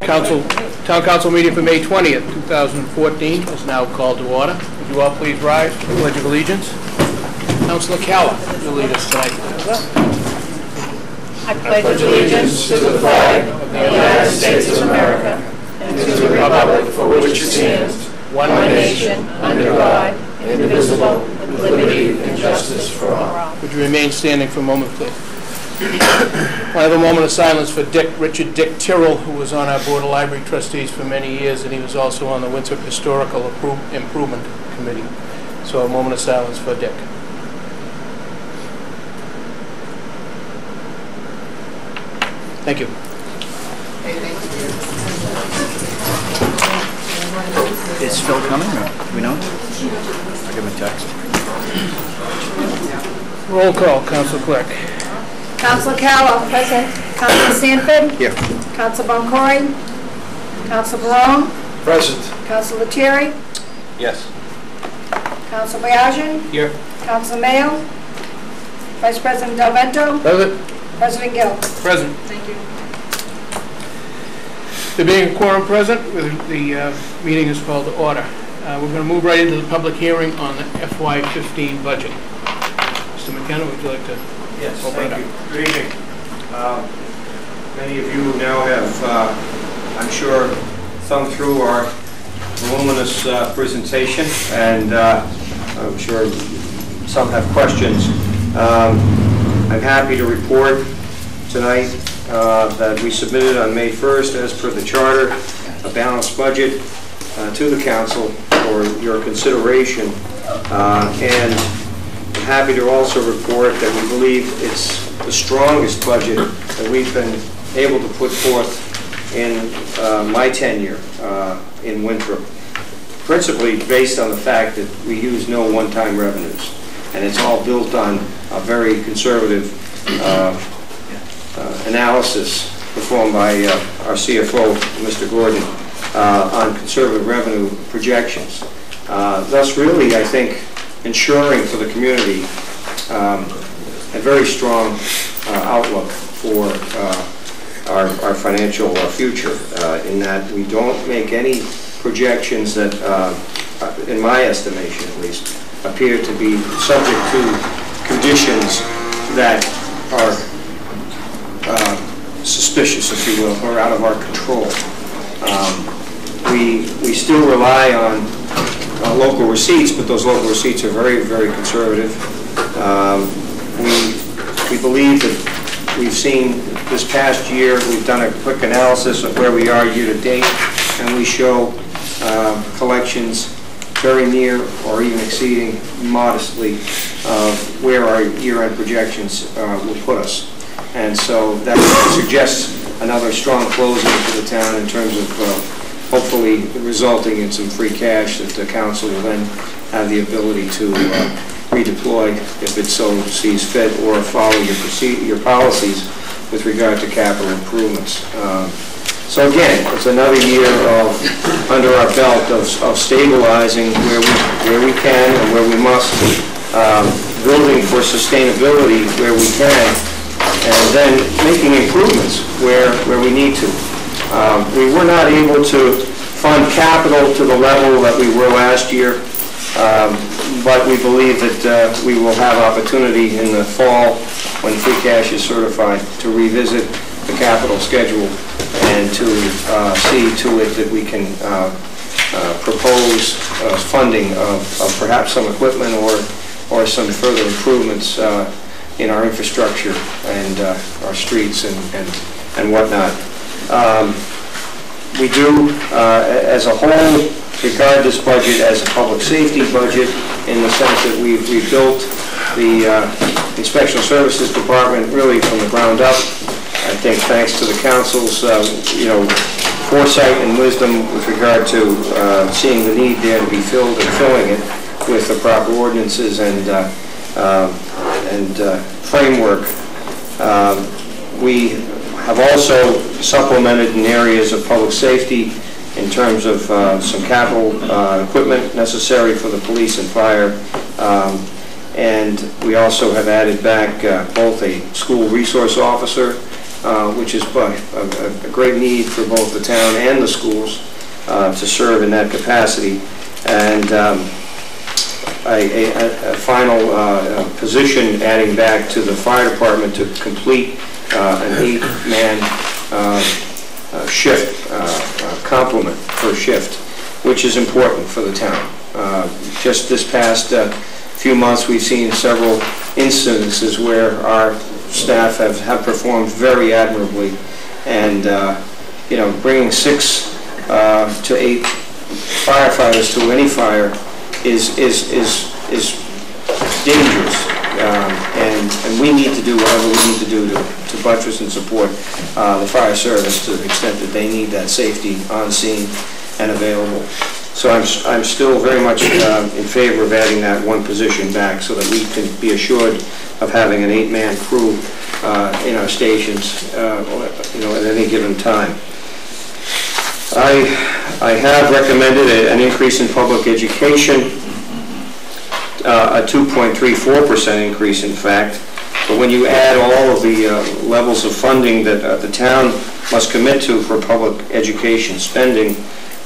Town Council meeting for May 20th, 2014 is now called to order. Would you all please rise for the Pledge of Allegiance? Councilor Calla will lead us tonight. I pledge allegiance to the flag of the United States of America and to the republic for which it stands, one nation, under God, indivisible, with liberty and justice for all. Would you remain standing for a moment, please? I have a moment of silence for Richard Dick Tyrrell, who was on our Board of Library Trustees for many years, and he was also on the Winthrop Historical Improvement Committee. So a moment of silence for Dick. Thank you. Is Phil coming, or do we know? I'll give him a text. Roll call, Council Clerk. Councilor Calla. Present. Councilor Sanford. Here. Councilor Boncory. Councilor Barone. Present. Councilor Lettieri. Yes. Councilor Boyajian. Here. Councilor Mayo. Vice President Del Vento. Present. President Gill. Present. Thank you. There being a quorum present, the meeting is called to order. We're going to move right into the public hearing on the FY15 budget. Mr. McKenna, would you like to? Yes, thank you. Good evening. Many of you now have, I'm sure, thumbed through our voluminous presentation, and I'm sure some have questions. I'm happy to report tonight that we submitted on May 1st, as per the charter, a balanced budget to the council for your consideration, and I'm happy to also report that we believe it's the strongest budget that we've been able to put forth in my tenure in Winthrop, principally based on the fact that we use no one-time revenues, and it's all built on a very conservative analysis performed by our CFO, Mr. Gordon, on conservative revenue projections. Thus, really, I think, ensuring for the community a very strong outlook for our financial future, in that we don't make any projections that, in my estimation at least, appear to be subject to conditions that are suspicious, if you will, or out of our control. We still rely on local receipts, but those local receipts are very, very conservative. We believe that we've seen this past year, we've done a quick analysis of where we are year to date, and we show collections very near or even exceeding modestly where our year-end projections will put us. And so that suggests another strong closing for the town in terms of hopefully resulting in some free cash that the council will then have the ability to redeploy if it so sees fit, or follow your policies with regard to capital improvements. So again, it's another year of under our belt of stabilizing where we can and where we must, building for sustainability where we can, and then making improvements where we need to. We were not able to fund capital to the level that we were last year, but we believe that we will have opportunity in the fall, when free cash is certified, to revisit the capital schedule and to see to it that we can propose funding of perhaps some equipment or some further improvements in our infrastructure and our streets and whatnot. We do, as a whole, regard this budget as a public safety budget, in the sense that we've built the Inspection Services Department really from the ground up. I think thanks to the council's foresight and wisdom with regard to seeing the need there to be filled and filling it with the proper ordinances and framework. We have also supplemented in areas of public safety in terms of some capital equipment necessary for the police and fire. And we also have added back both a school resource officer which is a great need for both the town and the schools to serve in that capacity. And a final position adding back to the fire department to complete an 8-man shift, complement per shift, which is important for the town. Just this past few months, we've seen several incidences where our staff have performed very admirably, and you know, bringing 6 to 8 firefighters to any fire is dangerous, and we need to do whatever we need to do to buttress and support the fire service to the extent that they need that safety on scene and available. So I'm still very much in favor of adding that one position back so that we can be assured of having an 8-man crew in our stations, you know, at any given time. I have recommended an increase in public education, a 2.34% increase, in fact. But when you add all of the levels of funding that the town must commit to for public education spending,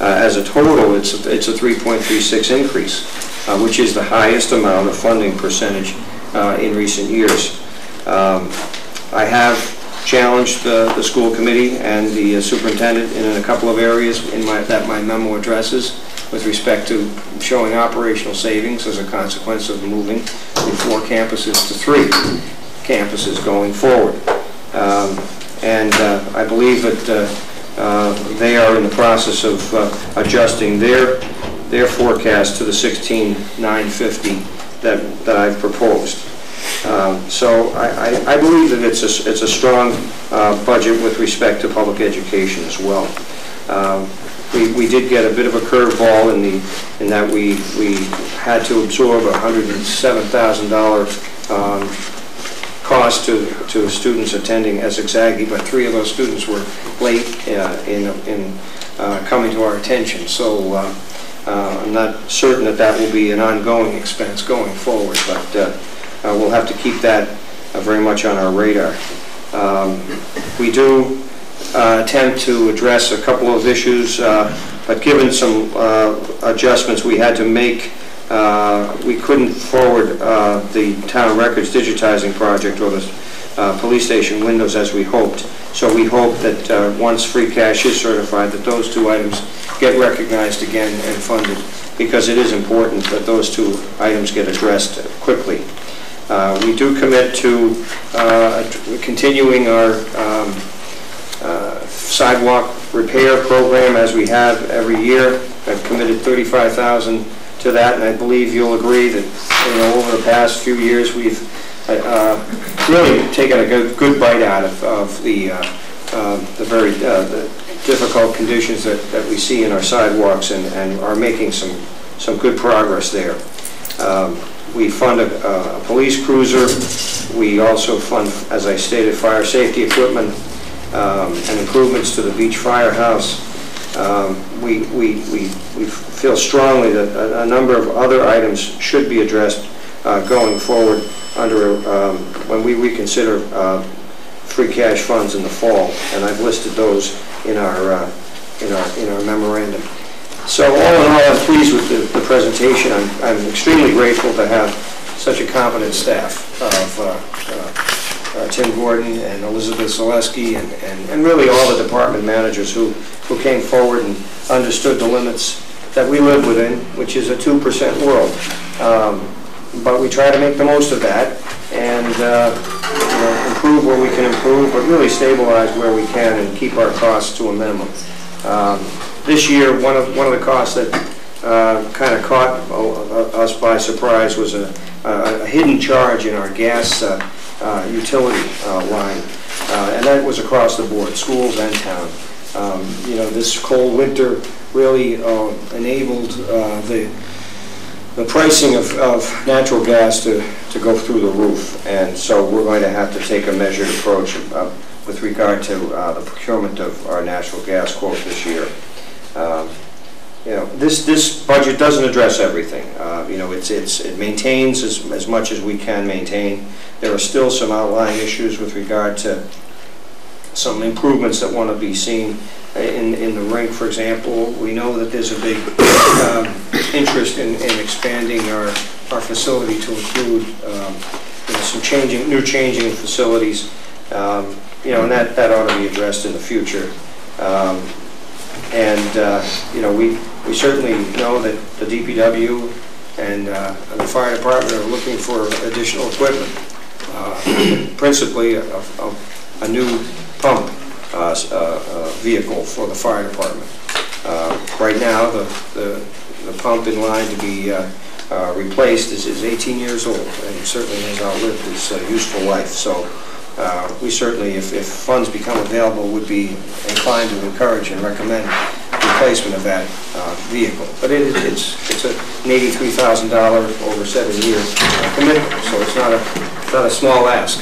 as a total, it's a 3.36 increase, which is the highest amount of funding percentage in recent years. I have challenged the school committee and the superintendent in a couple of areas that my memo addresses with respect to showing operational savings as a consequence of moving from 4 campuses to 3 campuses going forward. And I believe that they are in the process of adjusting their forecast to the 16,950 that I've proposed. So I believe that it's a strong budget with respect to public education as well. We did get a bit of a curveball in that we had to absorb a $107,000 cost to students attending Essex Aggie, but 3 of those students were late in coming to our attention. So I'm not certain that will be an ongoing expense going forward, but we'll have to keep that very much on our radar. We do attempt to address a couple of issues, but given some adjustments we had to make, we couldn't forward the town records digitizing project or the police station windows as we hoped. So we hope that once free cash is certified, that those 2 items get recognized again and funded, because it is important that those 2 items get addressed quickly. We do commit to continuing our sidewalk repair program as we have every year. I've committed $35,000 to that, and I believe you'll agree that, you know, over the past few years we've really taken a good bite out of the very difficult conditions that we see in our sidewalks, and are making some good progress there. We fund a police cruiser. We also fund, as I stated, fire safety equipment and improvements to the beach firehouse. We feel strongly that a number of other items should be addressed going forward under when we reconsider free cash funds in the fall, and I've listed those in our memorandum. So all in all, I'm pleased with the presentation. I'm extremely grateful to have such a competent staff of Tim Gordon and Elizabeth Zaleski and really all the department managers who came forward and understood the limits that we live within, which is a 2% world. But we try to make the most of that and you know, improve where we can improve, but really stabilize where we can and keep our costs to a minimum. This year, one of the costs that kind of caught us by surprise was a hidden charge in our gas utility line, and that was across the board, schools and town. You know, this cold winter really enabled the pricing of natural gas to go through the roof, and so we're going to have to take a measured approach with regard to the procurement of our natural gas quote this year. You know, this budget doesn't address everything. You know, it maintains as much as we can maintain. There are still some outlying issues with regard to some improvements that want to be seen in the rink, for example. We know that there's a big interest in expanding our facility to include some new changing facilities, and that ought to be addressed in the future. We certainly know that the DPW and the fire department are looking for additional equipment, principally a new pump vehicle for the fire department. Right now, the pump in line to be replaced is 18 years old, and certainly has outlived its useful life. So we certainly, if funds become available, would be inclined to encourage and recommend replacement of that vehicle. But it's an $83,000 over 7 years commitment, so it's not a small ask.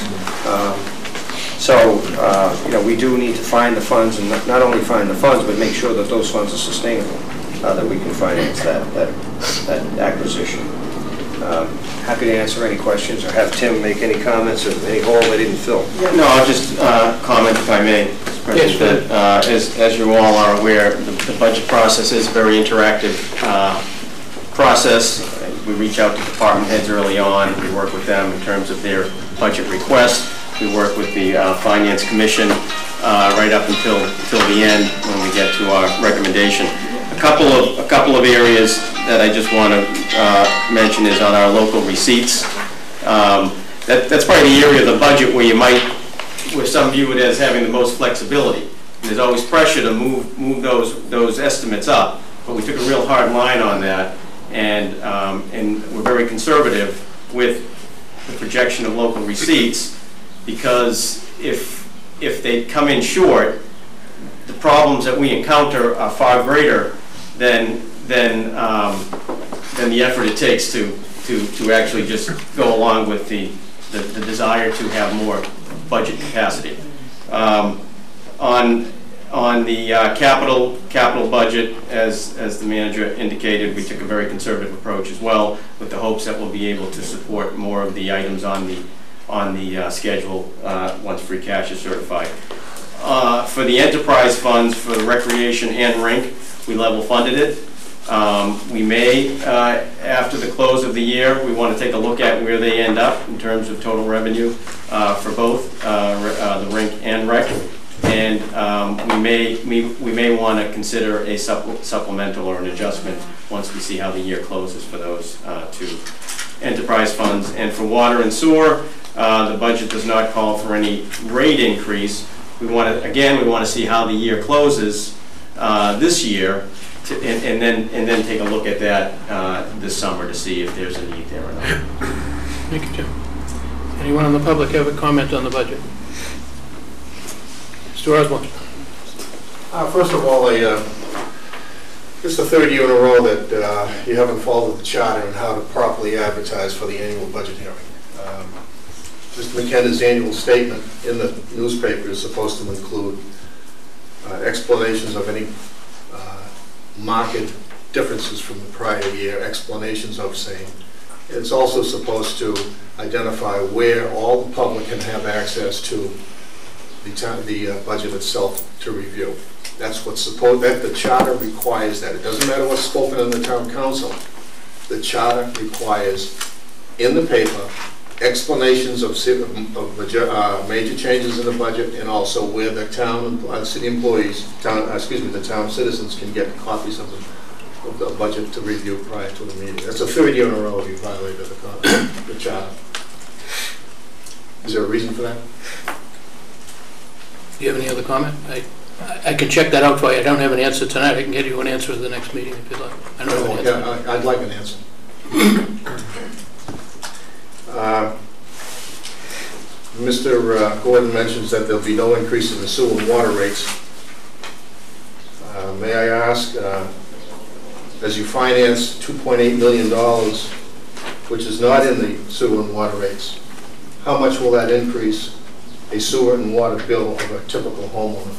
We do need to find the funds, and not only find the funds, but make sure that those funds are sustainable, that we can finance that acquisition. Happy to answer any questions or have Tim make any comments or any hole they didn't fill. No, I'll just comment if I may. Yes, that, as you all are aware, the budget process is a very interactive process. We reach out to department heads early on. We work with them in terms of their budget requests. We work with the Finance Commission right up until the end when we get to our recommendation. A couple of areas that I just want to mention is on our local receipts. That's probably the area of the budget where some view it as having the most flexibility. And there's always pressure to move those estimates up, but we took a real hard line on that, and we're very conservative with the projection of local receipts, because if they come in short, the problems that we encounter are far greater than the effort it takes to actually just go along with the desire to have more budget capacity. On the capital budget, as the manager indicated, we took a very conservative approach as well, with the hopes that we'll be able to support more of the items on the schedule once free cash is certified. For the enterprise funds for the recreation and rink, we level funded it. We may, after the close of the year, we want to take a look at where they end up in terms of total revenue for both the rink and rec, and we may want to consider a supplemental or an adjustment once we see how the year closes for those two enterprise funds. And for water and sewer, the budget does not call for any rate increase. We want to see how the year closes this year, and then take a look at that this summer to see if there's a need there or not. Thank you, Jim. Anyone in the public have a comment on the budget? Mr. Osborne. First of all, it's the third year in a row that you haven't followed the charter and how to properly advertise for the annual budget hearing. Mr. McKenna's annual statement in the newspaper is supposed to include explanations of any market differences from the prior year, explanations of same. It's also supposed to identify where all the public can have access to the budget itself to review. That's what's supposed, that the charter requires that. It doesn't matter what's spoken in the town council. The charter requires in the paper explanations of major changes in the budget, and also where the town city employees, the town citizens can get copies of the budget to review prior to the meeting. That's the third year in a row you violated the charter. Is there a reason for that? Do you have any other comment? I can check that out for you. I don't have an answer tonight. I can get you an answer at the next meeting if you'd like. I don't have an answer. Yeah, I'd like an answer. Mr. Gordon mentions that there'll be no increase in the sewer and water rates. May I ask, as you finance $2.8 million, which is not in the sewer and water rates, how much will that increase a sewer and water bill of a typical homeowner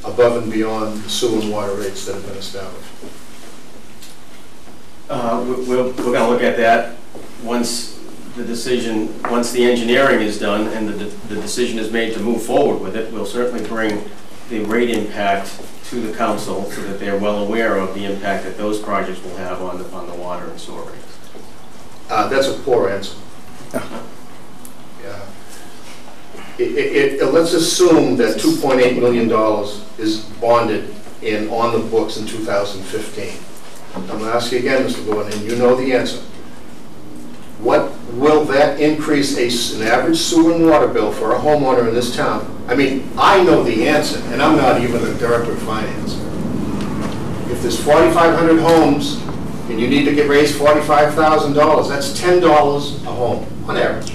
above and beyond the sewer and water rates that have been established? We're going to look at that once the decision, once the engineering is done and the decision is made to move forward with it, we'll certainly bring the rate impact to the council so that they're well aware of the impact that those projects will have on the water and sewer rates. That's a poor answer. Let's assume that $2.8 million is bonded and on the books in 2015. I'm going to ask you again, Mr. Gordon, and you know the answer. What will that increase an average sewer and water bill for a homeowner in this town? I mean, I know the answer, and I'm not even the director of finance. If there's 4,500 homes and you need to get raised $45,000, that's $10 a home on average.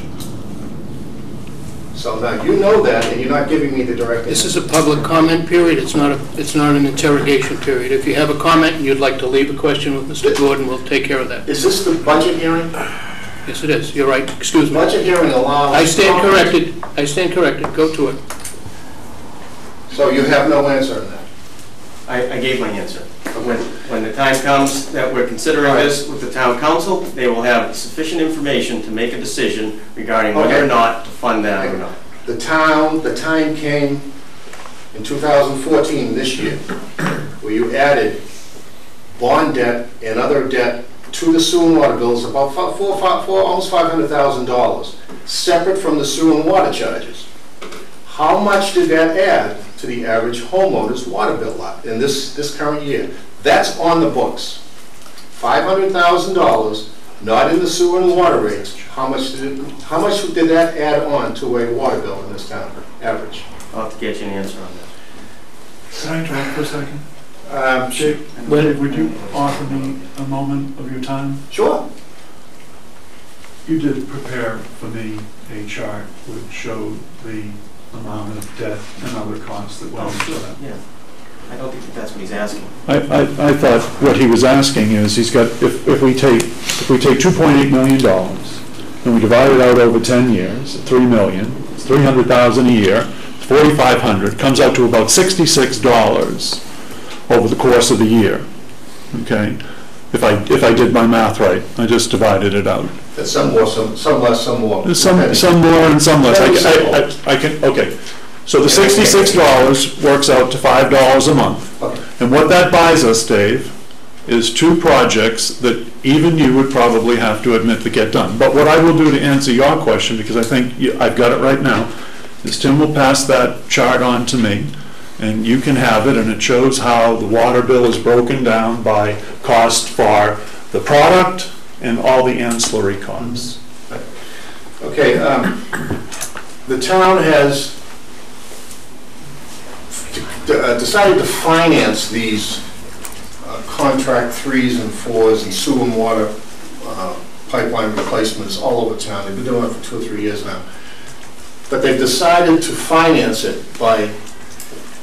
So now you know that, and you're not giving me the direct answer. This is a public comment period. It's not an interrogation period. If you have a comment and you'd like to leave a question with Mr. Gordon, we'll take care of that. Is this the budget hearing? Yes, it is. You're right. Excuse me. Budget hearing allows... I stand corrected. I stand corrected. Go to it. So you have no answer on that? I gave my answer. When the time comes that we're considering this with the town council, they will have sufficient information to make a decision regarding whether or not to fund that or not. The time came in 2014, this year, where you added bond debt and other debt to the sewer and water bills, about almost $500,000, separate from the sewer and water charges. How much did that add to the average homeowner's water bill in this current year? That's on the books. $500,000, not in the sewer and water rates. How much did that add on to a water bill in this town, average? I'll have to get you an answer on that. Can I interrupt for a second? Sure. Dave, would you offer me a moment of your time? Sure. You did prepare for me a chart which showed the amount of debt and other costs that went into that. Yeah. I don't think that's what he's asking. I thought what he was asking is he's got, if we take $2.8 million and we divide it out over 10 years, $3 million, it's $300,000 a year, $4,500, comes out to about $66 over the course of the year. Okay, if I did my math right, I just divided it out. That's some more, some less, some more. Some more and some less. I can. Okay. So the $66 works out to $5 a month. Okay. And what that buys us, Dave, is 2 projects that even you would probably have to admit to get done. But what I will do to answer your question, because I think I've got it right now, is Tim will pass that chart on to me, and you can have it, and it shows how the water bill is broken down by cost for the product and all the ancillary costs. Okay, the town has decided to finance these contract 3s and 4s and sewer and water pipeline replacements all over town. They've been doing it for 2 or 3 years now. But they've decided to finance it by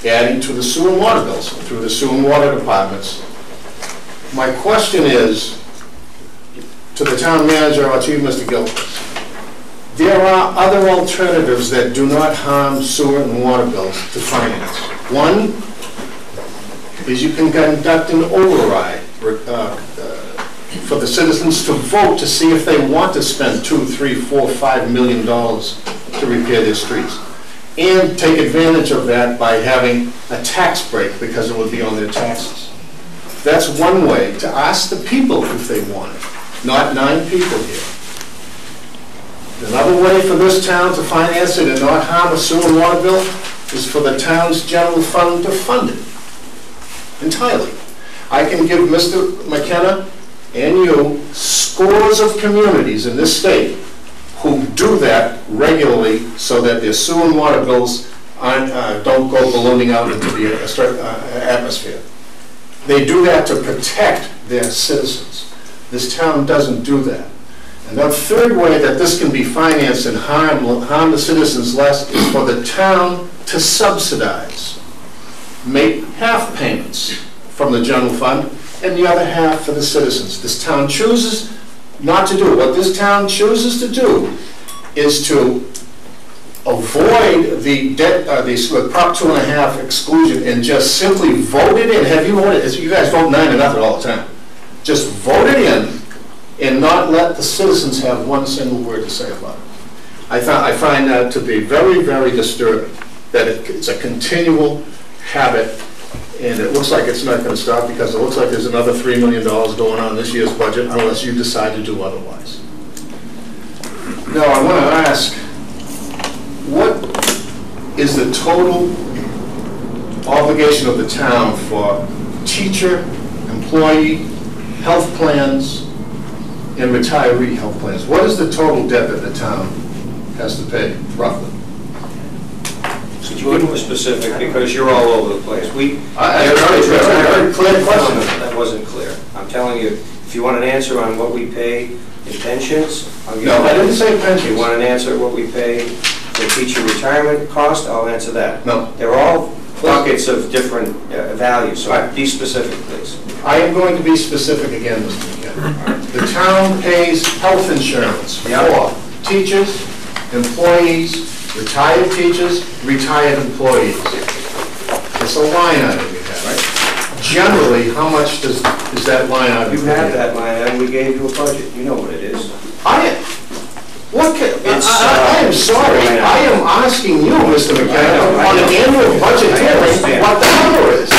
adding to the sewer and water bills through the sewer and water departments. My question is to the town manager or to you, Mr. Gilchrist. There are other alternatives that do not harm sewer and water bills to finance. One is you can conduct an override for the citizens to vote to see if they want to spend $2, $3, $4, $5 million to repair their streets, and take advantage of that by having a tax break because it would be on their taxes. That's one way to ask the people if they want it, not 9 people here. Another way for this town to finance it and not harm a sewer and water bill is for the town's general fund to fund it entirely. I can give Mr. McKenna and you scores of communities in this state who do that regularly so that their sewer and water bills don't go ballooning out into the atmosphere. They do that to protect their citizens. This town doesn't do that. And the third way that this can be financed and harm the citizens less is for the town to subsidize, make half payments from the general fund and the other half for the citizens. This town chooses not to do. What this town chooses to do is to avoid the debt, the Prop 2.5 exclusion and just simply vote it in. Have you voted? You guys vote 9-0 all the time. Just vote it in and not let the citizens have one single word to say about it. I find that to be very, very disturbing, that it's a continual habit, and it looks like it's not going to stop, because it looks like there's another $3 million going on this year's budget unless you decide to do otherwise. Now, I want to ask, what is the total obligation of the town for teacher, employee, health plans, and retiree health plans? What is the total debt that the town has to pay, roughly? Could you be more specific, because you're all over the place. Very clear question. That wasn't clear. I'm telling you, if you want an answer on what we pay in pensions, I'll give you No, I that. didn't say If pensions. you want an answer what we pay for teacher retirement cost, I'll answer that. No. They're all buckets of different values, so be specific, please. I am going to be specific again, Mr. McKenna. The town pays health insurance for teachers, employees, retired teachers, retired employees. It's a line item we have. Right. Generally, how much is that line item? You have that line item, we gave you a budget, you know what it is. I am sorry, I am asking you, Mr. McKenna, on an annual budget hearing, what the number is.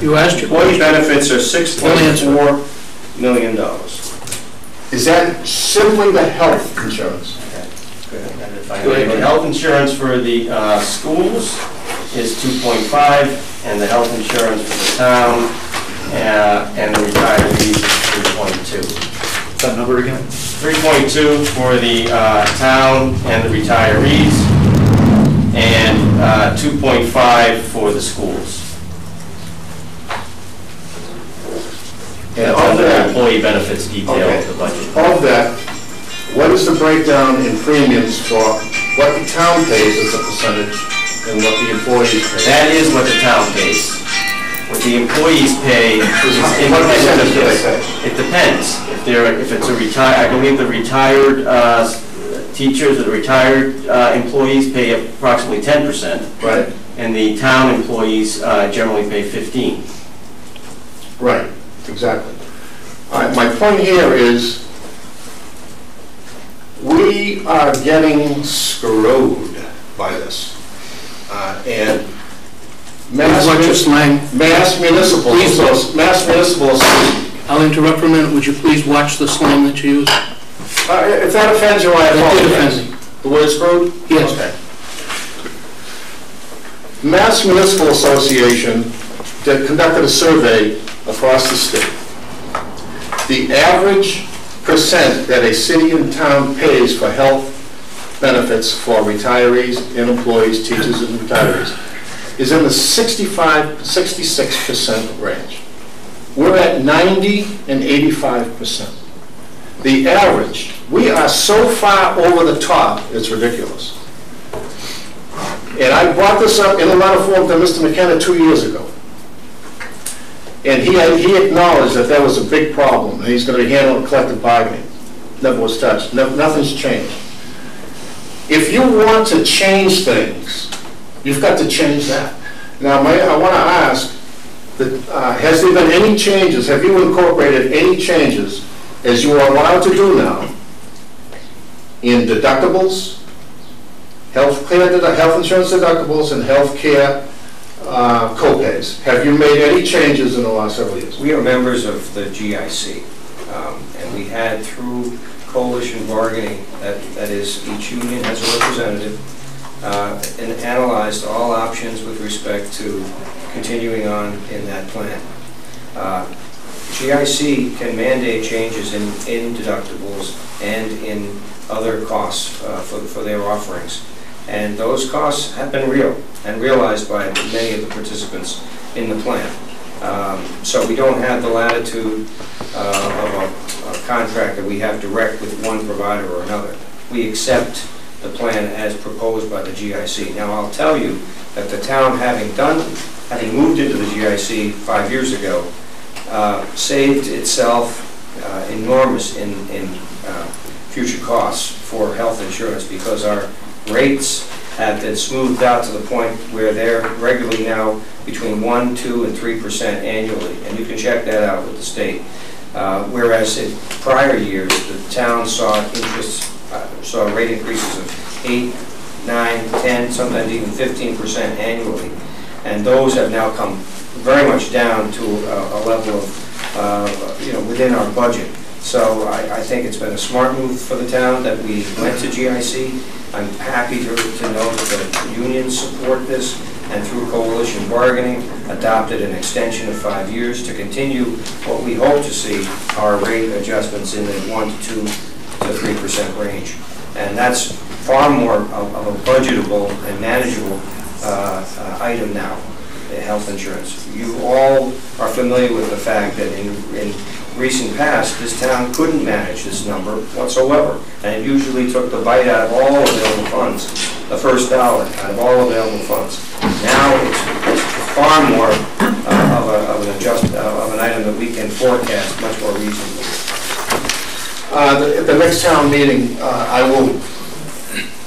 You asked your Employee question. benefits are $6.4 million. Is that simply the health insurance? The health insurance for the schools is 2.5, and the health insurance for the town and the retirees is 3.2. What's that number again? 3.2 for the town and the retirees, and 2.5 for the schools. And That's of under the that, employee benefits detail of the budget. of that, what is the breakdown in premiums for what the town pays as a percentage and what the employees pay? That is what the town pays. What the employees pay is What independent of percentage do they this. pay? It depends. If it's a I believe the retired teachers, the retired employees pay approximately 10%. Right, And the town employees generally pay 15. right, exactly. All right, my point here is, we are getting screwed by this. And Mass Municipal, I'll interrupt for a minute. Would you please watch the slang that you use? if that offends you, I That did apologize. offend me. The word screwed? Yes. Okay. Mass Municipal Association conducted a survey across the state. The average percent that a city and town pays for health benefits for retirees and employees, teachers and retirees, is in the 66% range. We're at 90 and 85%. The average, we are so far over the top, it's ridiculous. And I brought this up in a letter form to Mr. McKenna 2 years ago. And he acknowledged that that was a big problem, and he's going to be handling collective bargaining. Never was touched. Nothing's changed. If you want to change things, you've got to change that. Now, I want to ask, has there been any changes, have you incorporated any changes, as you are allowed to do now, in deductibles, health insurance deductibles, and health care co-pays? Have you made any changes in the last several years? We are members of the GIC, and we had through coalition bargaining, that is, each union has a representative, and analyzed all options with respect to continuing on in that plan. GIC can mandate changes in deductibles and in other costs for their offerings. And those costs have been real and realized by many of the participants in the plan. So we don't have the latitude of a contract that we have direct with one provider or another. We accept the plan as proposed by the GIC. Now, I'll tell you that the town, having moved into the GIC 5 years ago, saved itself enormous in future costs for health insurance, because our rates have been smoothed out to the point where they're regularly now between 1%, 2%, and 3% annually, and you can check that out with the state. Whereas in prior years, the town saw rate increases of 8, 9, 10, sometimes even 15% annually. And those have now come very much down to a level of, within our budget. So I think it's been a smart move for the town that we went to GIC. I'm happy to know that the unions support this, and through coalition bargaining, adopted an extension of 5 years to continue what we hope to see our rate adjustments in the 1 to 2 to 3% range. And that's far more of a budgetable and manageable item now, health insurance. You all are familiar with the fact that in recent past, this town couldn't manage this number whatsoever, and it usually took the bite out of all available funds, the first dollar out of all available funds. Now it's far more of an item that we can forecast much more reasonably. At the next town meeting, I will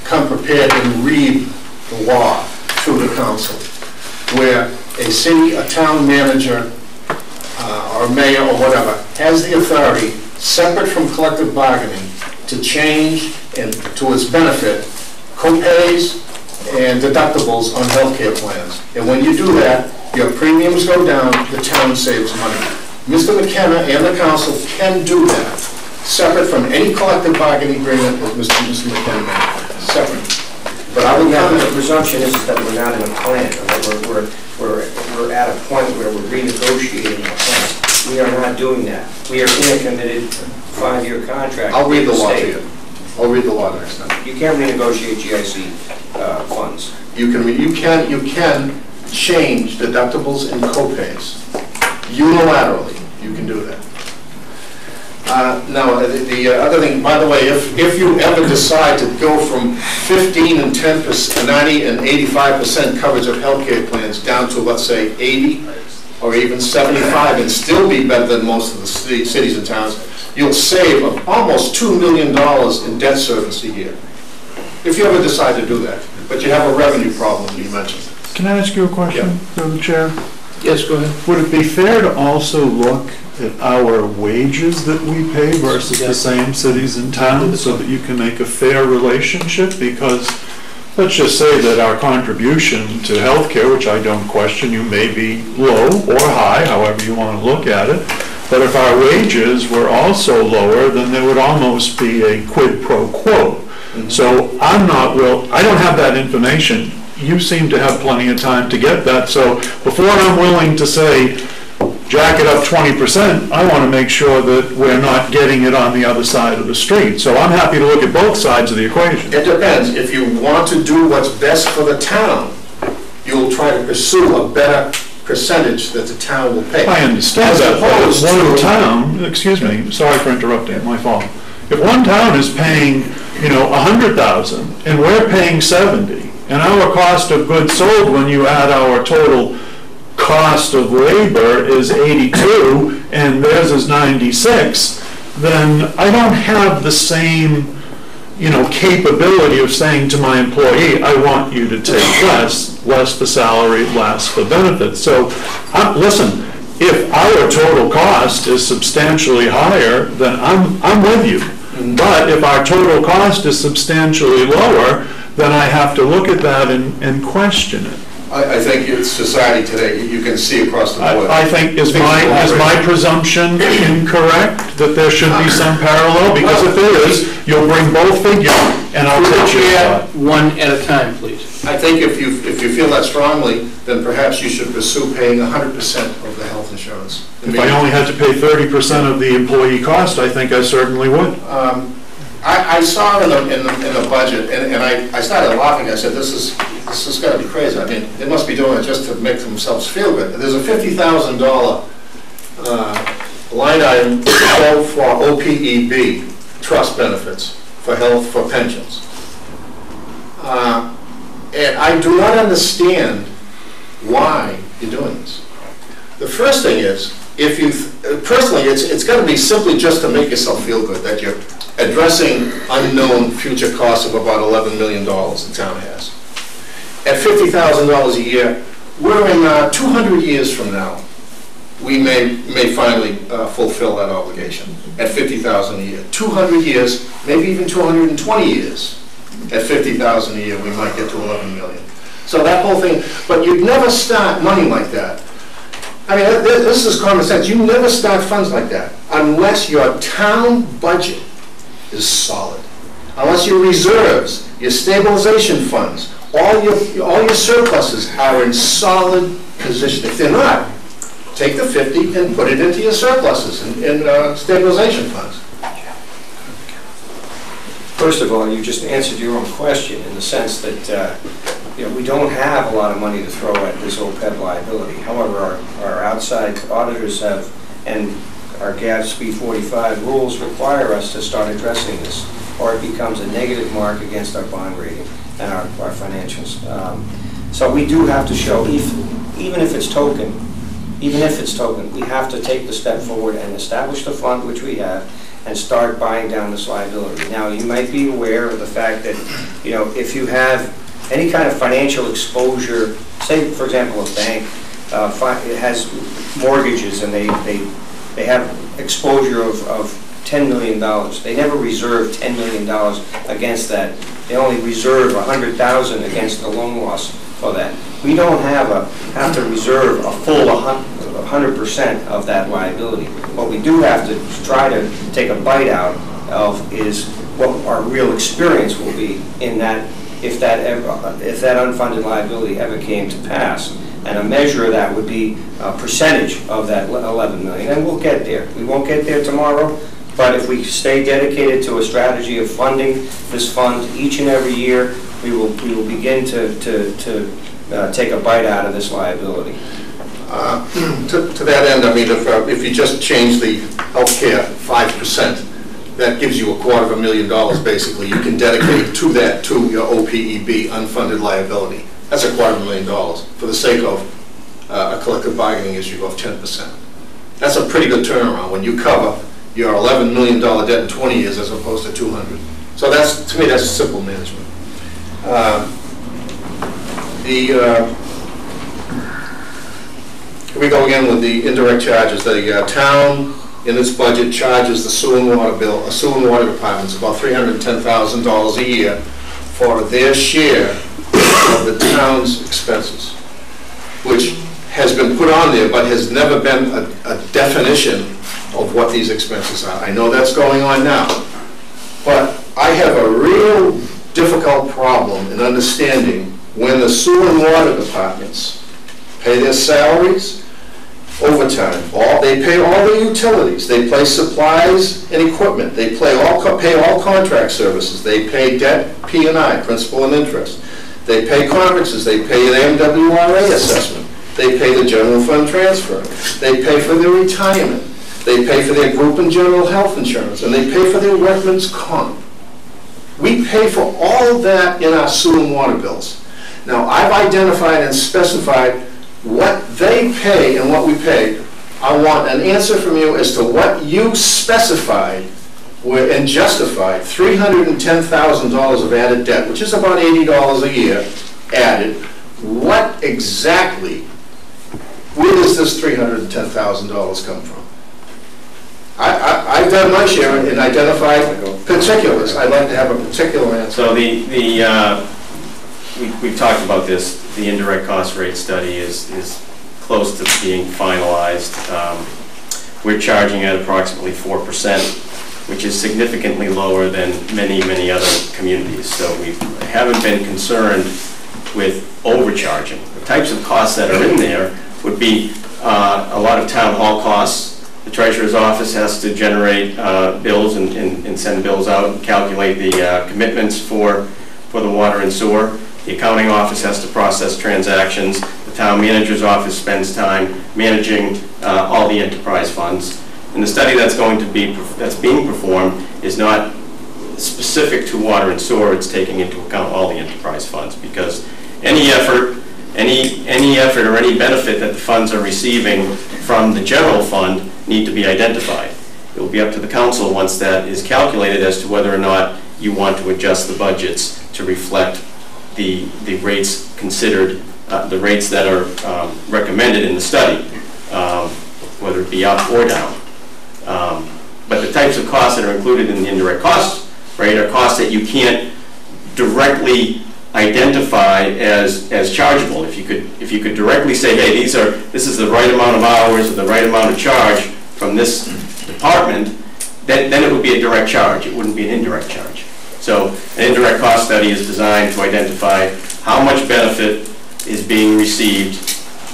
come prepared and read the law to the council, where a town manager, or mayor or whatever, has the authority, separate from collective bargaining, to change and to its benefit co-pays and deductibles on healthcare plans. And when you do that, your premiums go down, the town saves money. Mr. McKenna and the council can do that, separate from any collective bargaining agreement that Mr. McKenna made, separate. But I would have, the presumption is that we're not in a plan, or we're at a point where we're renegotiating a plan. We are not doing that. We are in a committed 5-year contract. I'll read the law to you. I'll read the law next time. You can't renegotiate GIC funds. You can change deductibles and co-pays unilaterally. You can do that. Now, the other thing, by the way, if you ever decide to go from 15 and 10%, 90 and 85% coverage of healthcare plans down to, let's say, 80 or even 75 and still be better than most of the cities and towns, you'll save almost $2 million in debt service a year. If you ever decide to do that. But you have a revenue problem, you mentioned. Can I ask you a question, through the chair? Yes, go ahead. Would it be fair to also look at our wages that we pay versus the same cities and towns so that you can make a fair relationship? Because let's just say that our contribution to healthcare, which I don't question, you may be low or high, however you want to look at it, but if our wages were also lower, then there would almost be a quid pro quo. So I don't have that information. You seem to have plenty of time to get that. So before I'm willing to say, jack it up 20%, I want to make sure that we're not getting it on the other side of the street. So I'm happy to look at both sides of the equation. It depends. If you want to do what's best for the town, you'll try to pursue a better percentage that the town will pay. I understand that, but if one town, excuse me, sorry for interrupting, my fault. If one town is paying, $100,000 and we're paying 70, and our cost of goods sold, when you add our total cost of labor, is 82 and theirs is 96, then I don't have the same capability of saying to my employee, I want you to take less the salary, less the benefits. So listen, if our total cost is substantially higher, then I'm with you. But if our total cost is substantially lower, then I have to look at that and question it. I think it's society today, you can see across the board. I think, is my presumption incorrect, that there should be some parallel? Because if there is, you'll bring both figures, and I'll take your thought. One at a time, please. I think if you feel that strongly, then perhaps you should pursue paying 100% of the health insurance. If I only had to pay 30% of the employee cost, I think I certainly would. I saw it in the budget, and I started laughing. I said, this is got to be crazy. I mean, they must be doing it just to make themselves feel good. There's a $50,000 line item for OPEB, trust benefits, for health, for pensions. And I do not understand why you're doing this. The first thing is, personally, it's got to be simply just to make yourself feel good that you're addressing unknown future costs of about $11 million the town has. At $50,000 a year, we're in 200 years from now. we may finally fulfill that obligation at $50,000 a year. 200 years, maybe even 220 years, at $50,000 a year, we might get to 11 million. So that whole thing, but you'd never start money like that. I mean, this is common sense. You never start funds like that unless your town budget is solid. Unless your reserves, your stabilization funds, all your surpluses are in solid position. If they're not, take the 50 and put it into your surpluses and stabilization funds. First of all, you just answered your own question in the sense that we don't have a lot of money to throw at this OPEB liability. However, our outside auditors have, and our GASB 45 rules require us to start addressing this, or it becomes a negative mark against our bond rating and our financials. So we do have to show, even if it's token, we have to take the step forward and establish the fund, which we have, and start buying down this liability. Now, you might be aware of the fact that, if you have any kind of financial exposure, say, for example, a bank has mortgages and they have exposure of $10 million. They never reserve $10 million against that. They only reserve $100,000 against the loan loss for that. We don't have to reserve a full 100% of that liability. What we do have to try to take a bite out of is what our real experience will be in that if that unfunded liability ever came to pass. And a measure of that would be a percentage of that 11 million. And we'll get there. We won't get there tomorrow, but if we stay dedicated to a strategy of funding this fund each and every year, we will begin to take a bite out of this liability. To that end, I mean, if you just change the healthcare 5%, that gives you $250,000 basically. You can dedicate to that, to your OPEB, unfunded liability. That's $250,000 for the sake of a collective bargaining issue of 10%. That's a pretty good turnaround when you cover your $11 million debt in 20 years as opposed to 200. So to me, that's simple management. Here we go again with the indirect charges. The town in its budget charges the sewer and water bill, sewer and water departments about $310,000 a year for their share of the town's expenses, which has been put on there but has never been a definition of what these expenses are. I know that's going on now, but I have a real difficult problem in understanding when the sewer and water departments pay their salaries, overtime, they pay all their utilities, they pay supplies and equipment, they pay all contract services, they pay debt, P&I, principal and interest, they pay conferences, they pay an MWRA assessment, they pay the general fund transfer, they pay for their retirement, they pay for their group and general health insurance, and they pay for their workman's comp. We pay for all of that in our sewer and water bills. Now, I've identified and specified what they pay and what we pay. I want an answer from you as to what you specified and justified $310,000 of added debt, which is about $80 a year added. What exactly, where does this $310,000 come from? I've done my share and identified particulars. I'd like to have a particular answer. So we've talked about this. The indirect cost rate study is close to being finalized. We're charging at approximately 4%, which is significantly lower than many other communities. So we haven't been concerned with overcharging. The types of costs that are in there would be a lot of town hall costs. The treasurer's office has to generate bills and send bills out and calculate the commitments for the water and sewer. The accounting office has to process transactions. The town manager's office spends time managing all the enterprise funds. And the study that's being performed is not specific to water and sewer. It's taking into account all the enterprise funds, because any effort or any benefit that the funds are receiving from the general fund need to be identified. It will be up to the council once that is calculated as to whether or not you want to adjust the budgets to reflect the rates considered, the rates that are recommended in the study. whether it be up or down. But the types of costs that are included in the indirect costs, right, are costs that you can't directly identify as chargeable. If you could directly say, hey, this is the right amount of hours or the right amount of charge from this department, then it would be a direct charge. It wouldn't be an indirect charge. So an indirect cost study is designed to identify how much benefit is being received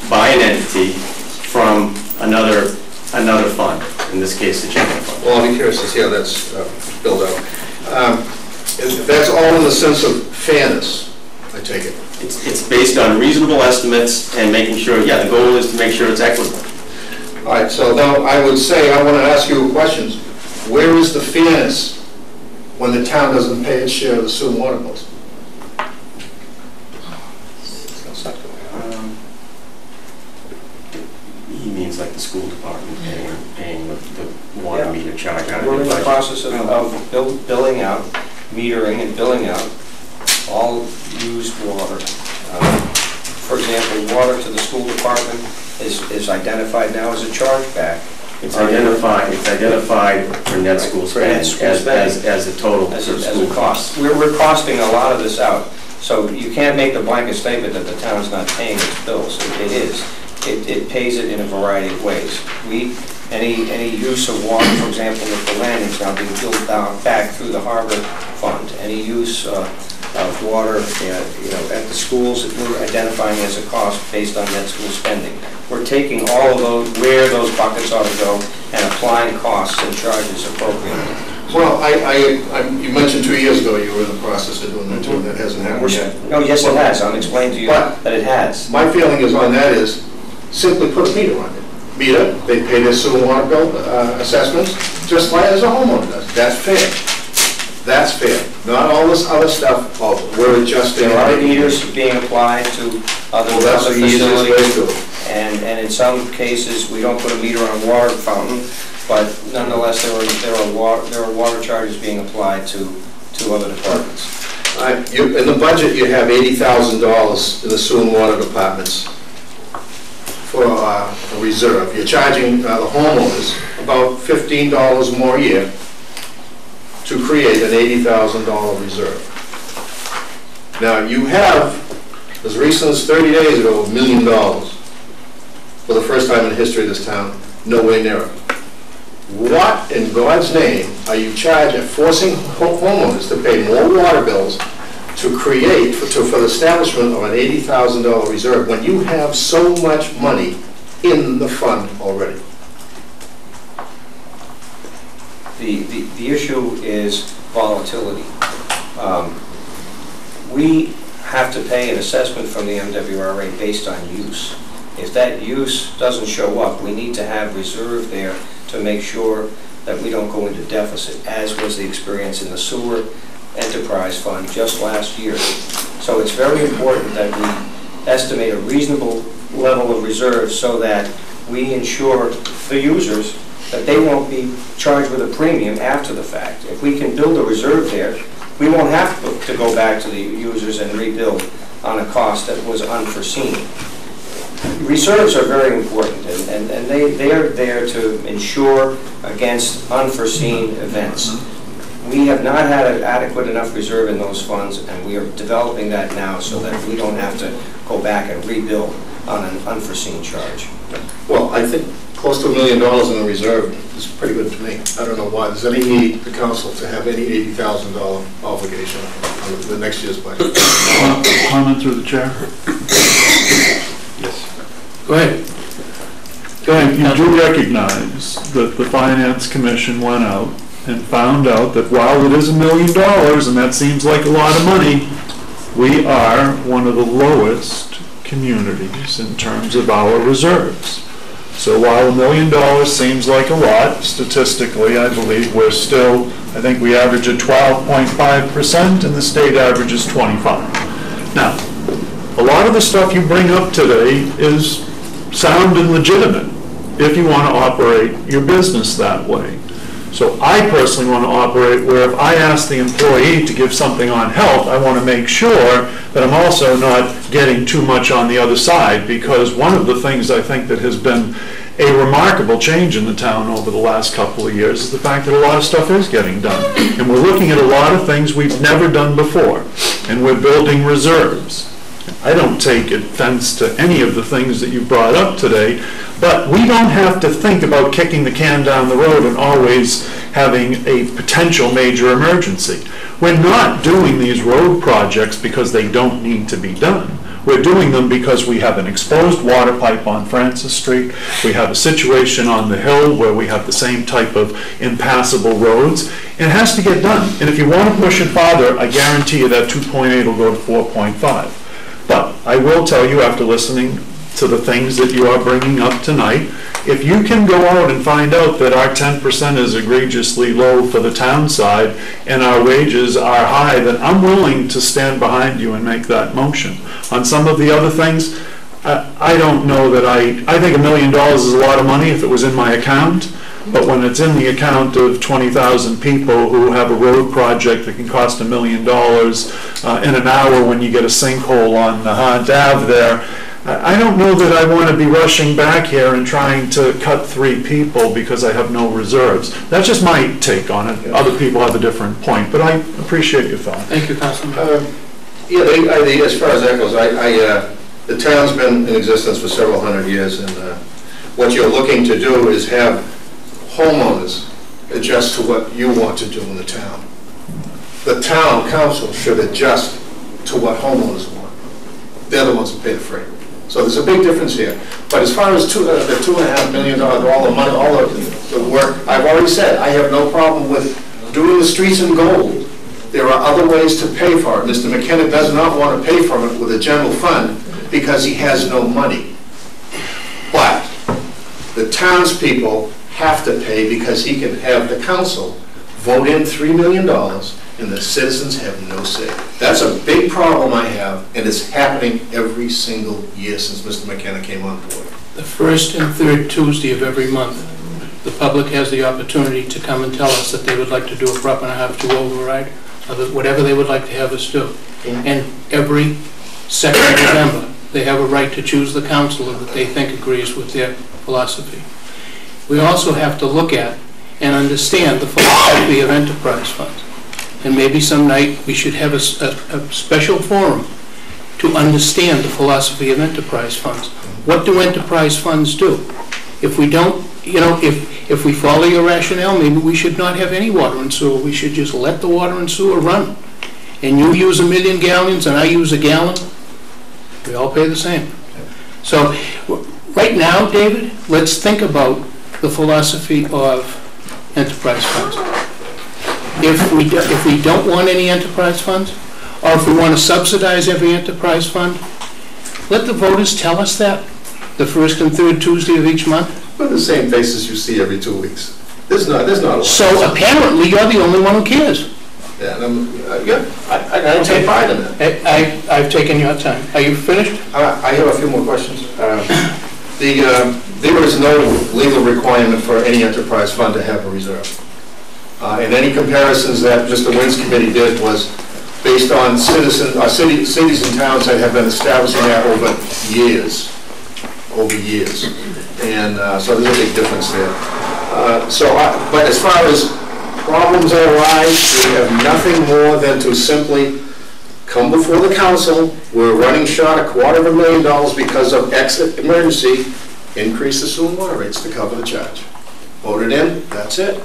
by an entity from another fund, in this case the general fund. Well, I'll be curious to see how that's built out. That's all in the sense of fairness, I take it. It's based on reasonable estimates and making sure, yeah, the goal is to make sure it's equitable. All right, so now I would say, I want to ask you questions. Where is the fairness when the town doesn't pay its share of the sewer and water bills? He means like the school department paying the water meter charge out of We're in the budget. process of billing out, metering and billing out all used water. For example, water to the school department is identified now as a chargeback. It's identified for net school spending as a total as for school a cost. We're costing a lot of this out. So you can't make the blanket statement that the town's not paying its bills. It is. It pays it in a variety of ways. Any use of water, for example, with the landings now being built back through the harbor fund. Any use of water, at the schools, we're identifying as a cost based on net school spending. We're taking all of those, where those buckets ought to go, and applying costs and charges appropriately. Well, you mentioned 2 years ago you were in the process of doing that too, and that hasn't happened yet. No, yes, it has. I'm explaining to you that it has. My feeling is on that is simply put a meter on it. Meter, they pay their sewer and water bill assessments just like as a homeowner does. That's fair. That's fair. Not all this other stuff of we're adjusting. There are meters being applied to other facilities. And in some cases, we don't put a meter on a water fountain, but nonetheless, there are water charges being applied to other departments. In the budget, you have $80,000 in the sewer and water departments for a reserve. You're charging the homeowners about $15 more a year to create an $80,000 reserve. Now, you have, as recent as 30 days ago, $1 million for the first time in the history of this town, nowhere near it. What in God's name are you forcing homeowners to pay more water bills to create, for the establishment of an $80,000 reserve when you have so much money in the fund already? The issue is volatility. We have to pay an assessment from the MWRA based on use. If that use doesn't show up, we need to have reserve there to make sure that we don't go into deficit, as was the experience in the sewer enterprise fund just last year. So it's very important that we estimate a reasonable level of reserve so that we ensure the users that they won't be charged with a premium after the fact. If we can build a reserve there, we won't have to go back to the users and rebuild on a cost that was unforeseen. Reserves are very important, and they are there to ensure against unforeseen events. We have not had an adequate enough reserve in those funds, and we are developing that now so that we don't have to go back and rebuild on an unforeseen charge. Well, I think close to $1 million in the reserve is pretty good to me. I don't know why there's any need, the council, to have any $80,000 obligation on the next year's budget. Comment through the chair? Yes. Go ahead. You do recognize that the Finance Commission went out and found out that while it is $1 million, and that seems like a lot of money, we are one of the lowest communities in terms of our reserves. So while $1 million seems like a lot, statistically, I believe we're still, I think we average at 12.5%, and the state average is 25%. Now, a lot of the stuff you bring up today is sound and legitimate if you want to operate your business that way. So I personally want to operate where if I ask the employee to give something on health, I want to make sure that I'm also not getting too much on the other side, because one of the things I think that has been a remarkable change in the town over the last couple of years is the fact that a lot of stuff is getting done. And we're looking at a lot of things we've never done before, and we're building reserves. I don't take offense to any of the things that you brought up today, but we don't have to think about kicking the can down the road and always having a potential major emergency. We're not doing these road projects because they don't need to be done. We're doing them because we have an exposed water pipe on Francis Street. We have a situation on the hill where we have the same type of impassable roads. And it has to get done. And if you want to push it farther, I guarantee you that 2.8 will go to 4.5. But I will tell you, after listening to the things that you are bringing up tonight, if you can go out and find out that our 10% is egregiously low for the town side and our wages are high, then I'm willing to stand behind you and make that motion. On some of the other things, I don't know that I think $1 million is a lot of money if it was in my account, but when it's in the account of 20,000 people who have a road project that can cost $1 million in an hour when you get a sinkhole on Hunt Ave there, I don't know that I want to be rushing back here and trying to cut 3 people because I have no reserves. That's just my take on it. Other people have a different point, but I appreciate your thought. Thank you, Councilman. Yeah, as far as that goes, the town's been in existence for several hundred years, and what you're looking to do is have homeowners adjust to what you want to do in the town. The town council should adjust to what homeowners want. They're the ones who pay the freight. So there's a big difference here. But as far as the $2.5 million, all the money, all of the work, I've already said, I have no problem with doing the streets in gold. There are other ways to pay for it. Mr. McKenna does not want to pay for it with a general fund because he has no money. But the townspeople have to pay because he can have the council vote in $3 million and the citizens have no say. That's a big problem I have, and it's happening every single year since Mr. McKenna came on board. The first and third Tuesday of every month, the public has the opportunity to come and tell us that they would like to do a prop and a half to override, or whatever they would like to have us do. And every second of November, they have a right to choose the councilor that they think agrees with their philosophy. We also have to look at and understand the philosophy of enterprise funds. And maybe some night we should have a special forum to understand the philosophy of enterprise funds. What do enterprise funds do? If we don't, if we follow your rationale, maybe we should not have any water and sewer. We should just let the water and sewer run. And you use 1 million gallons and I use a gallon, we all pay the same. So right now, David, let's think about the philosophy of enterprise funds. If we don't want any enterprise funds, or if we want to subsidize every enterprise fund, let the voters tell us that the first and third Tuesday of each month. But the same faces you see every 2 weeks. There's not a lot. So apparently you're the only one who cares. Yeah, I take pride in that. I've taken your time. Are you finished? I have a few more questions. There is no legal requirement for any enterprise fund to have a reserve. And any comparisons that Mr. Wynn's committee did was based on cities and towns that have been establishing that over years. And so there's a big difference there. But as far as problems that arise, we have nothing more than to simply come before the council. We're running short $250,000 because of exit emergency. Increase the sewer water rates to cover the charge. Vote it in. That's it.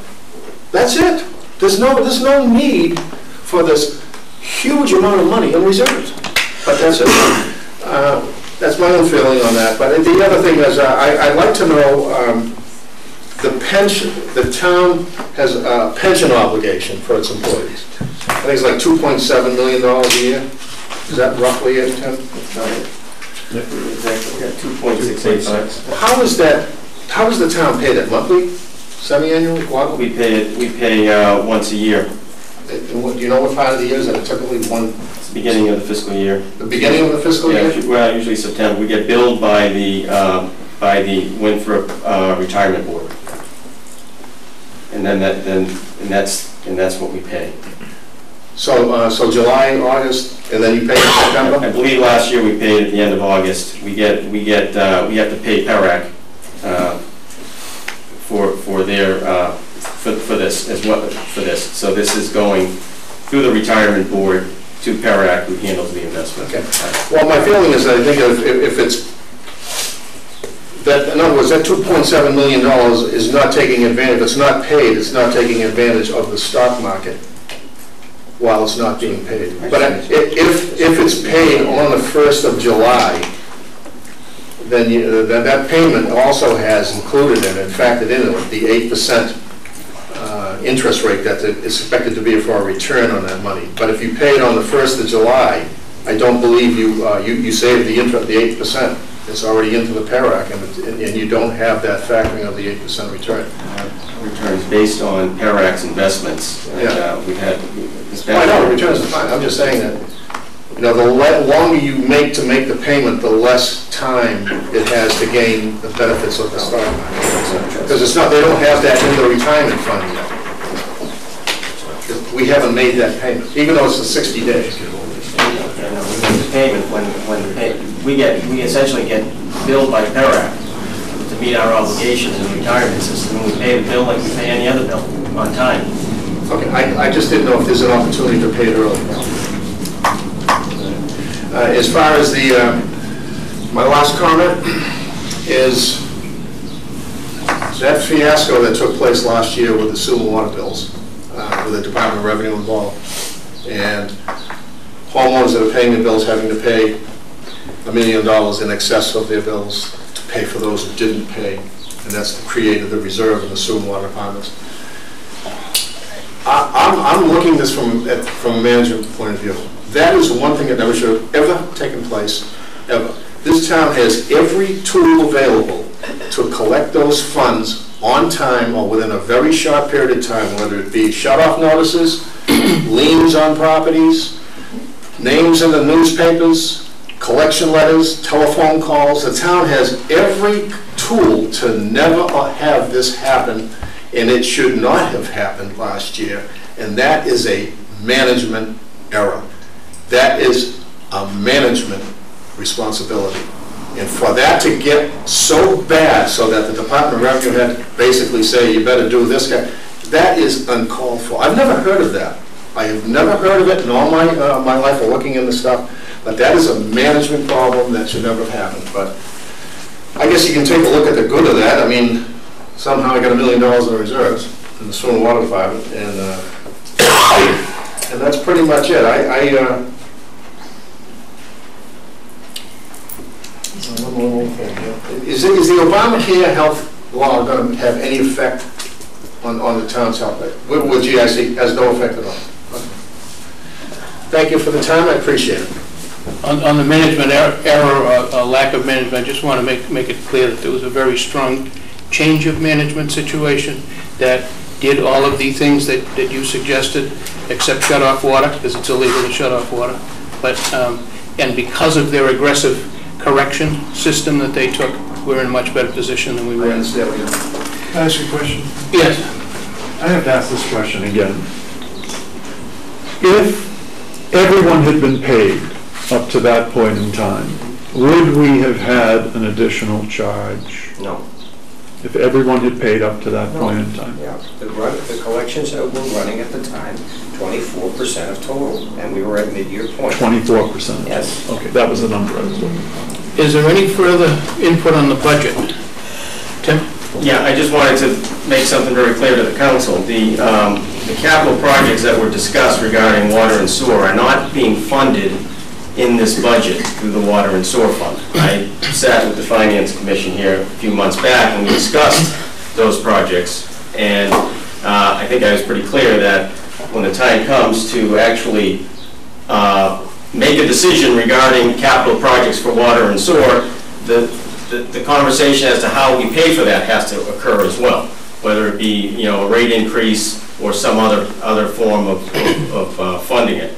That's it. There's no need for this huge amount of money in reserves. But that's it. That's my own feeling on that. But the other thing is, I'd like to know the pension. The town has a pension obligation for its employees. I think it's like $2.7 million a year. Is that roughly it, Tim? Exactly. 2.685. How is that? How does the town pay that? Monthly, semi-annual, quarterly? We pay once a year. Do you know what part of the year is that? Typically one. It's the beginning of the fiscal year. The beginning of the fiscal year? Well, usually September. We get billed by the Winthrop retirement board, and that's what we pay. So July, August, and then you pay in September? I believe last year we paid at the end of August. We have to pay PERAC their, for this as well, for this. So this is going through the retirement board to PERAC, who handles the investment. Okay. Well, my feeling is that I think if it's, that, in other words, that $2.7 million is not taking advantage, if it's not paid, it's not taking advantage of the stock market while it's not being paid. But if it's paid on the 1st of July, then that payment also has included in it, factored in it, the 8% interest rate that is expected to be for a return on that money. But if you pay it on the 1st of July, I don't believe you save the interest, the 8%. It's already into the PERAC, and you don't have that factoring of the 8% return. Returns based on PERAC's investments. And, we've had this. I know, returns are fine. I'm just saying that, you know, the longer you make to make the payment, the less time it has to gain the benefits of the stock market. Because it's not, they don't have that in the retirement fund yet. We haven't made that payment, even though it's a 60 days. Payment when we essentially get billed by PERAC to meet our obligations in the retirement system. We pay the bill like we pay any other bill on time. Okay, I just didn't know if there's an opportunity to pay it early. As far as the my last comment is that fiasco that took place last year with the sewer water bills, with the Department of Revenue involved, and homeowners that are paying the bills having to pay $1 million in excess of their bills to pay for those who didn't pay, and that's created the reserve in the sewer and water departments. I'm looking at this from a management point of view. That is one thing that never should have ever taken place, ever. This town has every tool available to collect those funds on time or within a very short period of time, whether it be shut-off notices, liens on properties, names in the newspapers, collection letters, telephone calls. The town has every tool to never have this happen, and it should not have happened last year, and that is a management error. That is a management responsibility. And for that to get so bad so that the Department of Revenue had to basically say, you better do this guy, that is uncalled for. I've never heard of that. I have never heard of it in all my life of looking into stuff, but that is a management problem that should never have happened. But I guess you can take a look at the good of that. I mean, somehow I got $1 million in reserves in the sewer and water department, and that's pretty much it. Is the Obamacare health law going to have any effect on the town's health? With GIC, has no effect at all. Thank you for the time. I appreciate it. On the management error or lack of management, I just want to make it clear that there was a very strong change of management situation that did all of the things that you suggested, except shut off water, because it's illegal to shut off water. But and because of their aggressive correction system that they took, we're in a much better position than we were. I understand. Can I ask you a question? Yes. I have to ask this question again. If everyone had been paid up to that point in time, would we have had an additional charge? No. If everyone had paid up to that point in time? Yeah, the collections that were running at the time, 24% of total, and we were at mid-year point. 24%? Yes. Okay, that was the number I was looking for. Is there any further input on the budget? Tim? Yeah, I just wanted to make something very clear to the council. The capital projects that were discussed regarding water and sewer are not being funded in this budget through the water and sewer fund. I sat with the Finance Commission here a few months back and we discussed those projects, and I think I was pretty clear that when the time comes to actually make a decision regarding capital projects for water and sewer, the conversation as to how we pay for that has to occur as well, whether it be a rate increase or some other form of funding it.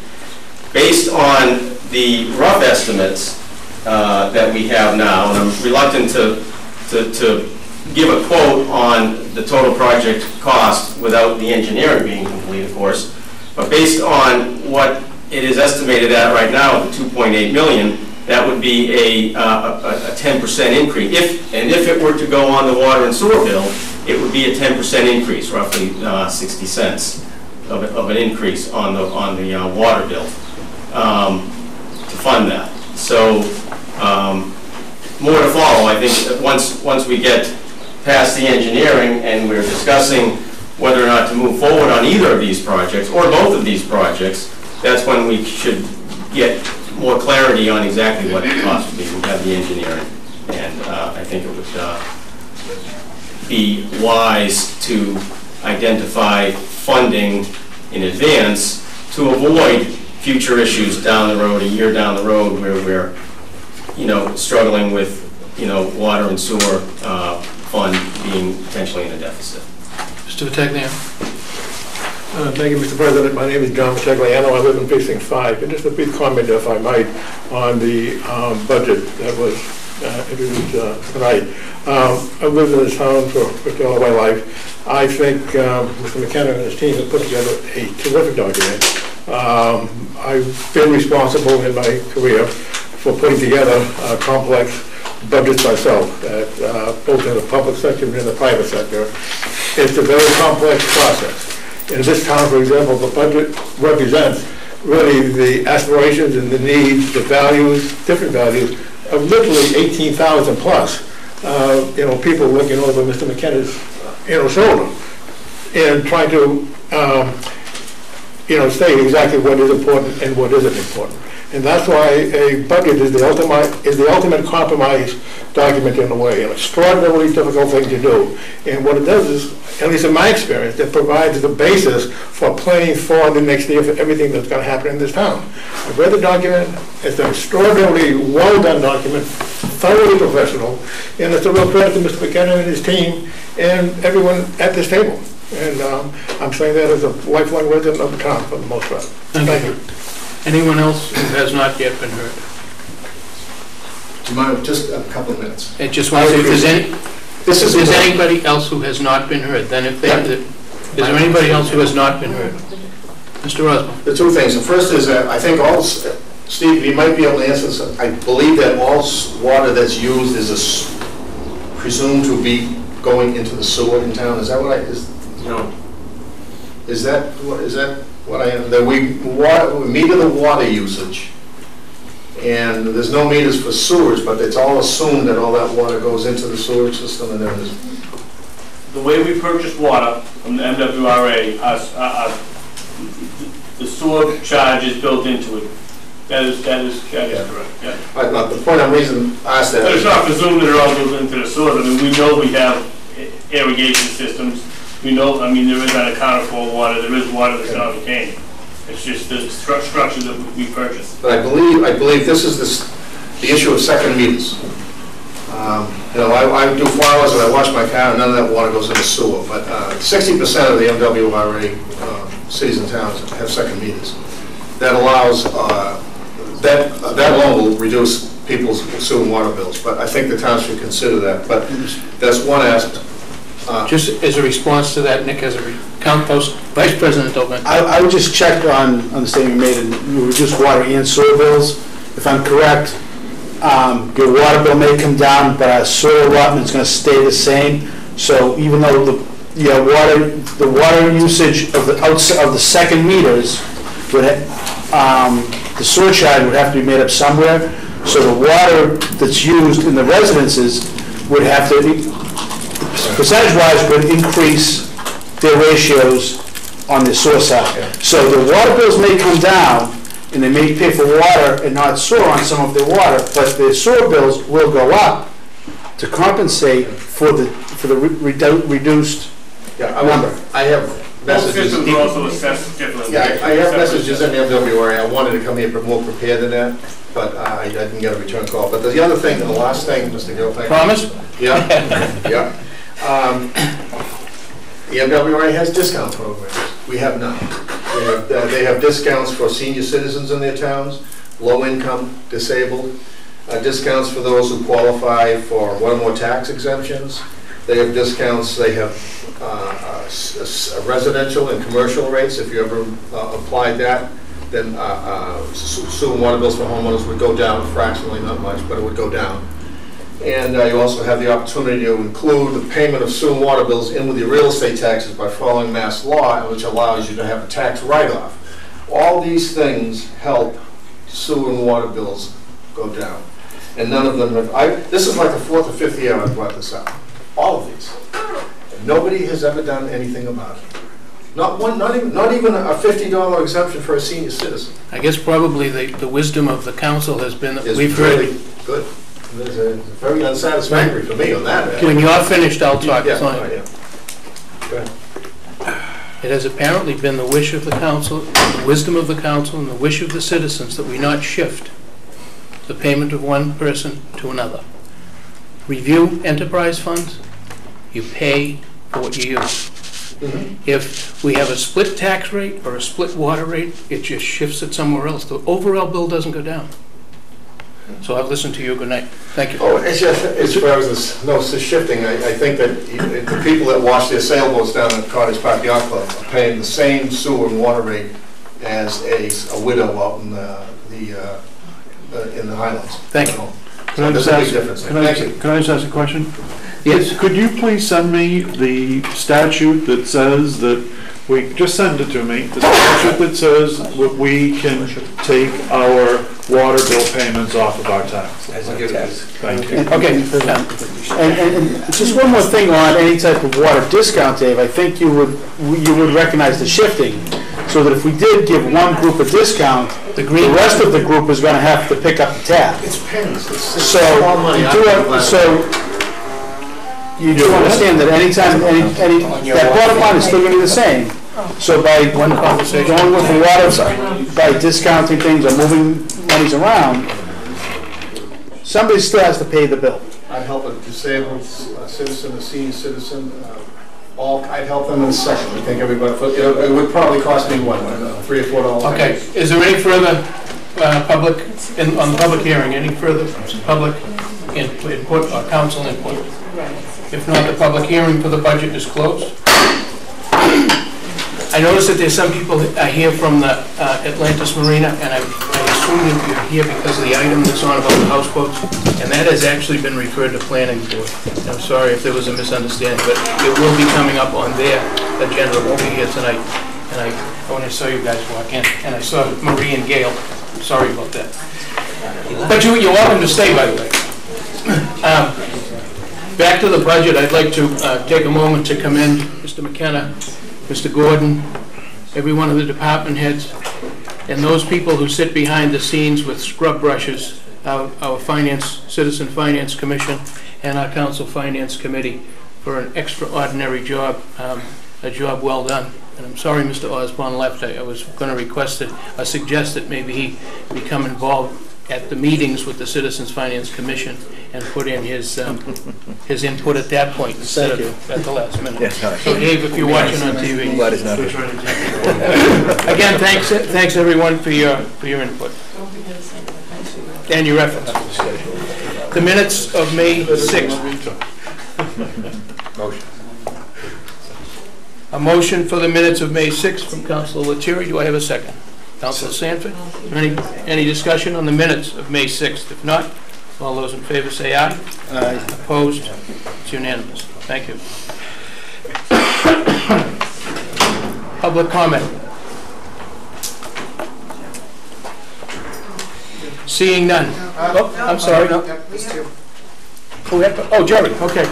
Based on the rough estimates that we have now, and I'm reluctant to give a quote on the total project cost without the engineering being complete, of course, but based on what it is estimated at right now, the 2.8 million, that would be a 10% increase. If it were to go on the water and sewer bill, it would be a 10% increase, roughly 60 cents of an increase on the water bill to fund that. So more to follow. I think that once we get past the engineering and we're discussing whether or not to move forward on either of these projects or both of these projects, that's when we should get more clarity on exactly what the cost would be. We have the engineering, and I think it would be wise to identify funding in advance to avoid future issues down the road, a year down the road, where we're, struggling with, water and sewer fund being potentially in a deficit. Mr. Vitagliano. Thank you, Mr. President. My name is John Vitagliano. I live in Precinct 5. And just a brief comment, if I might, on the budget that was introduced tonight. I've lived in this town for all my life. I think Mr. McKenna and his team have put together a terrific document. I've been responsible in my career for putting together complex budgets myself, both in the public sector and in the private sector. It's a very complex process. In this town, for example, the budget represents really the aspirations and the needs, the values, different values of literally 18,000 plus. People looking over Mr. McKenna's, shoulder and trying to, state exactly what is important and what isn't important. And that's why a budget is the ultimate compromise document in a way, an extraordinarily difficult thing to do. And what it does is, at least in my experience, it provides the basis for planning for the next year for everything that's going to happen in this town. I've read the document. It's an extraordinarily well-done document, thoroughly professional, and it's a real credit to Mr. McKenna and his team and everyone at this table. And I'm saying that as a lifelong resident of the town for the most part. Thank you. Anyone else who has not yet been heard? Do you mind just a couple of minutes? I just want to say, if there's anybody else who has not been heard, then is there anybody else who has not been heard? Mr. Osborne. The two things. The first is that I think Steve, you might be able to answer this. I believe that all water that's used is presumed to be going into the sewer in town. Is that what No. Is that what I am? That we meter the water usage, and there's no meters for sewers, but it's all assumed that all that water goes into the sewer system, and then there's... The way we purchase water from the MWRA, the sewer charge is built into it. That is correct. Yeah. The point I'm asked that. But it's not presumed that it all goes into the sewer. I mean, we know we have irrigation systems. We know, there is unaccounted for water. There is water that's not retained. It's just the structure that we purchase. But I believe this is the issue of second meters. I do flowers and I wash my car, and none of that water goes into sewer. But 60% of the MWRA cities and towns have second meters. That allows that alone will reduce people's sewer and water bills. But I think the town should consider that. But that's one aspect. Just as a response to that, Nick, as a Vice President Oben. I would just check on the statement you made, and you reduce water and sewer bills. If I'm correct, your water bill may come down, but our sewer allotment is going to stay the same. So even though the water usage of the second meters would the sewer charge would have to be made up somewhere. So the water that's used in the residences would have to be, percentage-wise, would increase their ratios on the sewer side. So the water bills may come down, and they may pay for water and not sewer on some of their water, but the sewer bills will go up to compensate for the reduced number. I have Both messages. systems are also assessed differently. Yeah, I have messages in the MWRA. I wanted to come here more prepared than that, but I didn't get a return call. But the other thing, the last thing, Mr. Gilpin. Promise? Yeah, yeah. The MWRA has discount programs. We have none. They have discounts for senior citizens in their towns, low income, disabled, discounts for those who qualify for one or more tax exemptions. They have discounts. They have residential and commercial rates. If you ever applied that, then sewer and water bills for homeowners would go down fractionally, not much, but it would go down. And you also have the opportunity to include the payment of sewer and water bills in with your real estate taxes by following mass law, which allows you to have a tax write-off. All these things help sewer and water bills go down. And none of them have, this is like the 4th or 5th year I've brought this up. All of these. And nobody has ever done anything about it. Not even a $50 exemption for a senior citizen. I guess probably the wisdom of the council has been that It's we've really heard. good. It's very unsatisfactory for me on that. When you're finished, I'll talk. Yeah, Fine. yeah. Go ahead. It has apparently been the wish of the council, the wisdom of the council, and the wish of the citizens that we not shift the payment of one person to another. Review enterprise funds, you pay for what you use. If we have a split tax rate or a split water rate, it just shifts it somewhere else. The overall bill doesn't go down. So I've listened to you. Good night. Thank you. Oh, it's just, as far as this, no, it's the shifting, I think that the people that wash their sailboats down at Cottage Park Yacht Club are paying the same sewer and water rate as a widow out in the Highlands. Thank you. Can I just ask a question? Yes. Could you please send me the statute that says that just send it to me, the statute that says that we can take our water bill payments off of our tax? Thank you. Okay. And just one more thing on any type of water discount, Dave. I think you would recognize the shifting, so that if we did give one group a discount, the rest of the group is going to have to pick up the tab. It's pennies. So you do understand that anytime that bottom line is still going to be the same. So by going with the water, by discounting things or moving monies around, somebody still has to pay the bill. I'd help a disabled citizen, a senior citizen, I'd help them in a second. I think everybody, it would probably cost me what, $3 or $4. Okay. Is there any further public on the public hearing? Any further public input or council input? If not, the public hearing for the budget is closed. I noticed that there's some people here from the Atlantis Marina, and I assume you're here because of the item that's on about the houseboats, and that has actually been referred to planning board. I'm sorry if there was a misunderstanding, but it will be coming up on their agenda. It won't be here tonight. And when I saw you guys walk in, and I saw Marie and Gail, sorry about that. But you're welcome to stay, by the way. Back to the budget, I'd like to take a moment to commend Mr. McKenna, Mr. Gordon, every one of the department heads, and those people who sit behind the scenes with scrub brushes, our Citizen Finance Commission and our Council Finance Committee, for an extraordinary job, a job well done. And I'm sorry Mr. Osborne left. I was going to request it, suggest that maybe he become involved at the meetings with the Citizens Finance Commission and put in his input at that point instead of at the last minute. Yeah, so Dave, if you're watching on TV, I'm glad he's not here. Again, thanks everyone for your input and your efforts. The minutes of May 6th. Motion. A motion for the minutes of May 6th from Councilor Lettieri. Do I have a second? Councilor Sanford? Any discussion on the minutes of May 6th? If not, all those in favor say aye. Aye. Opposed? It's unanimous. Thank you. Public comment. Seeing none. Oh, I'm sorry. Oh, Jerry, okay.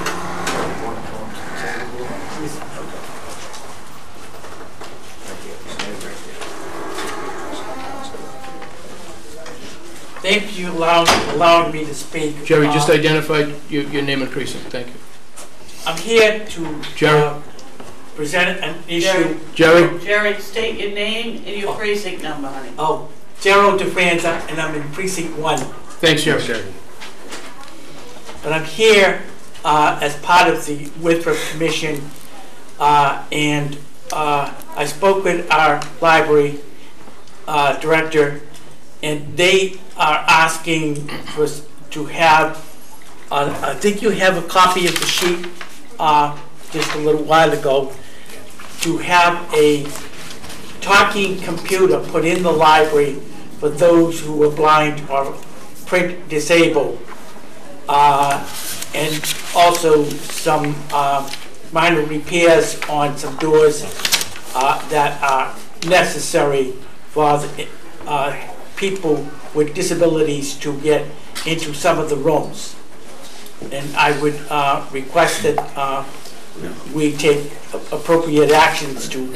Thank you allowing me to speak. Jerry, just identify your name and precinct. Thank you. I'm here to present an issue. Jerry, state your name and your precinct number, honey. Oh, Gerald DeFranza, and I'm in precinct 1. Thanks, Jerry. But I'm here as part of the Winthrop Commission, and I spoke with our library director, and they are asking for us to have, I think you have a copy of the sheet just a little while ago, to have a talking computer put in the library for those who are blind or print disabled. and also some minor repairs on some doors that are necessary for the, people with disabilities to get into some of the rooms. And I would request that we take appropriate actions to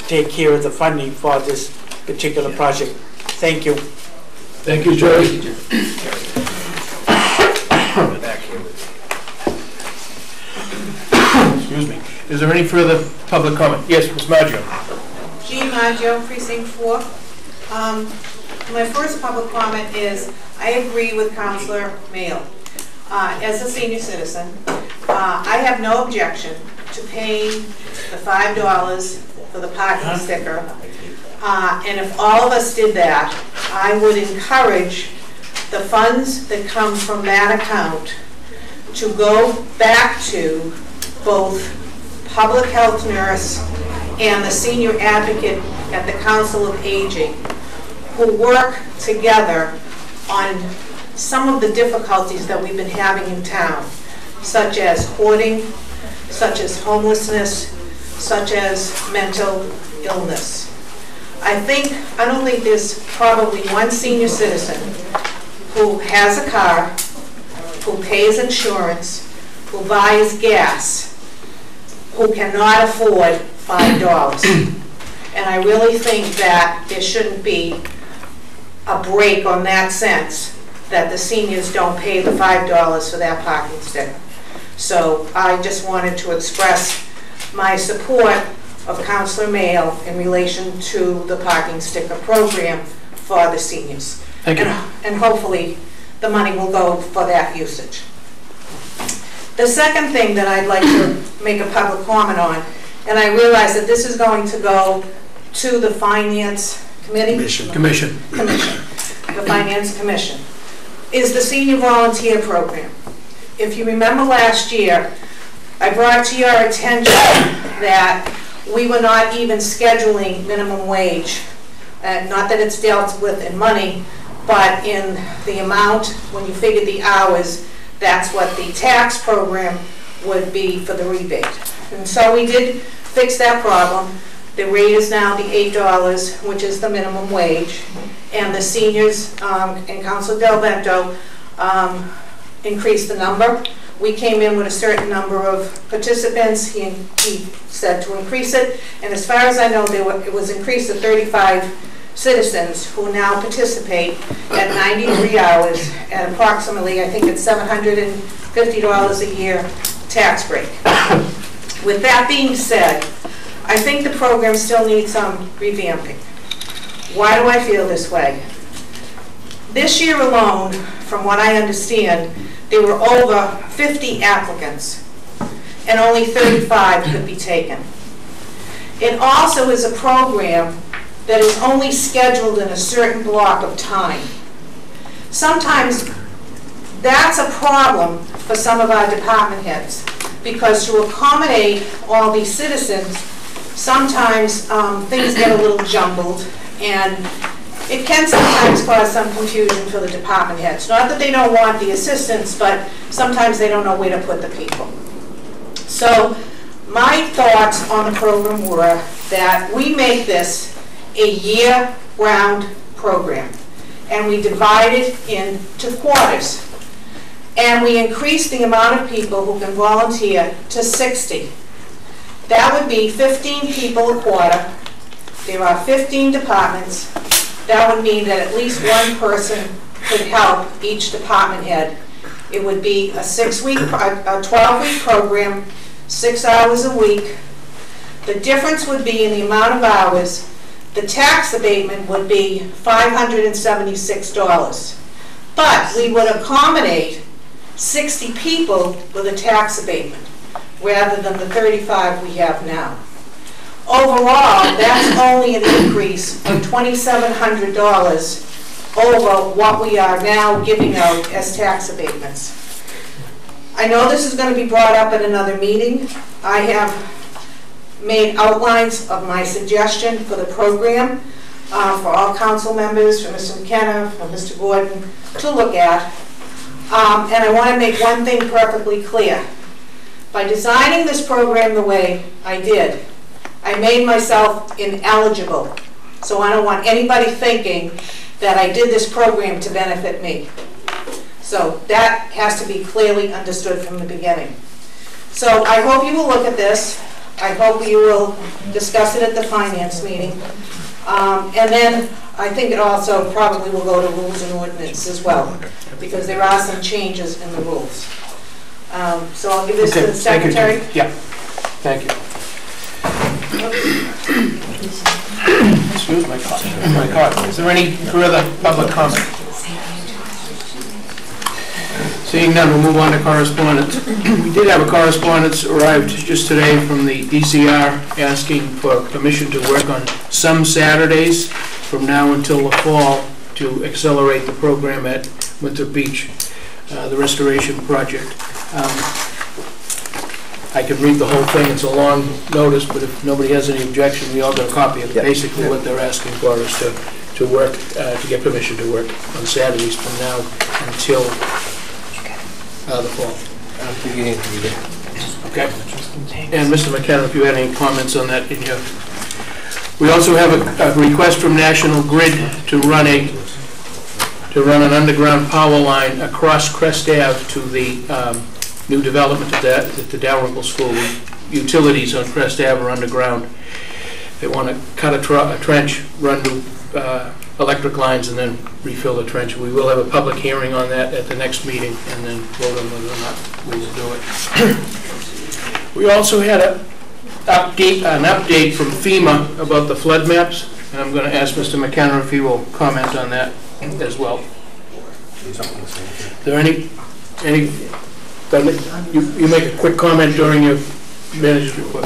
take care of the funding for this particular project. Thank you. Thank you, Joe. Excuse me. Is there any further public comment? Yes, Ms. Maggio. Jean Maggio, Precinct 4. My first public comment is, I agree with Councilor Mayle. As a senior citizen, I have no objection to paying the $5 for the parking sticker. And if all of us did that, I would encourage the funds that come from that account to go back to both public health nurse and the senior advocate at the Council of Aging, who work together on some of the difficulties that we've been having in town, such as hoarding, such as homelessness, such as mental illness. I don't think there's probably one senior citizen who has a car, who pays insurance, who buys gas, who cannot afford $5. And I really think that there shouldn't be a break on that sense, that the seniors don't pay the $5 for that parking sticker. So I just wanted to express my support of Councilor Mayle in relation to the parking sticker program for the seniors. Thank you. And hopefully the money will go for that usage. The second thing that I'd like to make a public comment on, and I realize that this is going to go to the Finance Committee? Commission. The Finance Commission, is the Senior Volunteer Program. If you remember last year, I brought to your attention that we were not even scheduling minimum wage. Not that it's dealt with in money, but in the amount, when you figure the hours, that's what the tax program would be for the rebate. And so we did fix that problem. The rate is now the $8, which is the minimum wage. And the seniors, and Councilor Del Vento, increased the number. We came in with a certain number of participants. He said to increase it. And as far as I know, it was increased to 35 citizens who now participate at 93 hours at approximately, I think it's $750 a year tax break. With that being said, I think the program still needs some revamping. Why do I feel this way? This year alone, from what I understand, there were over 50 applicants and only 35 could be taken. It also is a program that is only scheduled in a certain block of time. Sometimes that's a problem for some of our department heads, because to accommodate all these citizens, sometimes things get a little jumbled, and it can sometimes cause some confusion for the department heads. Not that they don't want the assistance, but sometimes they don't know where to put the people. So my thoughts on the program were that we make this a year-round program, and we divide it into quarters. And we increase the amount of people who can volunteer to 60. That would be 15 people a quarter. There are 15 departments. That would mean that at least one person could help each department head. It would be a 12-week program, 6 hours a week. The difference would be in the amount of hours. The tax abatement would be $576. But we would accommodate 60 people with a tax abatement, rather than the 35 we have now. Overall, that's only an increase of $2,700 over what we are now giving out as tax abatements. I know this is going to be brought up at another meeting. I have made outlines of my suggestion for the program for all council members, for Mr. McKenna, for Mr. Gordon to look at. And I want to make one thing perfectly clear. By designing this program the way I did, I made myself ineligible. So I don't want anybody thinking that I did this program to benefit me. So that has to be clearly understood from the beginning. So I hope you will look at this. I hope you will discuss it at the finance meeting. And then I think it also probably will go to rules and ordinance as well, because there are some changes in the rules. So I'll give this to the secretary. Yeah, thank you. Excuse my cough. Is there any further public comment? Seeing none, we'll move on to correspondence. We did have a correspondence arrived just today from the DCR asking for permission to work on some Saturdays from now until the fall to accelerate the program at Winthrop Beach, the restoration project. I can read the whole thing. It's a long notice, but if nobody has any objection, we all got a copy of it. Basically what they're asking for is to work, to get permission to work on Saturdays from now until the fall. Okay. And Mr. McKenna, if you had any comments on that in your... We also have a request from National Grid to run an underground power line across Crest Ave to the new development at the Dalrymple School. Utilities on Crest Ave are underground. They want to cut a trench, run new electric lines, and then refill the trench. We will have a public hearing on that at the next meeting, and then vote on whether or not we will do it. We also had an update from FEMA about the flood maps, and I'm going to ask Mr. McKenna if he will comment on that as well. Is there any you make a quick comment during your manager's report.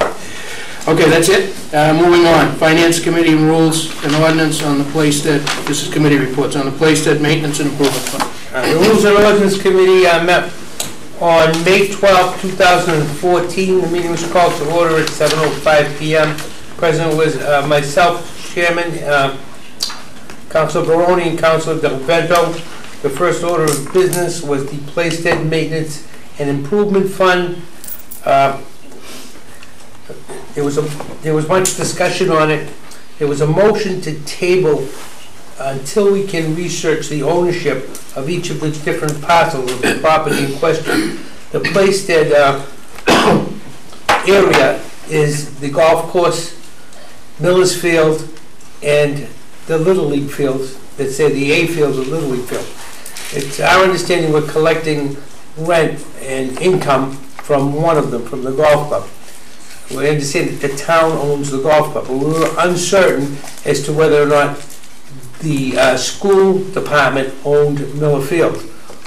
Okay, that's it. Moving on. Finance Committee rules and ordinance on the Playstead. This is committee reports on the Playstead Maintenance and Improvement Fund. The Rules and Ordinance Committee met on May 12, 2014. The meeting was called to order at 7:05 p.m. President was myself, Chairman, Councilor Baroni, and Councilor Del Vento. The first order of business was the Playstead Maintenance and Improvement Fund. There was much discussion on it. There was a motion to table until we can research the ownership of each of the different parcels of the property in question. The Playstead area is the golf course, Miller's Field, and the Little League fields. That say the A field or Little League field. It's our understanding we're collecting rent and income from one of them, from the golf club. We understand that the town owns the golf club, but we were uncertain as to whether or not the school department owned Miller Field,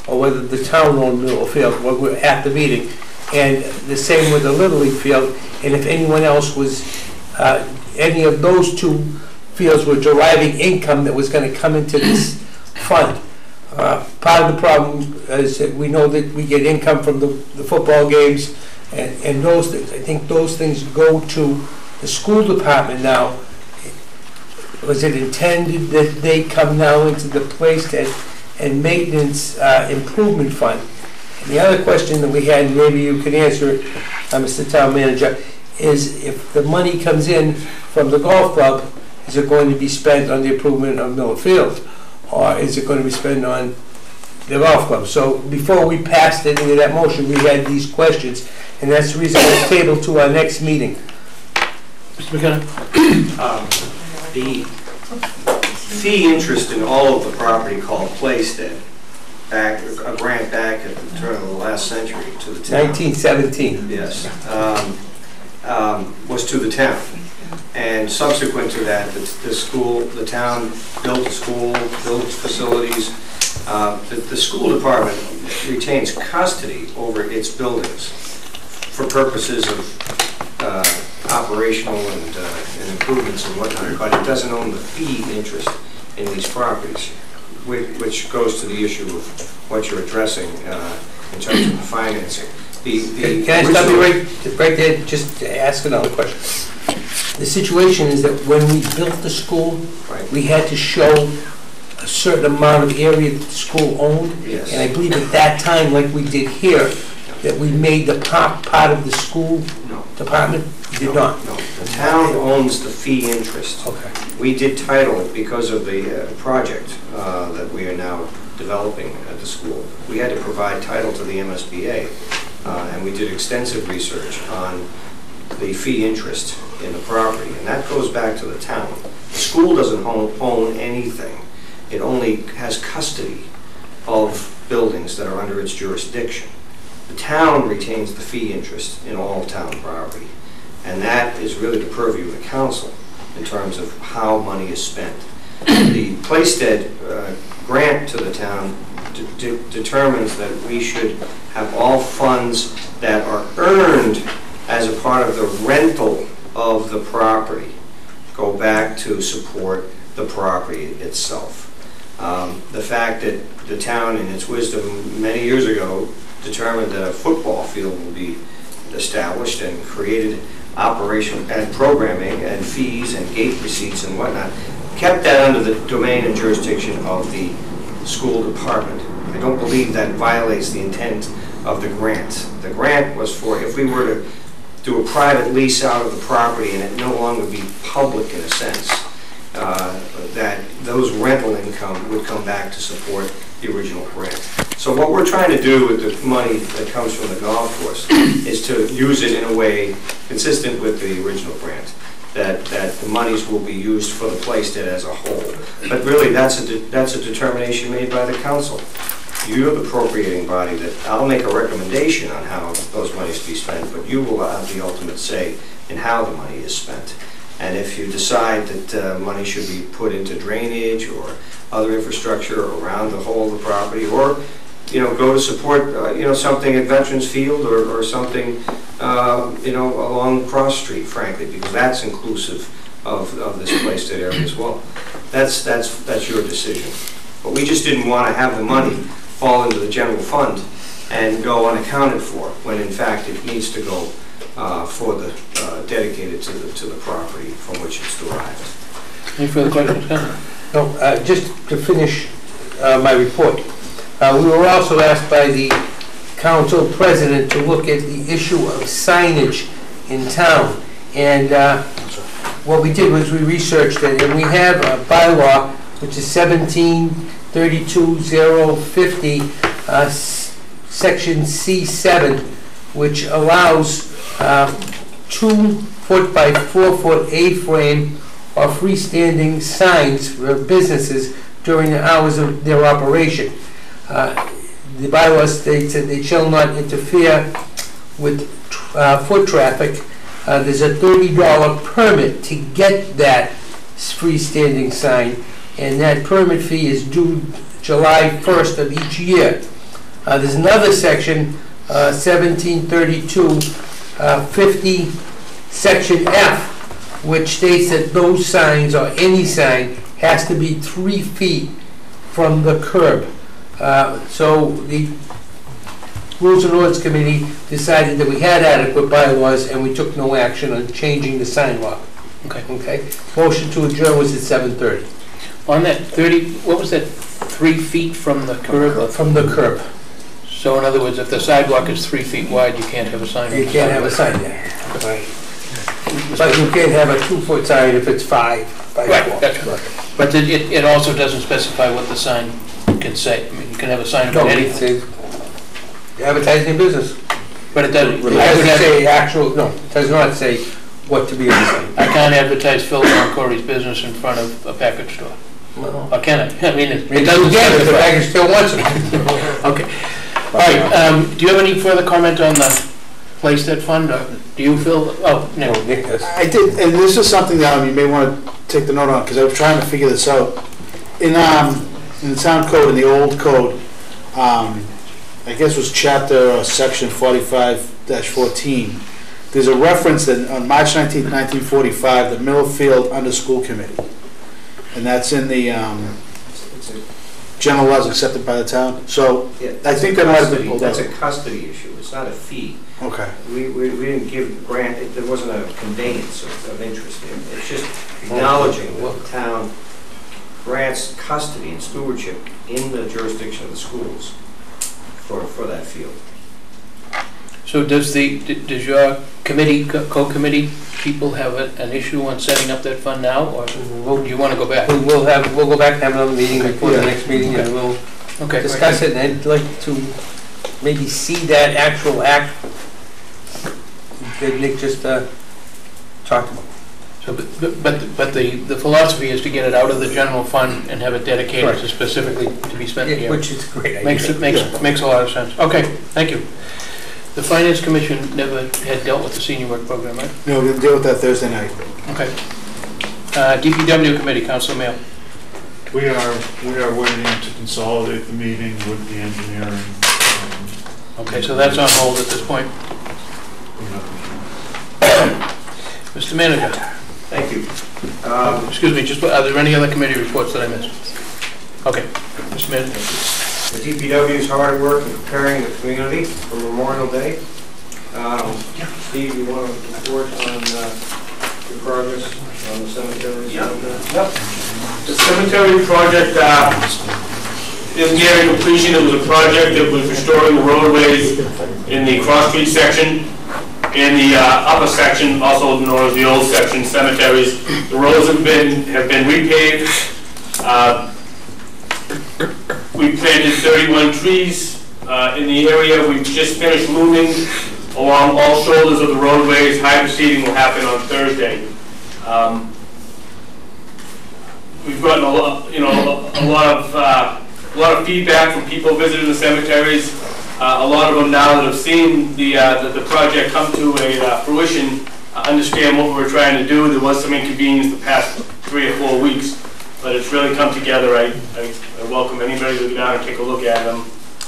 or whether the town owned Miller Field. Well, we're at the meeting, and the same with the Little League field. And if anyone else was, any of those two fields were deriving income that was going to come into this fund. Part of the problem is that we know that we get income from the football games and those things. I think those things go to the school department now. Was it intended that they come now into the Playstead and Maintenance Improvement Fund? And the other question that we had, and maybe you can answer it, Mr. Town Manager, is if the money comes in from the golf club, is it going to be spent on the improvement of Miller Field? Or is it going to be spent on the golf club? So before we passed any of that motion, we had these questions, and that's the reason it's tabled to our next meeting. Mr. McKenna? The fee interest in all of the property called Playstead, a grant back at the turn of the last century to the town. 1917. Yes. Was to the town. And subsequent to that, the town built a school, built facilities. The school department retains custody over its buildings for purposes of operational and improvements and whatnot, but it doesn't own the fee interest in these properties, which goes to the issue of what you're addressing in terms of the financing. Can I stop you right there, just to ask another question? The situation is that when we built the school, we had to show a certain amount of area that the school owned. Yes. And I believe at that time, like we did here, that we made the park part of the school No. department? You did not? No, the town owns the fee interest. Okay. We did title it because of the project that we are now developing at the school. We had to provide title to the MSBA, and we did extensive research on the fee interest in the property, and that goes back to the town. The school doesn't own anything. It only has custody of buildings that are under its jurisdiction. The town retains the fee interest in all town property, and that is really the purview of the council in terms of how money is spent. The Playstead grant to the town determines that we should have all funds that are earned as a part of the rental of the property go back to support the property itself. The fact that the town, in its wisdom many years ago, determined that a football field will be established and created operation and programming and fees and gate receipts and whatnot, kept that under the domain and jurisdiction of the school department. I don't believe that violates the intent of the grant. The grant was for if we were to do a private lease out of the property and it no longer be public in a sense, that those rental income would come back to support the original grant. So what we're trying to do with the money that comes from the golf course is to use it in a way consistent with the original grant, that the monies will be used for the Playstead as a whole. But really, that's a determination made by the council. You're the appropriating body. That I'll make a recommendation on how those monies be spent, but you will have the ultimate say in how the money is spent. And if you decide that money should be put into drainage or other infrastructure around the whole of the property, or go to support something at Veterans Field or something along Cross Street, frankly, because that's inclusive of this Playstead area as well. That's your decision. But we just didn't want to have the money fall into the general fund and go unaccounted for, when in fact it needs to go for the dedicated to the property from which it's derived. Any further questions? No, just to finish my report. We were also asked by the council president to look at the issue of signage in town. And what we did was we researched it, and we have a bylaw, which is 1732-050, section C7, which allows 2 foot by 4 foot A-frame or freestanding signs for businesses during the hours of their operation. The bylaw states that they shall not interfere with foot traffic. There's a $30 permit to get that freestanding sign, and that permit fee is due July 1st of each year. There's another section, 1732-50, section F, which states that those signs, or any sign, has to be 3 feet from the curb. So the Rules and Orders Committee decided that we had adequate bylaws, and we took no action on changing the sign law. Okay. Motion to adjourn was at 7:30. On that 30, what was that, 3 feet from the curb? From the curb. So in other words, if the sidewalk is 3 feet wide, you can't have a sign. You can't have a sign there. Right. But you can't have a 2-foot sign if it's 5 by 4. Right, that's right. But it also doesn't specify what the sign can say. I mean, you can have a sign about anything. Advertising your business. But it doesn't. It doesn't say actual, no, it does not say what to be on the sign. I can't advertise Phil and Corey's business in front of a package store. No. Or can I? I mean, it It doesn't doesn't get it, the specify. package still wants it. Okay. All right, do you have any further comment on the Playstead Fund? Or do you feel, oh, no. I did, and this is something that you may want to take the note on, because I was trying to figure this out. In the town code, in the old code, I guess it was chapter section 45-14, there's a reference that on March 19th, 1945, the Millfield Under School Committee, and that's in the general laws accepted by the town. So I think that might have been pulled out. That's a custody issue. It's not a fee. Okay. We didn't give grant. There wasn't a conveyance of interest there. It's just acknowledging that the town grants custody and stewardship in the jurisdiction of the schools for that field. So does your committee, co-committee people have an issue on setting up that fund now, or do you want to go back? We'll go back and have another meeting before the next meeting, and we'll discuss it, and I'd like to maybe see that actual act that Nick just talked about. So, but the philosophy is to get it out of the general fund and have it dedicated to specifically to be spent here. Which is a great idea. Makes a lot of sense. Okay, thank you. The Finance Commission never had dealt with the senior work program, right? No, we'll deal with that Thursday night. Okay. DPW Committee, Council Mail. We are waiting to consolidate the meeting with the engineering. Okay, so that's on hold at this point. Mr. Manager. Thank you. Excuse me, are there any other committee reports that I missed? Okay, Mr. Manager. The DPW is hard at work in preparing the community for Memorial Day. Steve, you want to report on your progress on the cemetery? Yep. The cemetery project is nearing completion. It was a project that was restoring the roadways in the Cross Street section and the upper section, also known as the old section cemeteries. The roads have been repaved. We planted 31 trees in the area. We've just finished looming along all shoulders of the roadways. Hydro seeding will happen on Thursday. We've gotten a lot of feedback from people visiting the cemeteries. A lot of them now that have seen the project come to a fruition understand what we were trying to do. There was some inconvenience the past 3 or 4 weeks, but it's really come together. I welcome anybody to go down and take a look at them.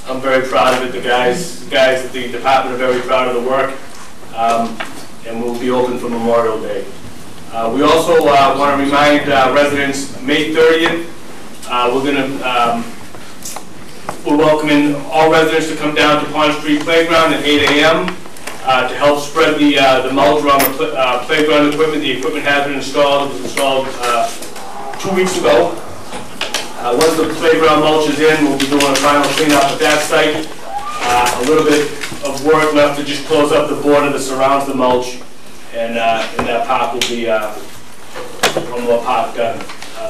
I'm very proud of it. The guys at the department are very proud of the work, and we'll be open for Memorial Day. We also want to remind residents, May 30th, we're welcoming all residents to come down to Pond Street Playground at 8 a.m. To help spread the mulch around the playground equipment. The equipment has been installed. It was installed 2 weeks ago. Once the playground mulch is in, we'll be doing a final cleanup at that site. A little bit of work left to just close up the border that surrounds the mulch, and that park will be one more park done,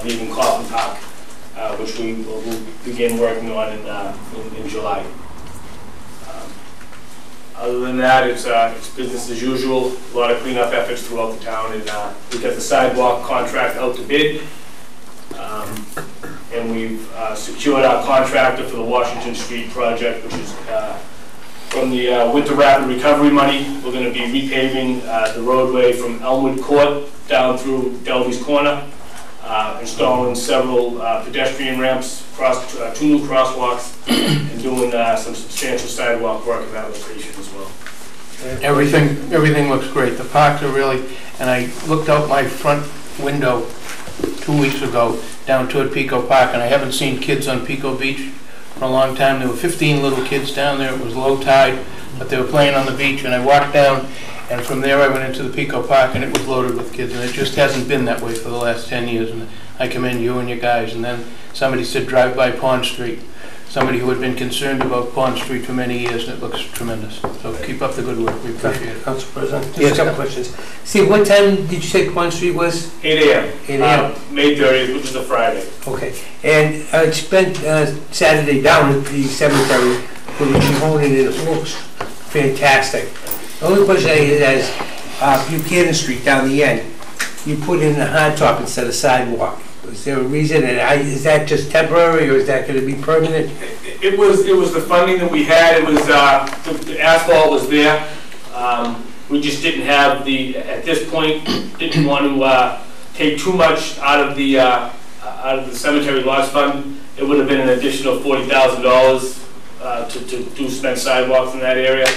leaving Coffin Park, which we will begin working on in July. Other than that, it's business as usual. A lot of cleanup efforts throughout the town, and we got the sidewalk contract out to bid. And we've secured our contractor for the Washington Street project, which is from the Winthrop Rapid Recovery money. We're going to be repaving the roadway from Elmwood Court down through Delby's Corner, installing several pedestrian ramps, 2 new crosswalks, and doing some substantial sidewalk work in that location as well. Everything looks great. The parks are really, and I looked out my front window 2 weeks ago down toward Pico Park, and I haven't seen kids on Pico Beach for a long time. There were 15 little kids down there. It was low tide, but they were playing on the beach, and I walked down, and from there I went into the Pico Park, and it was loaded with kids, and it just hasn't been that way for the last 10 years. And I commend you and your guys. And then somebody said drive by Pond Street. Somebody who had been concerned about Pond Street for many years, and it looks tremendous. So keep up the good work. We appreciate it. Council President, just a couple questions. Steve, what time did you say Pond Street was? 8 a.m. 8 a.m. May 30th, which is a Friday. Okay. And I spent Saturday down at the cemetery for the component, and it looks fantastic. The only question I had is Buchanan Street down the end. You put in a hard top instead of sidewalk. Is there a reason? And is that just temporary, or is that going to be permanent? It was the funding that we had. It was the asphalt was there. We just didn't have at this point, didn't want to take too much out of the cemetery loss fund. It would have been an additional $40,000 to do cement sidewalks in that area.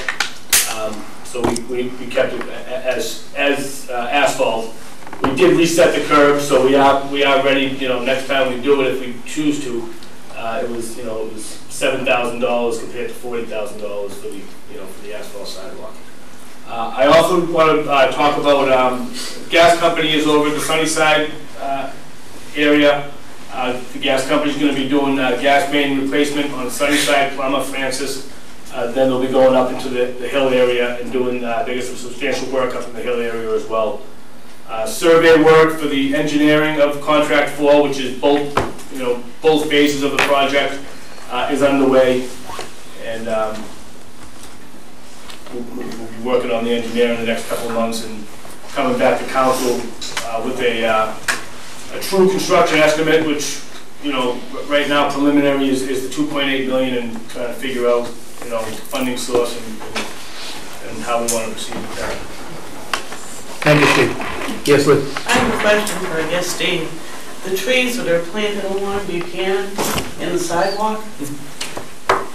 So we kept it as asphalt. We did reset the curb, so we are ready. Next time we do it, if we choose to, it was $7,000 compared to $40,000 for the asphalt sidewalk. I also want to talk about gas company is over at the Sunnyside area. The gas company's going to be doing gas main replacement on Sunnyside, Plymouth, Francis. Then they'll be going up into the hill area and doing, they get some substantial work up in the hill area as well. Survey work for the engineering of contract 4, which is both phases of the project, is underway, and we'll be working on the engineering in the next couple of months and coming back to council with a true construction estimate, which right now preliminary is the 2.8 million, and trying to figure out funding source and how we want to proceed with that. Thank you, Steve. Yes, Liz? I have a question for, I guess, Steve. The trees that are planted along Buchanan in the sidewalk,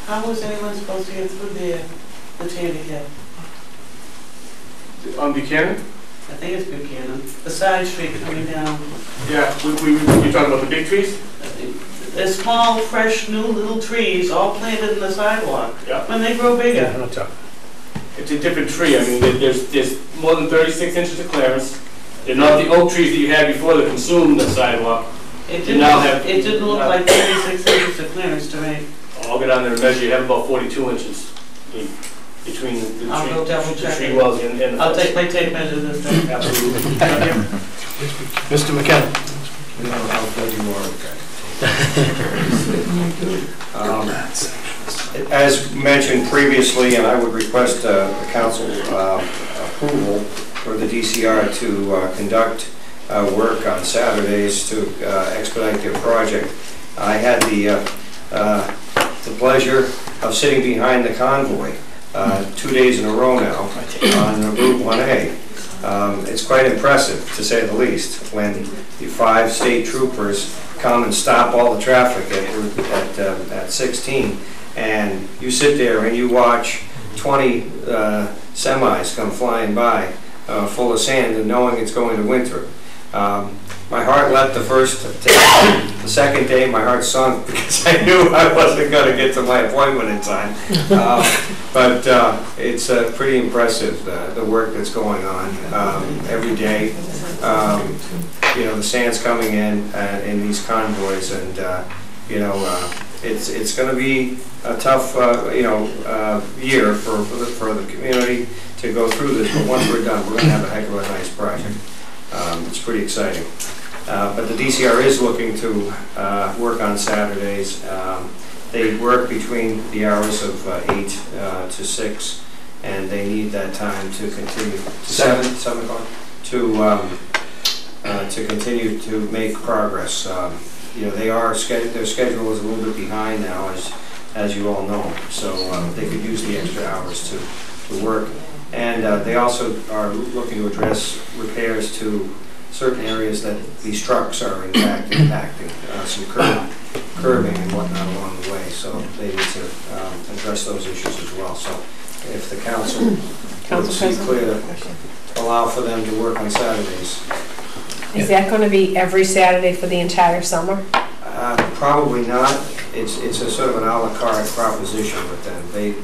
how was anyone supposed to get through there that's handicapped? On Buchanan? I think it's Buchanan. The side street coming down. Yeah, you're talking about the big trees? They're small, fresh, new little trees all planted in the sidewalk. Yeah. When they grow bigger. Yeah, no talk. It's a different tree. I mean, there's more than 36 inches of clearance. They're not the oak trees that you had before that consumed the sidewalk. It didn't look like 36 inches of clearance to me. I'll go down there and measure. You have about 42 inches between the I'll go double check tree it. wells and the I'll take my tape measure this thing. Absolutely. Mr. McKenna? As mentioned previously, and I would request the council approval for the DCR to conduct work on Saturdays to expedite their project. I had the pleasure of sitting behind the convoy 2 days in a row now on Route 1A. It's quite impressive, to say the least, when the 5 state troopers come and stop all the traffic at 16, and you sit there and you watch 20 semis come flying by full of sand, and knowing it's going to Winthrop. My heart leapt the first day. The second day, my heart sunk because I knew I wasn't going to get to my appointment in time. But it's pretty impressive, the work that's going on every day. The sand's coming in these convoys, and it's going to be a tough year for the community to go through this. But once we're done, we're going to have a heck of a nice project. It's pretty exciting. But the DCR is looking to work on Saturdays. They work between the hours of 8 to 6, and they need that time to continue. 7 o'clock? To continue to make progress. Their schedule is a little bit behind now, as you all know, so they could use the extra hours to work. And they also are looking to address repairs to certain areas that these trucks are in fact impacting, some curbing and whatnot along the way. So they need to address those issues as well. So if the council would see clear to allow for them to work on Saturdays. Is that going to be every Saturday for the entire summer? Probably not. It's a sort of an a la carte proposition with them. They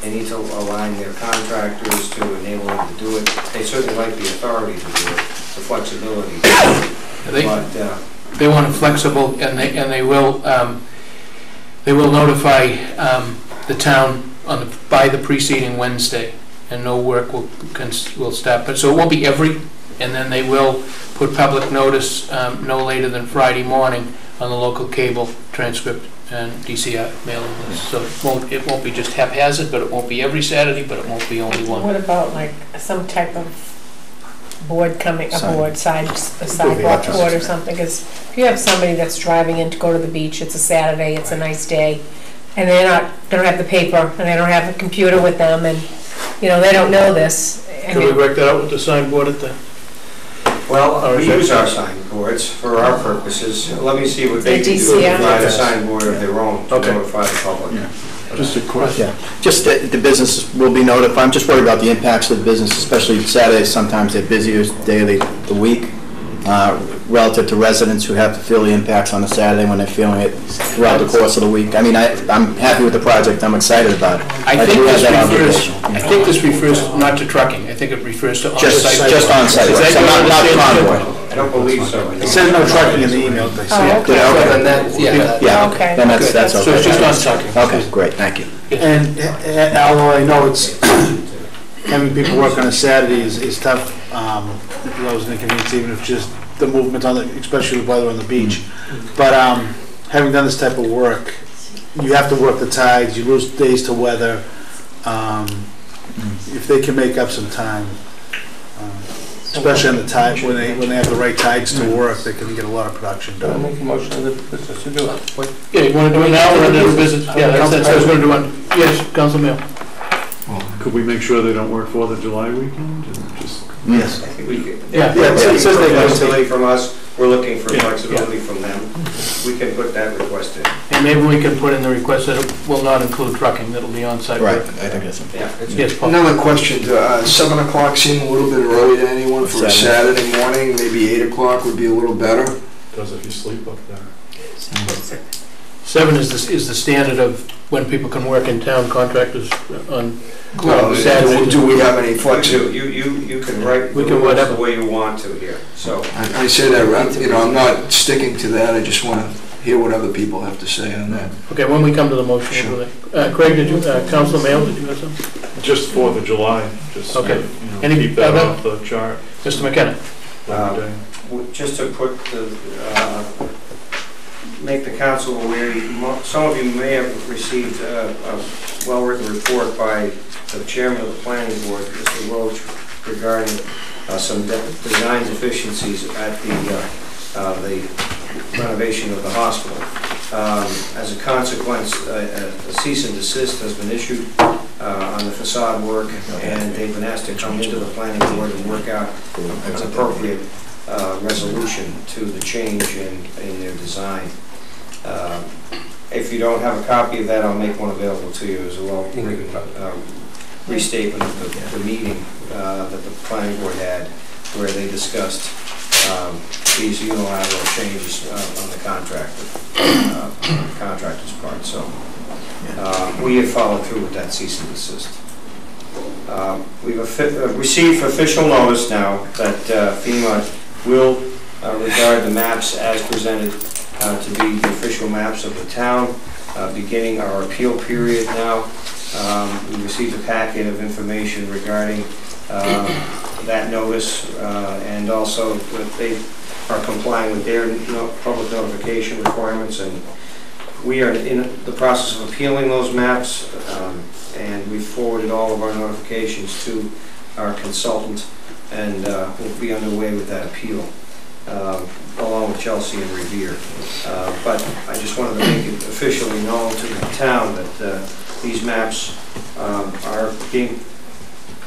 need to align their contractors to enable them to do it. They certainly like the authority to do it, the flexibility. They want it flexible, and they will notify the town by the preceding Wednesday, and no work will stop. But so it won't be every, and then they will put public notice no later than Friday morning on the local cable, transcript, and DCR mailing list. So it won't be just haphazard, but it won't be every Saturday, but it won't be only one. What about like some type of board coming, a sidewalk board or something? Because if you have somebody that's driving in to go to the beach, it's a Saturday, it's a nice day, and they don't have the paper, and they don't have a computer with them, and they don't know this. Can we work that out with the signboard at the? Well, we use our signboards for our purposes. Let me see what they can do to provide a signboard of their own to notify the public. Yeah. Just a question. Yeah, just the business will be notified. I'm just worried about the impacts of the business, especially Saturdays. Sometimes they're busiest day of the week. relative to residents who have to feel the impacts on a Saturday when they're feeling it throughout the course of the week. I mean, I'm happy with the project, I'm excited about it. I think do have that this obligation. refers not to trucking. I think it refers to on-site. Just on-site Is work, that so your not understanding? convoy. I don't believe so. It says no trucking in the email, they say. Oh, okay. Yeah, okay. Then that, yeah. Yeah, Okay. then that's okay. So it's just on-site. Okay, great, thank you. And although I know it's, having people work on a Saturday is tough, lows and inconvenience, even if just the movement on the, especially the weather on the beach. But having done this type of work, you have to work the tides, you lose days to weather. If they can make up some time, especially on the tide, when they have the right tides to work, they can get a lot of production I'll done. make a motion to do it. Yeah, you want to do it now or under business? Yeah, that's what I was going to do. Yes, Council Mail. Could we make sure they don't work 4th of July weekend? And just Yes. I think we could. Yeah. Yeah, it says they can Flexibility from us, we're looking for Yeah. flexibility from them. We can put that request in. And maybe we can put in the request that it will not include trucking, that'll be on-site Right, work. I think that's important. Yeah. Yes, Paul. Another question, 7 o'clock seem a little bit early to anyone for a Saturday morning, maybe 8 o'clock would be a little better. does if you sleep up there. 7 is the standard of when people can work in town, contractors on Well, Saturday. do we have any flexibility? You can write We the can rules whatever. the way you want to here, so. I say that, you know, I'm not sticking to that, I just want to hear what other people have to say on that. Okay, when we come to the motion, we'll do that. Craig, did you, Council Mail, did you have something? Just 4th of July, just, Okay. Any, keep that off the chart. Mr. McKenna? Just to put make the council aware, some of you may have received a well-written report by the chairman of the planning board, Mr. Roach, regarding some design deficiencies at the renovation of the hospital. As a consequence, a cease and desist has been issued on the facade work, and they've been asked to come into the planning board and work out an appropriate resolution to the change in their design. If you don't have a copy of that, I'll make one available to you as well. Restatement of the meeting that the planning board had, where they discussed these unilateral changes on the contractor's part. So we have followed through with that cease and desist. We've received official notice now that FEMA will regard the maps as presented to be the official maps of the town, beginning our appeal period now. We received a packet of information regarding that notice, and also that they are complying with their public notification requirements, and we are in the process of appealing those maps, and we forwarded all of our notifications to our consultant, and we'll be underway with that appeal, along with Chelsea and Revere. But I just wanted to make it officially known to the town that these maps are being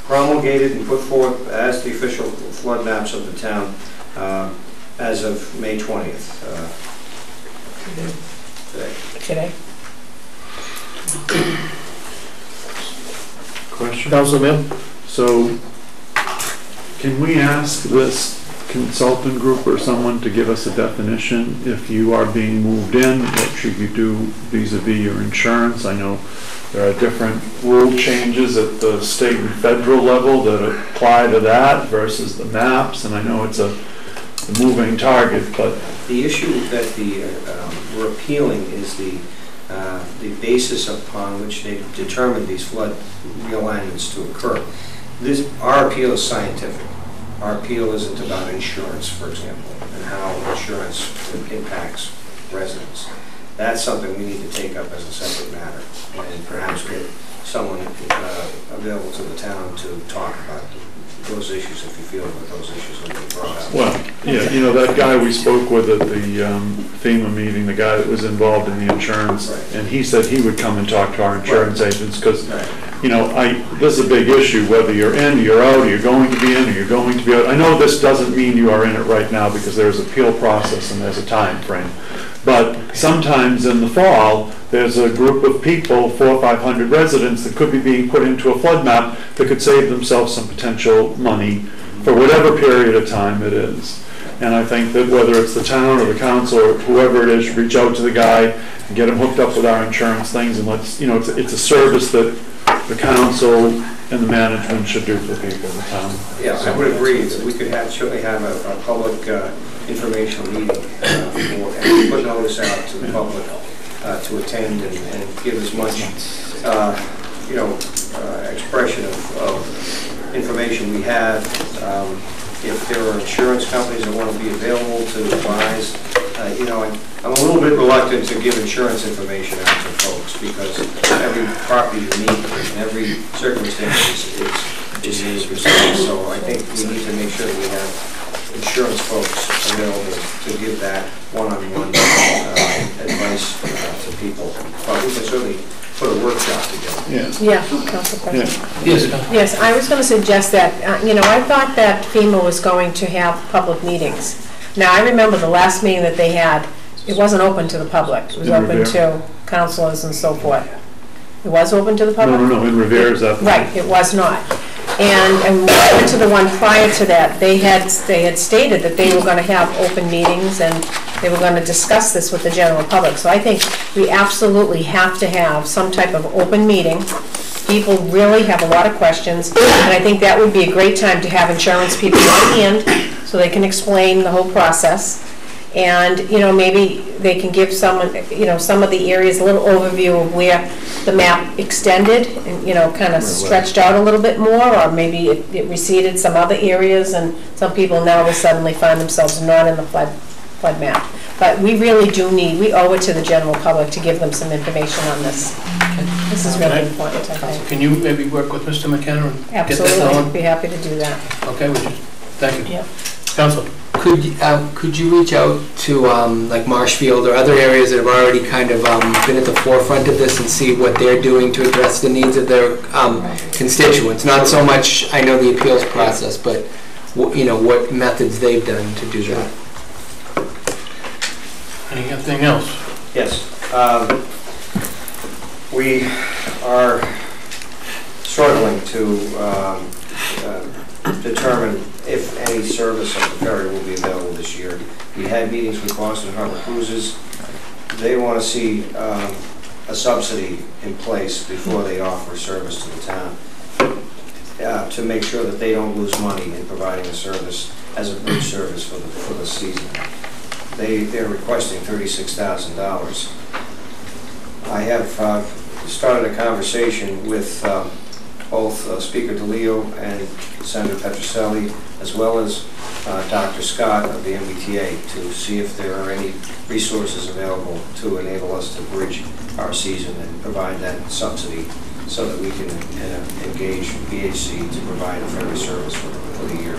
promulgated and put forth as the official flood maps of the town as of May 20th. Today. Question? Council Mail? So, can we ask this consultant group or someone to give us a definition? If you are being moved in, what should you do vis-a-vis your insurance? I know there are different rule changes at the state and federal level that apply to that versus the maps, and I know it's a moving target, but... The issue that we're appealing is the basis upon which they determined these flood realignments to occur. Our appeal is scientific. Our appeal isn't about insurance, for example, and how insurance impacts residents. That's something we need to take up as a separate matter, and perhaps get someone available to the town to talk about those issues, if you feel that those issues will be brought up. Well, yeah, you know, that guy we spoke with at the FEMA meeting, the guy that was involved in the insurance, Right. and he said he would come and talk to our insurance agents, because, Right. you know, this is a big issue, whether you're in, you're out, or you're going to be in, or you're going to be out. I know this doesn't mean you are in it right now, because there's an appeal process and there's a time frame. But sometimes in the fall, there's a group of people, 400 or 500 residents, that could be being put into a flood map that could save themselves some potential money for whatever period of time it is. And I think that whether it's the town or the council or whoever it is, reach out to the guy and get him hooked up with our insurance things, and let's, you know, it's a service that the council and the management should do for people in the town. Yeah, I would agree that we could certainly have a public informational meeting and put notice out to the public to attend and give as much, expression of information we have. If there are insurance companies that want to be available to advise, I'm a little bit reluctant to give insurance information out to folks because every property is unique and every circumstance is unique. So I think we need to make sure that we have insurance folks available to give that one-on-one advice to people. But we can certainly put a workshop together. Yeah, Council President. Yes. Yes, I was going to suggest that, I thought that FEMA was going to have public meetings. Now, I remember the last meeting that they had, it wasn't open to the public. It was open to councilors and so forth. It was open to the public? No, in Revere, is that? Right, it was not. And we went to the one prior to that. They had stated that they were going to have open meetings and they were going to discuss this with the general public. So I think we absolutely have to have some type of open meeting. People really have a lot of questions, and I think that would be a great time to have insurance people on hand so they can explain the whole process. And, maybe they can give someone, some of the areas, a little overview of where the map extended and, kind of stretched out a little bit more, or maybe it receded some other areas, and some people now will suddenly find themselves not in the flood map. But we really do we owe it to the general public to give them some information on this. This is really important, I think. Can you maybe work with Mr. McKenna and get that Absolutely, going? be happy to do that. Okay, thank you. Yeah. Council. Could you reach out to like Marshfield or other areas that have already kind of been at the forefront of this and see what they're doing to address the needs of their constituents? Not so much, I know, the appeals process, but what methods they've done to do that. Anything else? Yes. We are struggling to determine if any service of the ferry will be available this year. We had meetings with Boston Harbor Cruises. They want to see a subsidy in place before they offer service to the town to make sure that they don't lose money in providing a service as a bridge service for the season. They're requesting $36,000. I have started a conversation with both Speaker DeLeo and Senator Petroselli, as well as Dr. Scott of the MBTA, to see if there are any resources available to enable us to bridge our season and provide that subsidy so that we can engage BHC to provide a ferry service for the year.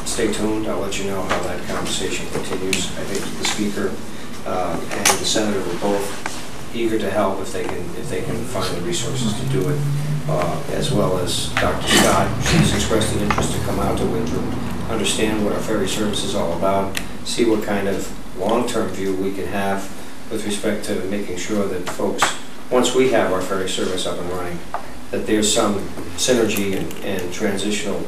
Stay tuned. I'll let you know how that conversation continues. I think the Speaker and the Senator were both eager to help if they can find the resources to do it, as well as Dr. Scott. She's expressed an interest to come out to Winthrop, understand what our ferry service is all about, see what kind of long-term view we can have with respect to making sure that folks, once we have our ferry service up and running, that there's some synergy and transitional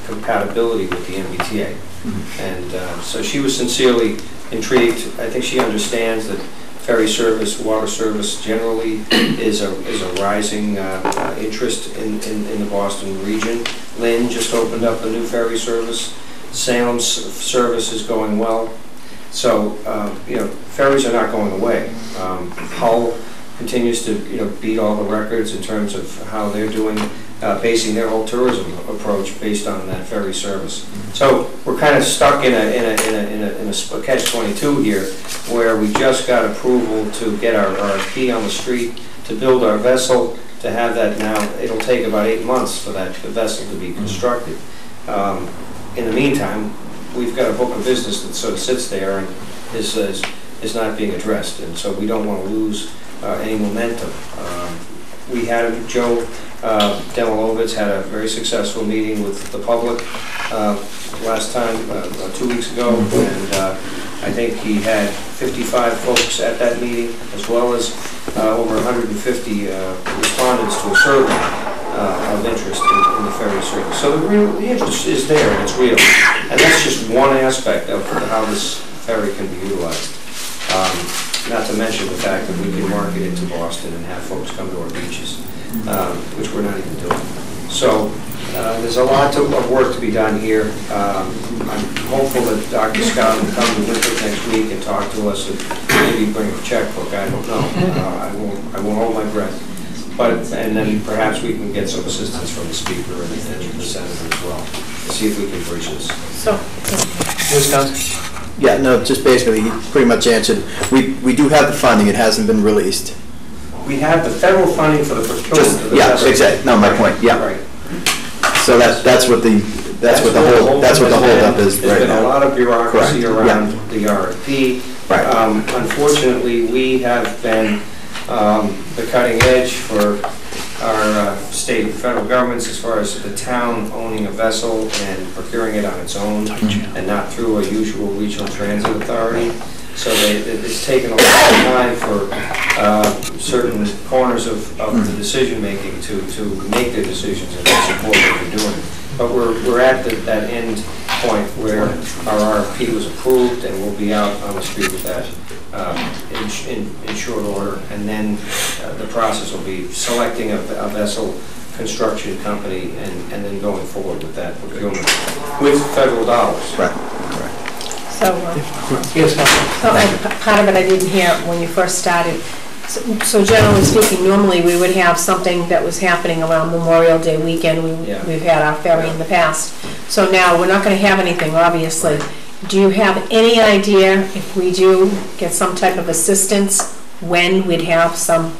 compatibility with the MBTA. And so she was sincerely intrigued. I think she understands that ferry service, water service generally is a rising interest in the Boston region. Lynn just opened up a new ferry service. Salem's service is going well. So, ferries are not going away. Hull continues to, beat all the records in terms of how they're doing, basing their whole tourism approach based on that ferry service. So we're kind of stuck in a catch-22 here, where we just got approval to get our key on the street to build our vessel. To have that now, it'll take about 8 months for that vessel to be constructed. In the meantime, we've got a book of business that sort of sits there and is not being addressed, and so we don't want to lose any momentum. We had Joe Demilovitz had a very successful meeting with the public last time, 2 weeks ago, and I think he had 55 folks at that meeting, as well as over 150 respondents to a survey. of interest in the ferry service. So the interest is there and it's real. And that's just one aspect of how this ferry can be utilized. Not to mention the fact that we can market it to Boston and have folks come to our beaches, which we're not even doing. So there's a lot of work to be done here. I'm hopeful that Dr. Scott will come to Winthrop next week and talk to us and maybe bring a checkbook. I don't know. I won't hold my breath. And then perhaps we can get some assistance from the speaker and the senator as well to see if we can bridge this. So, Wisconsin? Yeah, no, just basically, he pretty much answered. We do have the funding. It hasn't been released. We have the federal funding for the procurement of the yeah, exactly. No, my point. Yeah. Right. So that's what the holdup is right now. There's been a lot of bureaucracy Correct. around Yeah. the RFP. Right. Unfortunately, we have been the cutting edge for our state and federal governments as far as the town owning a vessel and procuring it on its own and not through a usual regional transit authority. So it's taken a lot of time for certain corners of the decision making to make their decisions and to support what they're doing. But we're at that end point where our RFP was approved and we'll be out on the street with that in short order. And then the process will be selecting a vessel construction company and then going forward with that procurement with federal dollars. Right. so, part of it I didn't hear when you first started. So generally speaking, normally we would have something that was happening around Memorial Day weekend. We've had our ferry in the past. So now we're not going to have anything, obviously. Do you have any idea if we do get some type of assistance when we'd have some?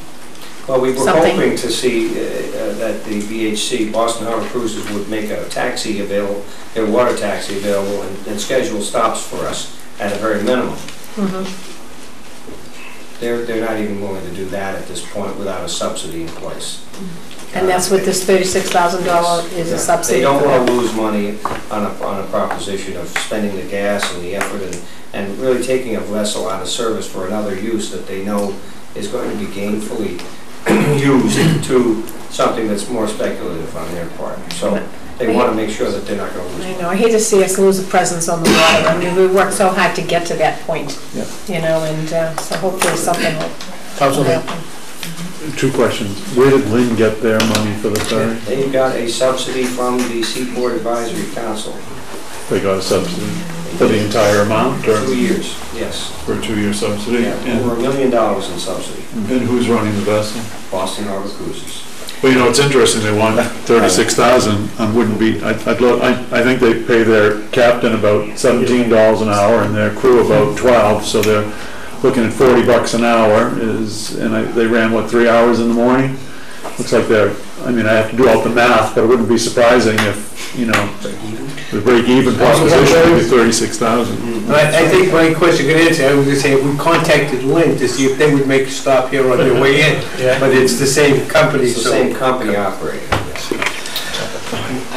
Well, we were something? hoping to see that the BHC, Boston Harbor Cruises, would make a taxi available, their water taxi available, and schedule stops for us at a very minimum. Mm-hmm. They're not even willing to do that at this point without a subsidy in place. And that's what this $36,000 is a subsidy. They don't want to lose money on a proposition of spending the gas and the effort and really taking a vessel out of service for another use that they know is going to be gainfully used to something that's more speculative on their part. So they want to make sure that they're not going to lose money. I know. I hate to see us lose a presence on the water. I mean, we worked so hard to get to that point, you know, and so hopefully something will happen. Two questions. Where did Lynn get their money for the ferry? They got a subsidy from the Seaport Advisory Council. They got a subsidy for the entire amount? Or 2 years, yes. For a 2-year subsidy? Yeah, over $1 million in subsidy. And who's running the vessel? Boston Harbor Cruises. Well, you know, it's interesting, they want $36,000 and wouldn't be, I think they pay their captain about $17 an hour and their crew about $12, so they're looking at $40 an hour and they ran, what, 3 hours in the morning? Looks like they're, I mean, I have to do all the math, but it wouldn't be surprising if, you know, the break-even proposition would be $36,000. I think my question could answer, I was going to say, we contacted Lynn to see if they would make a stop here on their way in, but it's the same company. It's the same company operating.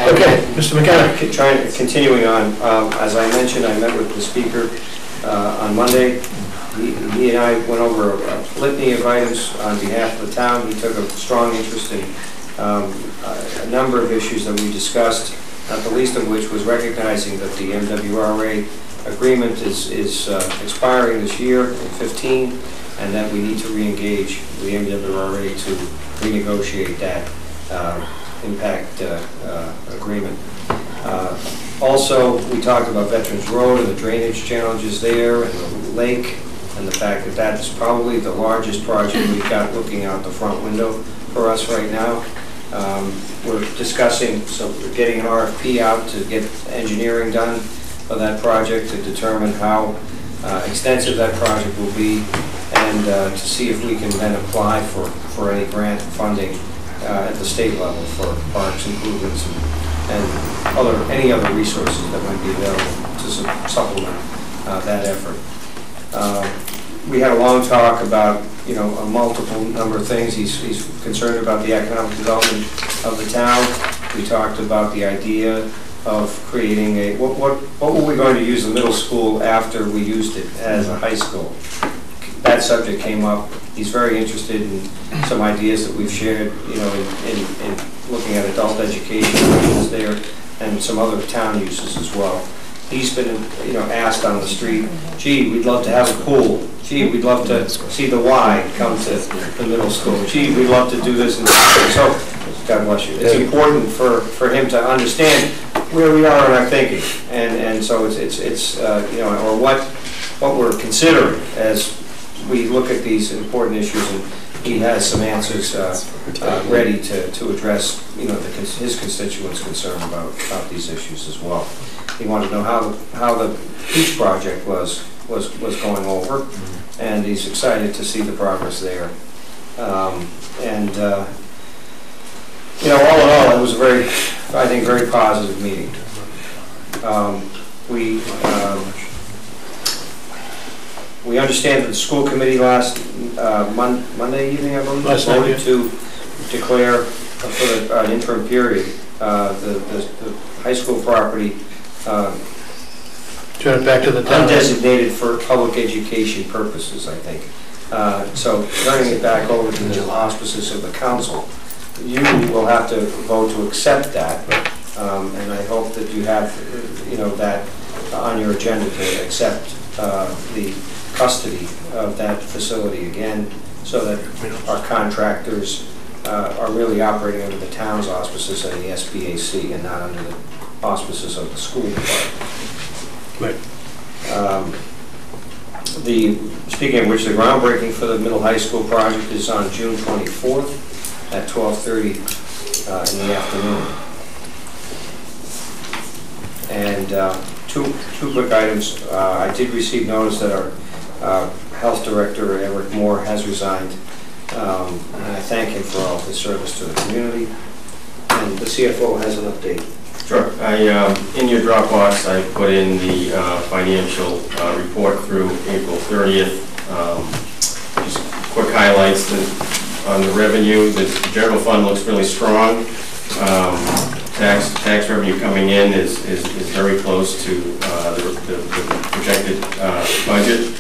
Okay, Mr. McKenna. Continuing on, as I mentioned, I met with the speaker on Monday. He and I went over a litany of items on behalf of the town. He took a strong interest in a number of issues that we discussed, not the least of which was recognizing that the MWRA agreement is expiring this year in 15, and that we need to re-engage the MWRA to renegotiate that impact agreement. Also, we talked about Veterans Road and the drainage challenges there, and the lake, and the fact that that is probably the largest project we've got looking out the front window for us right now. We're discussing, so we're getting an RFP out to get engineering done for that project to determine how extensive that project will be, and to see if we can then apply for any grant funding at the state level for parks improvements and any other resources that might be available to supplement that effort. We had a long talk about, you know, a multiple number of things. He's concerned about the economic development of the town. We talked about the idea of creating a, what were we going to use the middle school after we used it as a high school? That subject came up. He's very interested in some ideas that we've shared, you know, in looking at adult education options there and some other town uses as well. He's been, asked on the street, gee, we'd love to have a pool. Gee, we'd love to see the Y come to the middle school. Gee, we'd love to do this and that. So, God bless you. It's important for him to understand where we are in our thinking, and so it's or what we're considering as we look at these important issues, and he has some answers ready to address, his constituents' concern about these issues as well. He wanted to know how the beach project was going over, and he's excited to see the progress there. All in all, it was a very positive meeting. We understand that the school committee last Monday evening, I believe, voted to declare for an interim period the high school property turn it back to the town. Undesignated for public education purposes, I think. So turning it back over to the auspices of the council, you will have to vote to accept that, and I hope that you have, that on your agenda to accept the custody of that facility again, so that our contractors are really operating under the town's auspices and the SBAC, and not under the auspices of the school department. Right. Speaking of which, the groundbreaking for the middle high school project is on June 24th at 12:30 in the afternoon. And two quick items. I did receive notice that our health director, Eric Moore, has resigned. And I thank him for all his service to the community. And the CFO has an update. Sure. In your Dropbox, I put in the financial report through April 30th. Just quick highlights on the revenue. The general fund looks really strong. Tax revenue coming in is very close to the projected budget.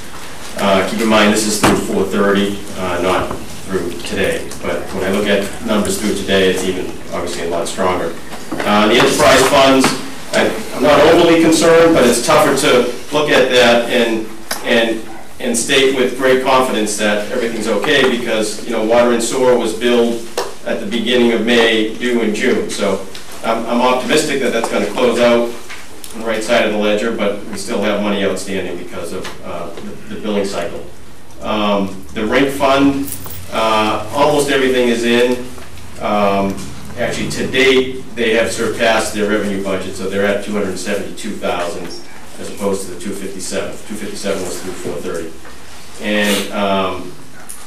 Keep in mind, this is through 4/30, not through today. But when I look at numbers through today, it's even obviously a lot stronger. The enterprise funds, I'm not overly concerned, but it's tougher to look at that and state with great confidence that everything's okay, because water and sewer was billed at the beginning of May, due in June. So I'm optimistic that that's going to close out on the right side of the ledger, but we still have money outstanding because of the billing cycle. The rink fund, almost everything is in. Actually, to date, they have surpassed their revenue budget, so they're at $272,000 as opposed to the $257. $257 was through 4/30. And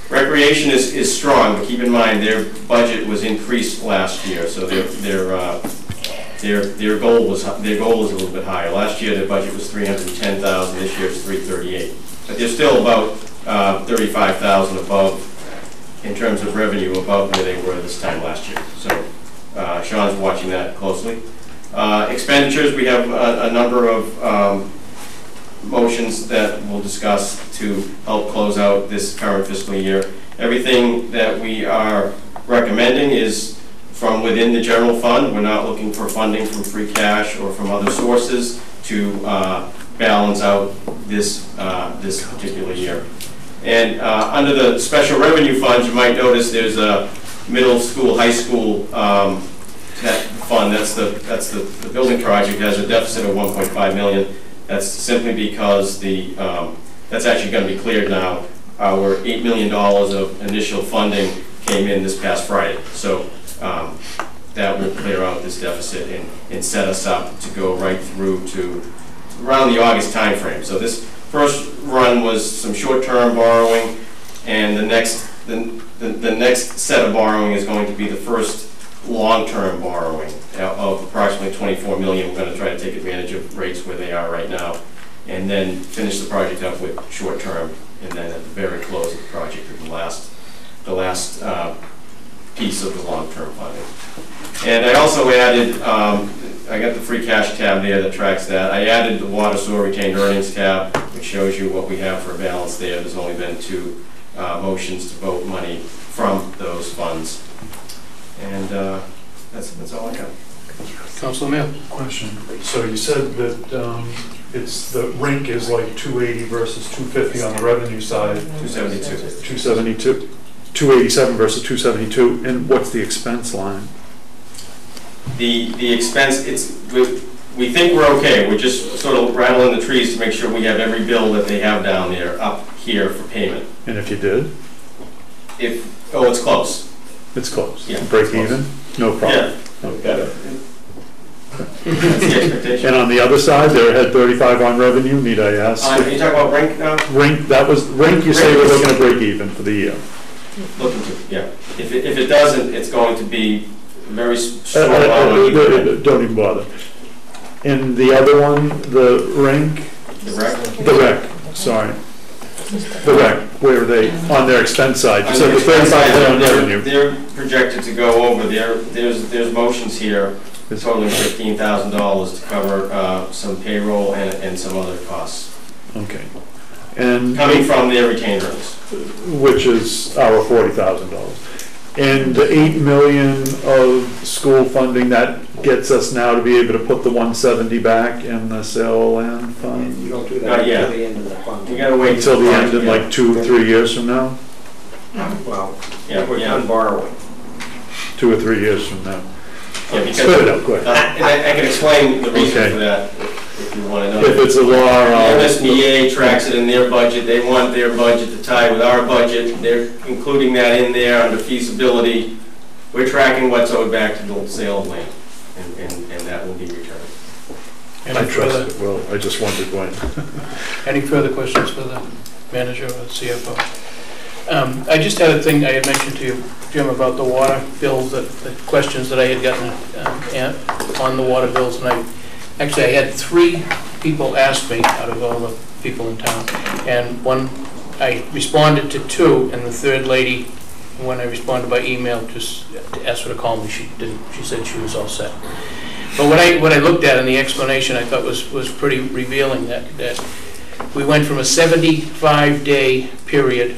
recreation is strong, but keep in mind their budget was increased last year, so their goal was a little bit higher. Last year their budget was $310,000. This year it's $338,000, but they're still about $35,000 above in terms of revenue above where they were this time last year. So Sean's watching that closely. Expenditures, we have a number of motions that we'll discuss to help close out this current fiscal year. Everything that we are recommending is from within the general fund. We're not looking for funding from free cash or from other sources to balance out this particular year. And under the special revenue funds, you might notice there's a middle school, high school that fund. That's the building project has a deficit of $1.5 million. That's simply because that's actually going to be cleared now. Our $8 million of initial funding came in this past Friday, so that will clear out this deficit and set us up to go right through to around the August timeframe. So this first run was some short-term borrowing, and the next set of borrowing is going to be the first long-term borrowing of approximately $24 million. We're going to try to take advantage of rates where they are right now, and then finish the project up with short-term, and then at the very close of the project with the last piece of the long-term funding. And I also added, I got the free cash tab there that tracks that. I added the water sewer retained earnings tab, which shows you what we have for a balance there. There's only been 2 motions to vote money from those funds. And That's all I have. Councilor Mail. Question. So you said that it's, the rink is like 280 versus 250 on the revenue side. 272. 272. 287 versus 272. And what's the expense line? The expense, we think we're okay. We're just sort of rattling the trees to make sure we have every bill that they have down there up here for payment. And if you did? It's close. It's close. Yeah. Break even? No problem. Yeah. Okay. That's the expectation. And on the other side, they had 35 on revenue, need I ask? Are you talking about rink now? Rink, that was, rink you say we're looking to break even for the year. Looking to, yeah. If it doesn't, it's going to be very slow. Don't even bother. And the other one, the rink? The rec? The rec, sorry. The rec, where are they, on their expense side? You said the 35 on revenue. They're projected to go over, there's motions here totaling $15,000 to cover some payroll and some other costs. Okay. And coming from their retained earnings. Which is our $40,000. And the 8 million of school funding, that gets us now to be able to put the 170 back in the sale land fund? You don't do that until the end of the fund. You gotta wait until the end in like 2 or 3 years from now? Well, we're done borrowing. 2 or 3 years from now. Yeah, because spit it out quick. I can explain the reason for that if you want to know. If it's a law, the MSBA tracks it in their budget. They want their budget to tie with our budget. They're including that in there under feasibility. We're tracking what's owed back to the sale of land, and that will be returned. I trust it will. I just wondered when. Any further questions for the manager or the CFO? I just had a thing I had mentioned to you, Jim, about the water bills, the questions that I had gotten on the water bills, and I had 3 people ask me out of all the people in town, and one, I responded to 2, and the third lady, when I responded by email, just asked her to call me. She didn't. She said she was all set. But what I looked at in the explanation, I thought was pretty revealing, that we went from a 75-day period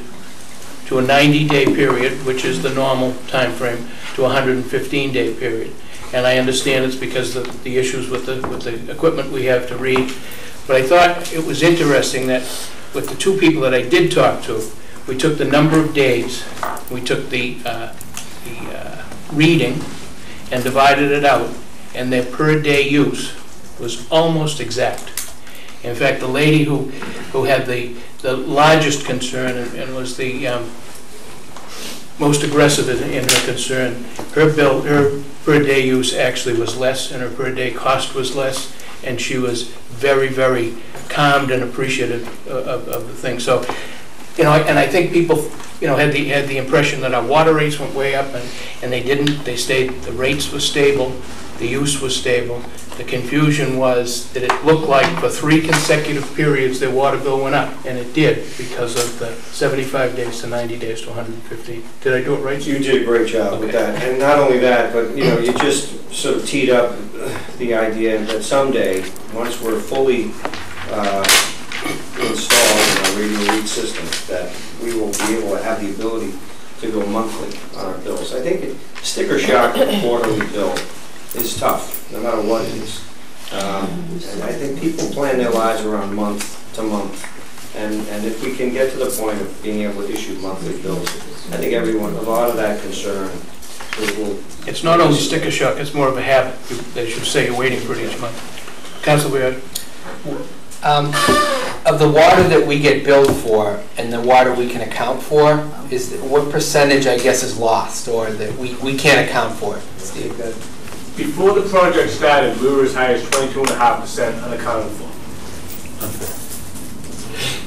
to a 90-day period, which is the normal time frame, to a 115-day period. And I understand it's because of the issues with the equipment we have to read. But I thought it was interesting that with the 2 people that I did talk to, we took the number of days, we took the reading and divided it out, and their per day use was almost exact. In fact, the lady who had the largest concern and was the most aggressive in her concern, her per day use actually was less, and her per day cost was less, and she was very, very calmed and appreciative of the thing. So, and I think people, had the impression that our water rates went way up, and they didn't. They stayed. The rates were stable. The use was stable. The confusion was that it looked like for 3 consecutive periods their water bill went up, and it did because of the 75 days to 90 days to 115. Did I do it right? You did a great job with that, and not only that, but you just sort of teed up the idea that someday, once we're fully installed in our radio read system, that we will be able to have the ability to go monthly on our bills. I think sticker shock of a quarterly bill is tough, no matter what it is. And I think people plan their lives around month to month. And if we can get to the point of being able to issue monthly bills, I think a lot of that concern will... It's not only sticker shock, it's more of a habit. They should say you're waiting for it each month. Councilor Beard. Of the water that we get billed for and the water we can account for, what percentage, I guess, is lost or that we can't account for it? Steve, good. Before the project started, we were as high as 22.5% unaccounted for.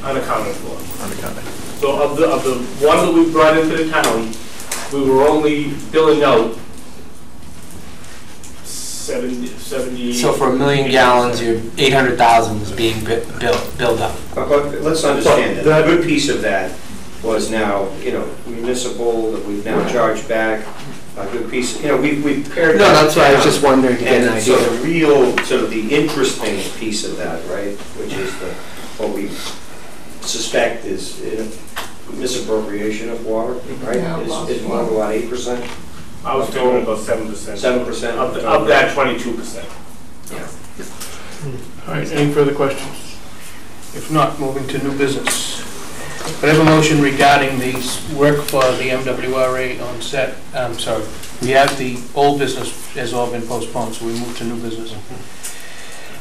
Unaccounted for. Unaccounted. So of the water that we brought into the town, we were only billing out 70. So for 1 million gallons, your 800,000 was being billed up. But let's understand that a good piece of that was now, municipal, that we've now charged back. A good piece, we've pared that. No, that's why I was just wondering to get an idea. So the real, sort of the interesting piece of that, right, which is what we suspect is misappropriation of water, right, is more than about 8%. I was told about 7%. 7%? Of that 22%. All right, any further questions? If not, moving to new business. Could I have a motion regarding the work for the MWRA on set? I'm sorry, we have the old business has all been postponed, so we move to new business.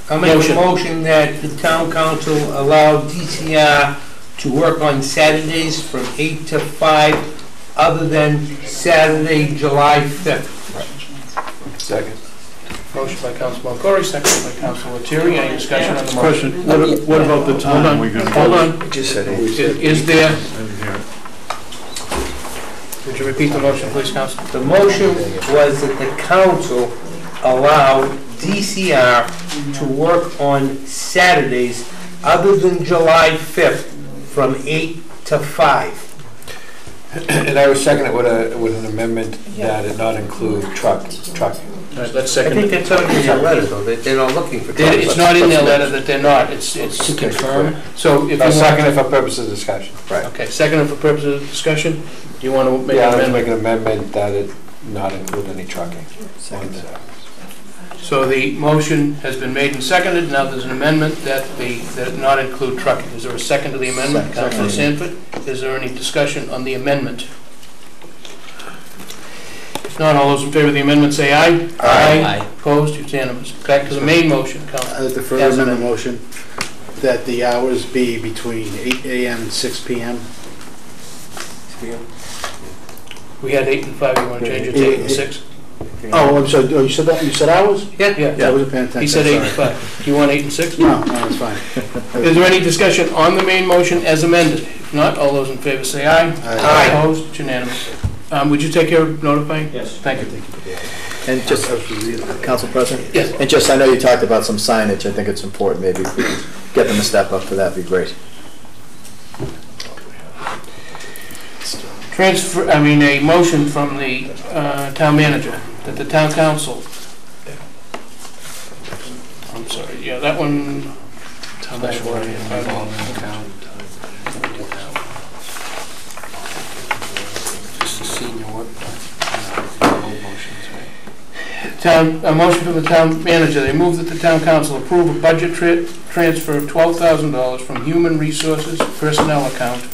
I'll make a motion that the town council allow DCR to work on Saturdays from 8 to 5, other than Saturday, July 5th. Second. Motion by Councilman Corey, second by Councilor Lettieri. Any discussion on the motion? Question, what about the time we're gonna? Hold on. Just said Is there, would you repeat the motion, please, Council? The motion was that the council allow DCR to work on Saturdays other than July 5th from 8 to 5. And I would second it with an amendment that it not include trucking. All right, let's I second think it. that's already in their letter, though, they're not looking for trucks. It's not in their letter that they're not, it's to confirm. So if you I'll second want, it for purposes of discussion. Right. okay, second it for purposes of discussion. Do you want to make Yeah, an I'd like to amendment? make an amendment that it not include any trucking. Second. So the motion has been made and seconded. Now there's an amendment that it not include trucking. Is there a second to the amendment? Second. Councilor Sanford, is there any discussion on the amendment? If not, all those in favor of the amendment say aye. Aye. Opposed, unanimous. Back to the main motion, Councilor. I'd like to further amend the motion that the hours be between 8 a.m. and 6 p.m. We had 8 and 5, you want to change it to 8 and 6? Oh, I'm sorry, you said that, you said hours? Yeah. Yeah, I wasn't paying attention. He said 8 and sorry. 5. Do you want 8 and 6? No, that's fine. Is there any discussion on the main motion as amended? If not, all those in favor say aye. Aye. Opposed? It's unanimous. Would you take care of notifying? Yes. Thank you. And just, Council President? Yes. And just, I know you talked about some signage, I think it's important, maybe if we could get them to step up for that, would be great. A motion from the town manager that the town council, I'm sorry, yeah, that one. Just a senior work. A motion from the town manager. They move that the town council approve a budget transfer of $12,000 from human resources personnel account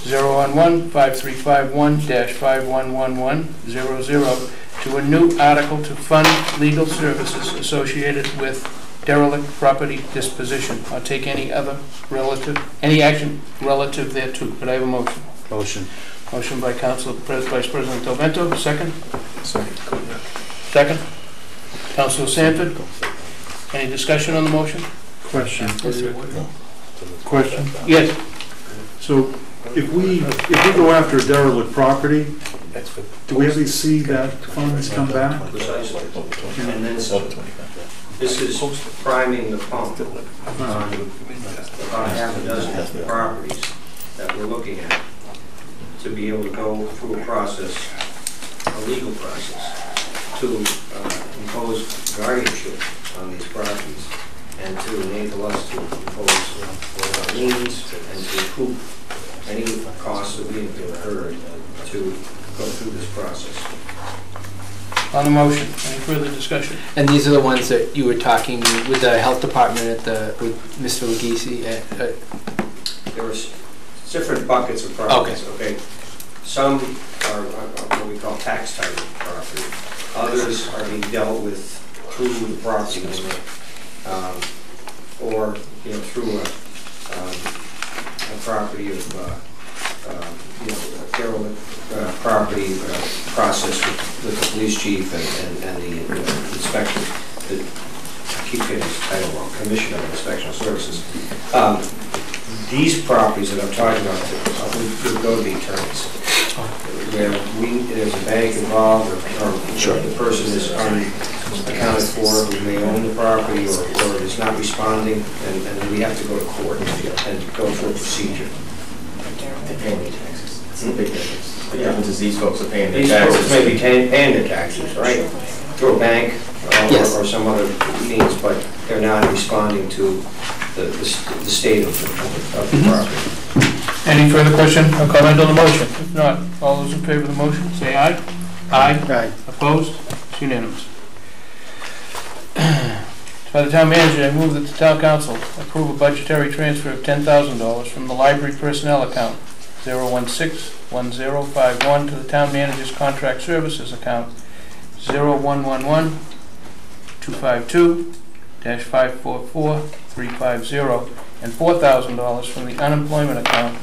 011-5351-511100 to a new article to fund legal services associated with derelict property disposition or take any action relative thereto. Could I have a motion? Motion. Motion by Vice President Del Vento, second? Second. Councilor Sanford, any discussion on the motion? Question. Yes. So if we go after derelict property, do we ever see that funds come back? Precisely. And then this is priming the pump on about half a dozen properties that we're looking at to be able to go through a process, a legal process, to impose guardianship on these properties and to enable us to impose liens and to recoup any costs that we have incurred to go through this process. On the motion, any further discussion? And these are the ones that you were talking with the health department with Mr. Legisi There are different buckets of properties, okay? Some are what we call tax title property. Others are being dealt with through the property owner, or through a property of derelict property process with the police chief and the inspector. I keep getting his title wrong. Commissioner of Inspection Services. These properties that I'm talking about would go to the attorneys. Where there's a bank involved, or the person is unaccounted for, who may own the property, or is not responding, and then we have to go to court and go through a procedure. What happens is these folks are paying their These taxes. folks may be paying their taxes, right? Through a bank or some other means, but they're not responding to the state of the property. Any further question or comment on the motion? If not, all those in favor of the motion, say aye. Aye. Aye. Opposed? It's unanimous. By the town manager, I move that the town council approve a budgetary transfer of $10,000 from the library personnel account 0161051 to the town manager's contract services account 0111-252-544350 and $4,000 from the unemployment account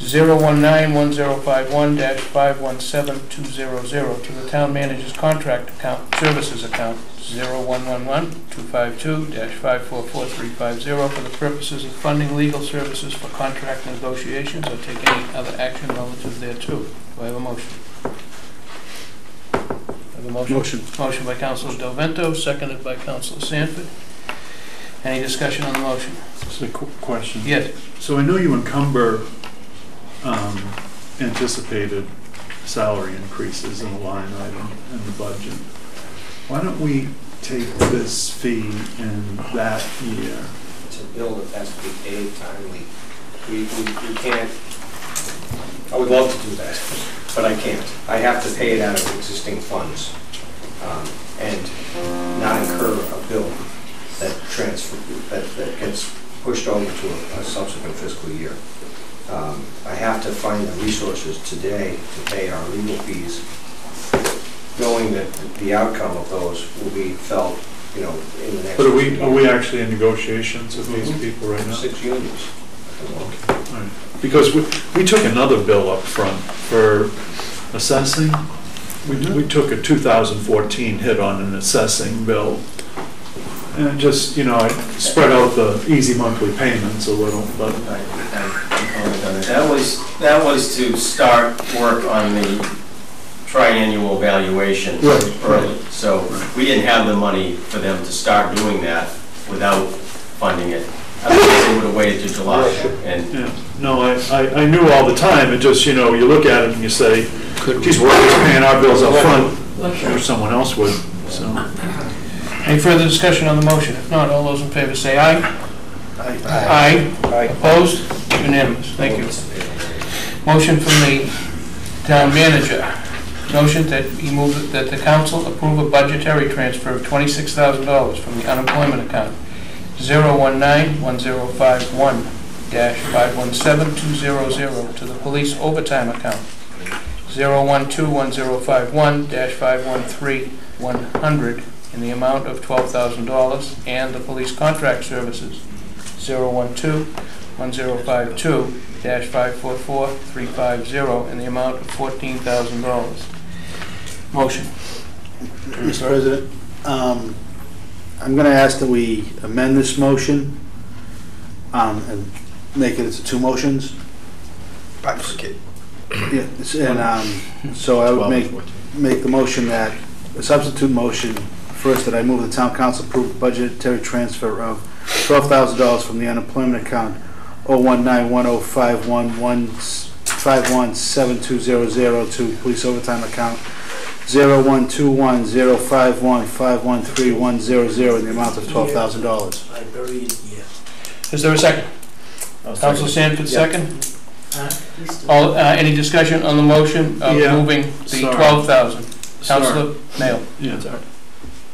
0191051-517200 to the town manager's contract account services account 0111-252-544350 for the purposes of funding legal services for contract negotiations or take any other action relative thereto. Do I have a motion? I have a motion? Motion by Councilor Del Vento, seconded by Councilor Sanford. Any discussion on the motion? Just a question. Yes. So I know you encumber anticipated salary increases in the line item in the budget. Why don't we take this fee in that year? It's a bill that has to be paid timely. We can't, I would love to do that, but I can't. I have to pay it out of existing funds and not incur a bill that gets pushed over to a subsequent fiscal year. I have to find the resources today to pay our legal fees, knowing that the outcome of those will be felt, in the next. But are we actually in negotiations with these people right now? 6 unions. Okay. All right. Because we took another bill up front for assessing. We took a 2014 hit on an assessing bill. And just, I spread out the easy monthly payments a little, but. That was to start work on the triennial evaluation early. So we didn't have the money for them to start doing that without funding it. Otherwise they would have waited till July. And yeah. No, I knew all the time. It just, you look at it and you say, geez, we're always paying our bills up front, or someone else would. So. Any further discussion on the motion? If not, all those in favor say aye. Aye. Aye. Opposed? Unanimous. Thank you. Motion from the town manager. Motion that he moved that the council approve a budgetary transfer of $26,000 from the unemployment account 0191051-517200 to the police overtime account 0121051-513100 in the amount of $12,000 and the police contract services 0121052-544350 in the amount of $14,000. Motion. Mr. President, I'm going to ask that we amend this motion and make it into 2 motions. Bifurcate. Yeah, and so I would make the motion that, a substitute motion, first that I move the town council approve budgetary transfer of $12,000 from the unemployment account 0191051-517200 to police overtime account 0121051-513100 in the amount of $12,000. Is there a second? Councilor Sanford, second. Any discussion on the motion of moving the 12,000? Councilor Mayo. Yeah.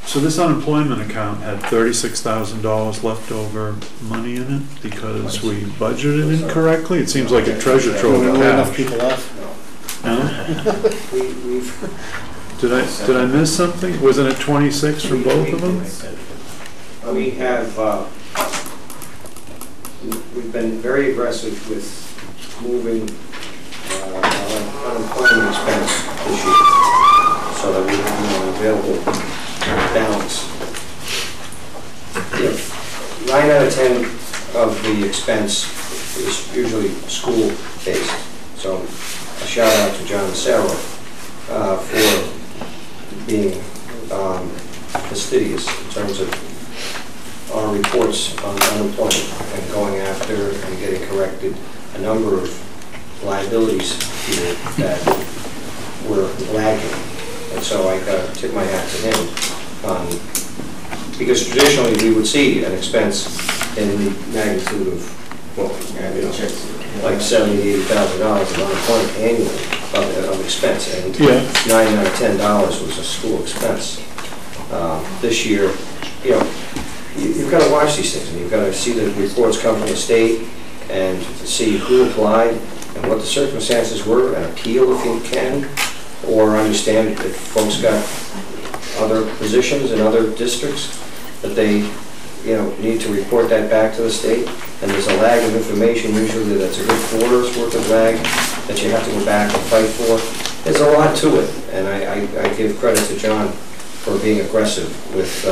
So this unemployment account had $36,000 leftover money in it because we budgeted incorrectly. It seems like a treasure trove of cash. Enough people left. No? Did I miss something? Wasn't it 26 for both of them? We have, we've been very aggressive with moving our unemployment expense this year so that we have more available balance. 9 out of 10 of the expense is usually school-based. So a shout out to John and Sarah for being fastidious in terms of our reports on unemployment and going after and getting corrected a number of liabilities here that were lagging. And so I got to tip my hat to him. Because traditionally we would see an expense in the magnitude of, well, like $70,000 to $80,000 of unemployment annually. of expense, and Yeah. 9 out of $10 was a school expense. This year, you know, you've got to watch these things, and you've got to see the reports come from the state, and see who applied, and what the circumstances were, and appeal if you can, or understand if folks got other positions in other districts, that they, you know, need to report that back to the state. And there's a lag of information, usually that's a good quarter's worth of lag, that you have to go back and fight for. There's a lot to it, and I give credit to John for being aggressive with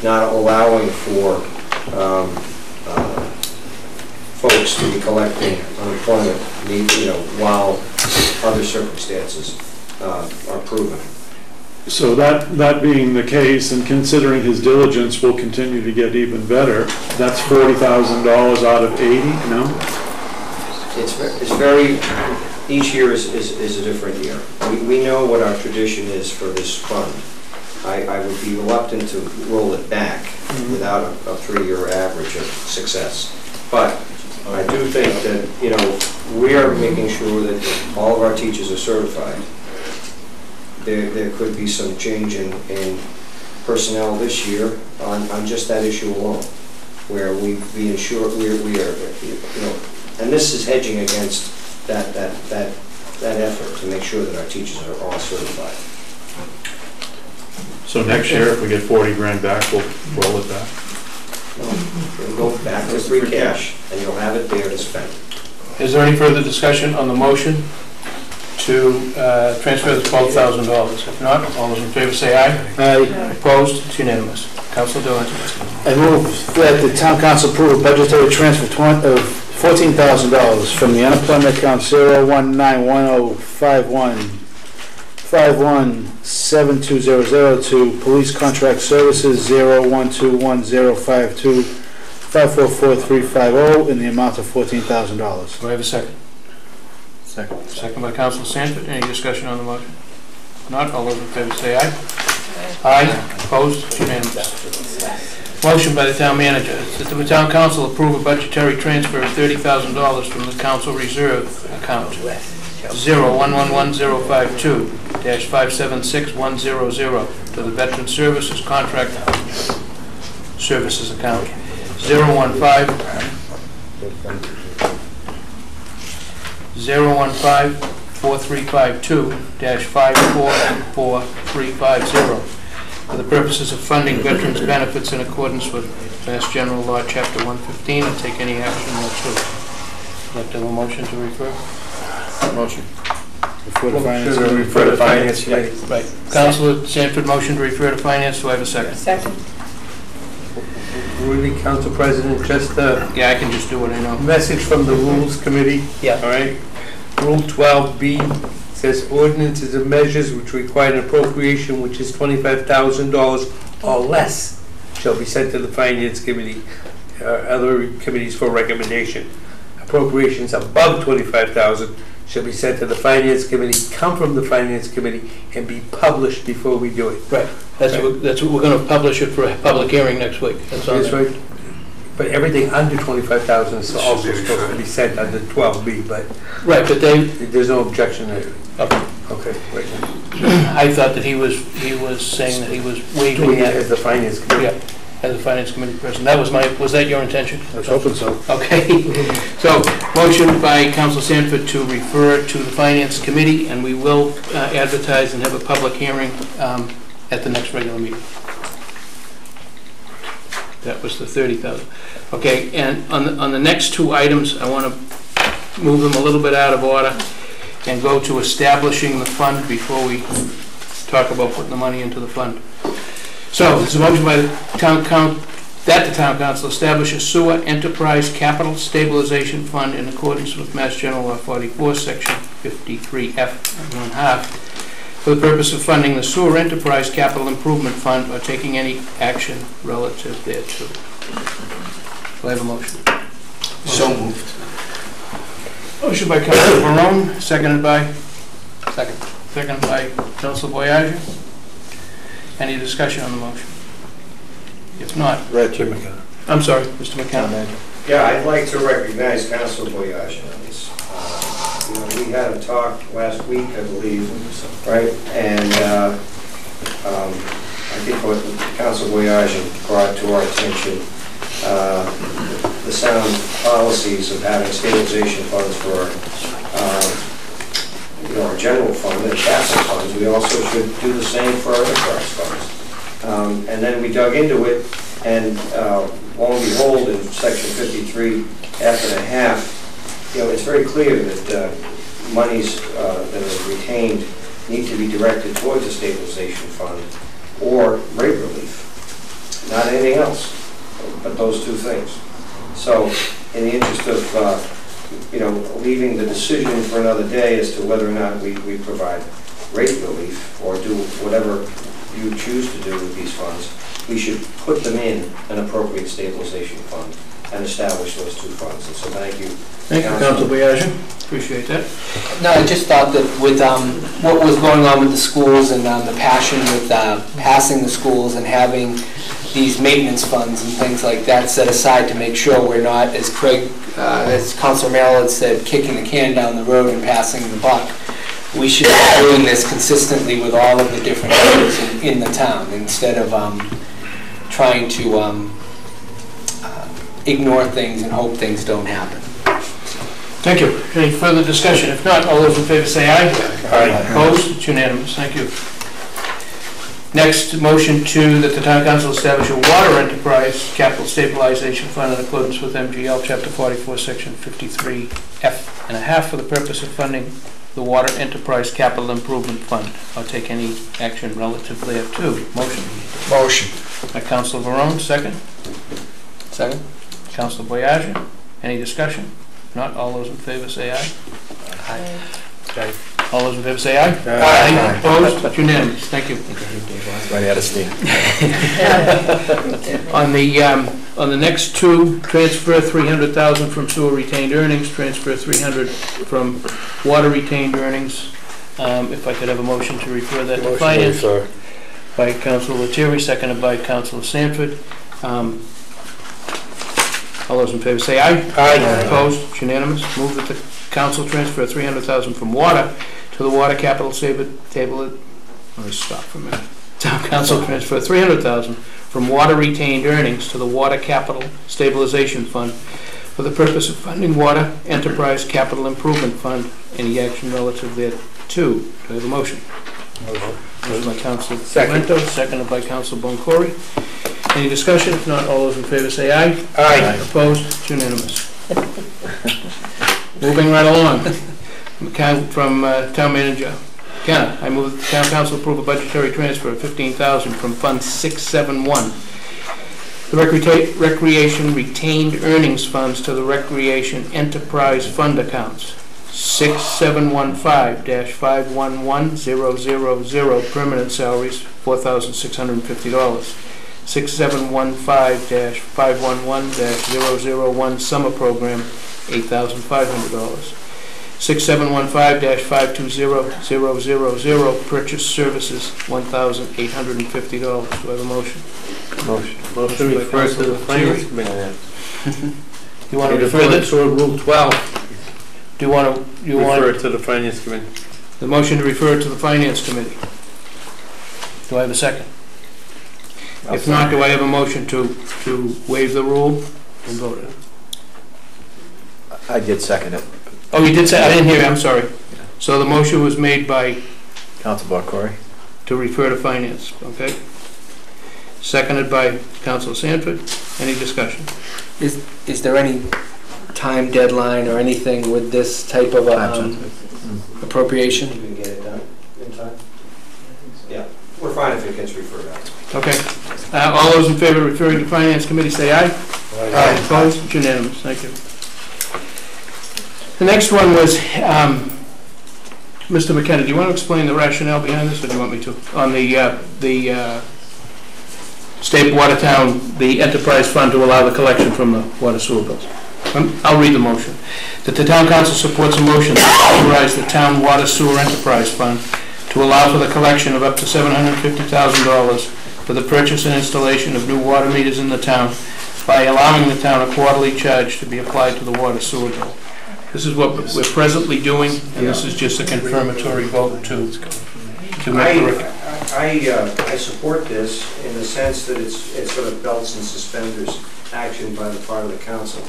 not allowing for folks to be collecting unemployment, you know, while other circumstances are proven. So that being the case, and considering his diligence will continue to get even better, that's $40,000 out of 80, no? It's very, each year is a different year. We know what our tradition is for this fund. I would be reluctant to roll it back without a 3-year average of success. But I do think that, you know, we are making sure that all of our teachers are certified. There could be some change in personnel this year on just that issue alone, where we ensure we are, you know, and this is hedging against that effort to make sure that our teachers are all certified. So next year, if we get 40 grand back, we'll roll it back? It'll go back to free cash, and you'll have it there to spend. Is there any further discussion on the motion to transfer the $12,000? If not, all those in favor say aye. Aye. Opposed? It's unanimous. Council Diligent. I move that the town council approve a budgetary transfer of $14,000 from the unemployment account 01910517200 to police contract services 0121052544350 in the amount of $14,000. Do I have a second? Second. Second by Council Sanford. Any discussion on the motion? Not, all those in favor say aye. Aye. Opposed? It's unanimous. Motion by the town manager that the town council approve a budgetary transfer of $30,000 from the council reserve account 0111052-576100 to the Veteran Services Contract Services account 015-4352-544-350 for the purposes of funding veterans' benefits in accordance with Mass General Law, Chapter 115, and take any action thereto. I'd like to have a motion to refer. Motion. Refer to Finance Committee. Right. Councilor Sanford, motion to refer to Finance. Do I have a second? Second. Rudy, Council President, just a Yeah, I can just do what I know. message from the Rules Committee. Yeah. All right. Rule 12B says ordinances and measures which require an appropriation which is $25,000 or less shall be sent to the Finance Committee or other committees for recommendation. Appropriations above $25,000 shall be sent to the Finance Committee, come from the Finance Committee, and be published before we do it. Right. That's what we're going to publish it for a public hearing next week. That's on That's there. right. But everything under $25,000 is also supposed to be sent under 12B, but Right, but there's no objection there. okay. Okay, right. I thought that he was saying that he was waiving Doing it that. as the Finance Committee. Yeah, as a Finance Committee person. Was that your intention? I was hoping so. Okay. So, motion by Council Sanford to refer to the Finance Committee, and we will advertise and have a public hearing at the next regular meeting. That was the 30,000. Okay, and on the next two items, I want to move them a little bit out of order and go to establishing the fund before we talk about putting the money into the fund. So, there's a motion by the town council establish a sewer enterprise capital stabilization fund in accordance with Mass General Law 44, Section 53F, 1/2, for the purpose of funding the sewer enterprise capital improvement fund or taking any action relative thereto. Do I have a motion? So moved. Motion by Councilor Barone, seconded by? Second by Councilor Boyage. Any discussion on the motion? If not, Jim I'm sorry, Mr. McKenna. Yeah, I'd like to recognize Councilor Boyage on this. You know, we we had a talk last week, I believe, right? And I think what Council Boyage brought to our attention, the sound policies of having stabilization funds for our general fund and capital funds. We also should do the same for our enterprise funds. And then we dug into it, and lo and behold, in section 53, F&1/2, it's very clear that monies that are retained need to be directed towards a stabilization fund or rate relief, not anything else, but those two things. So, in the interest of leaving the decision for another day as to whether or not we provide rate relief or do whatever you choose to do with these funds, we should put them in an appropriate stabilization fund and establish those two funds. And so thank you. Thank you, Councilor Boyage. Appreciate that. No, I just thought that with what was going on with the schools and the passion with passing the schools and having these maintenance funds and things like that set aside to make sure we're not, as Councilor Merrill had said, kicking the can down the road and passing the buck. We should be doing this consistently with all of the different areas in the town instead of trying to ignore things and hope things don't happen. Thank you. Any further discussion? If not, all those in favor say aye. Aye. Opposed? It's unanimous. Thank you. Next, motion that the Town Council establish a water enterprise capital stabilization fund in accordance with MGL Chapter 44, Section 53F&1/2 for the purpose of funding the Water Enterprise Capital Improvement Fund. I'll take any action relative thereto. Motion. Motion. By Councilor Varone, second. Second. Councilor Boyage. Any discussion? If not, all those in favor say aye. Aye. Okay. All those in favor say aye. Aye. Opposed? It's unanimous. Thank you. Right out of steam. On the next two, transfer $300,000 from sewer retained earnings, transfer $300 from water retained earnings. If I could have a motion to refer that to finance. By Councilor Lettieri, seconded by Councilor Sanford. All those in favor say aye. Aye. Opposed? It's unanimous. Move that the council transfer $300,000 from water to the water capital table. Let me stop for a minute. Town council transfer $300,000 from water retained earnings to the water capital stabilization fund for the purpose of funding water enterprise capital improvement fund. Any action relative thereto? Do I have a motion? Motion by Councilor Winthrop, seconded by Councilor Boncory. Any discussion? If not, all those in favor say aye. Aye. Opposed? It's unanimous. Moving right along. From Town Manager. Kenna, I move that the Town Council approve a budgetary transfer of $15,000 from Fund 671, the Recreation Retained Earnings Funds, to the Recreation Enterprise Fund accounts. 6715-511000 permanent salaries, $4,650. 6715-511-001 summer program, $8,500. 6715-520000 purchase services, $1,850. Do I have a motion? Motion to refer to the Finance Committee. You want to refer this? To Rule 12. Do you want to? Refer it to the Finance Committee. The motion to refer it to the Finance Committee. Do I have a second? If not, do I have a motion to waive the rule and vote it? I did second it. Oh, you did say, I didn't hear you, I'm sorry. So the motion was made by Councilor Boncory. to refer to Finance, okay? Seconded by Councilor Sanford. Any discussion? Is there any time deadline or anything with this type of appropriation? You can get it done in time? Yeah, we're fine if it gets referred out. Okay. All those in favor of referring to Finance Committee say aye. Aye. Opposed? It's unanimous. Thank you. The next one was, Mr. McKenna, do you want to explain the rationale behind this, or do you want me to? On the State Watertown, the enterprise fund to allow the collection from the water sewer bills. I'll read the motion. That the Town Council supports a motion to authorize the Town Water Sewer Enterprise Fund to allow for the collection of up to $750,000 for the purchase and installation of new water meters in the town by allowing the town a quarterly charge to be applied to the water sewer bill. This is what we're presently doing, and this is just a confirmatory vote to make the... I support this in the sense that it's sort of belts and suspenders action by the part of the council.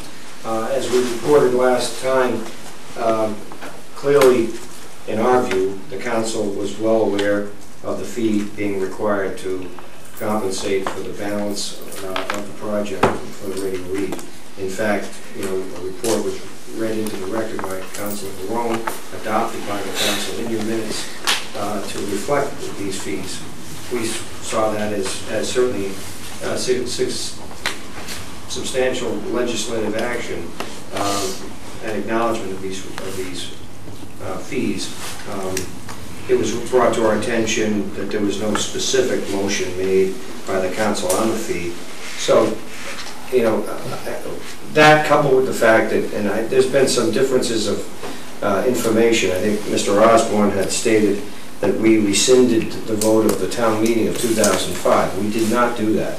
As we reported last time, clearly, in our view, the council was well aware of the fee being required to compensate for the balance of the project for the radio read. In fact, a report was read into the record by Councilor Barone, adopted by the council in your minutes to reflect these fees. We saw that as certainly substantial legislative action and acknowledgement of these fees. It was brought to our attention that there was no specific motion made by the council on the fee. So, that coupled with the fact that, and there's been some differences of information. I think Mr. Osborne had stated that we rescinded the vote of the town meeting of 2005. We did not do that.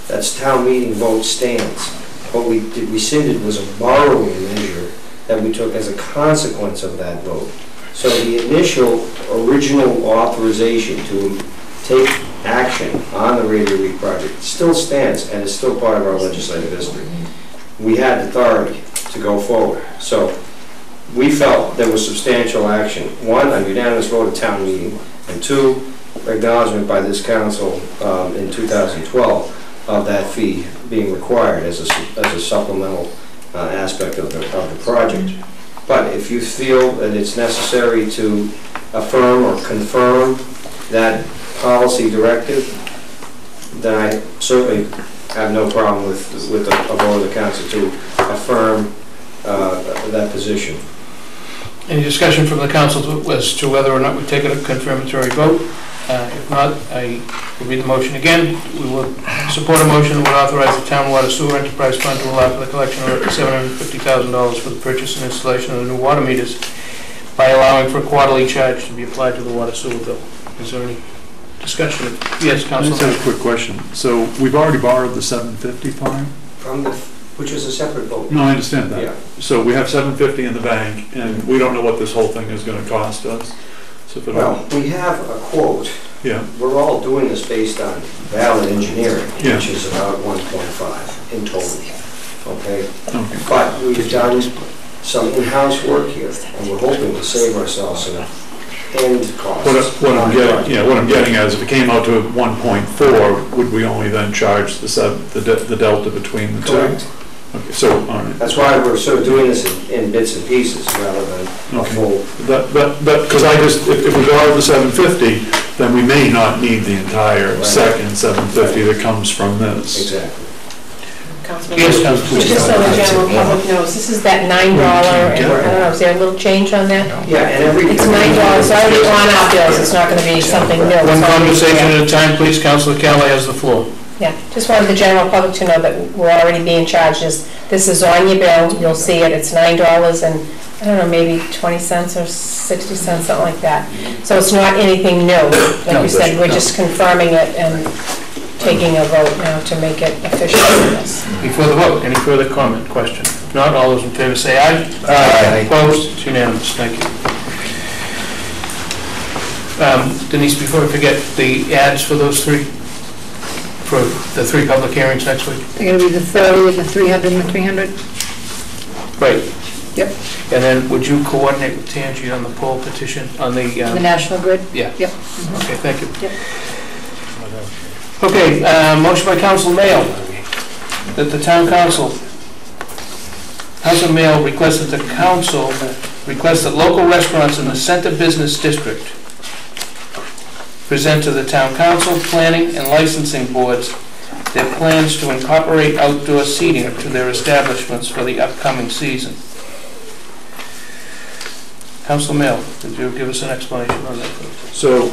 That's town meeting vote stands. What we rescinded was a borrowing measure that we took as a consequence of that vote. So the initial original authorization to take action on the Radio Read project still stands and is still part of our legislative history. We had authority to go forward. So we felt there was substantial action. One, a unanimous vote at town meeting, and two, acknowledgement by this council in 2012 of that fee being required as a supplemental aspect of the project. But if you feel that it's necessary to affirm or confirm that policy directive, then I certainly have no problem with a vote of the council to affirm that position. Any discussion from the council as to whether or not we take a confirmatory vote? If not, I will read the motion again. We will support a motion that would authorize the town water sewer enterprise fund to allow for the collection of $750,000 for the purchase and installation of the new water meters by allowing for a quarterly charge to be applied to the water sewer bill. Is there any discussion? Yes, Councilor. I just have a quick question. So we've already borrowed the $750 fine? Which was a separate vote. No, I understand that. Yeah. So we have $750 in the bank, and we don't know what this whole thing is going to cost us. So well, we have a quote. Yeah. We're all doing this based on valid engineering, yeah, which is about 1.5 in total. Okay? But we've done some in-house work here, and we're hoping to save ourselves some end costs. What I'm getting at is if it came out to 1.4, would we only then charge the delta between the Correct. two? Okay, so all right. That's why we're sort of doing this in bits and pieces rather than a full. But because if we borrow the 750, then we may not need the entire second 750 that comes from this. Exactly. Yes, Councilman. Just so the general public knows, this is that $9, and I don't know, is there a little change on that? Yeah, and It's $9, already on our bills, it's not gonna be something new. One conversation at a time, please. Councilor Callaway has the floor. Yeah, just wanted the general public to know that we're already being charged this. This is on your bill, you'll see it, it's $9 and, I don't know, maybe 20 cents or 60 cents, something like that. So it's not anything new. Like you said, we're just confirming it and taking a vote now to make it official for us. Before the vote, any further comment, question? If not, all those in favor say aye. Aye. Opposed? It's unanimous. Thank you. Denise, before I forget, the ads for those three, for the three public hearings next week? They're going to be the 30, the 300, and the 300? Right. Yep. And then would you coordinate with Tangi on the poll petition, on the... The National Grid? Yeah. Yep. Okay, thank you. Yep. Okay, motion by Council Mayo that the town council, Council Mayo requests that the council request that local restaurants in the center business district present to the town council, planning, and licensing boards their plans to incorporate outdoor seating to their establishments for the upcoming season. Council Mayo, could you give us an explanation on that, please? So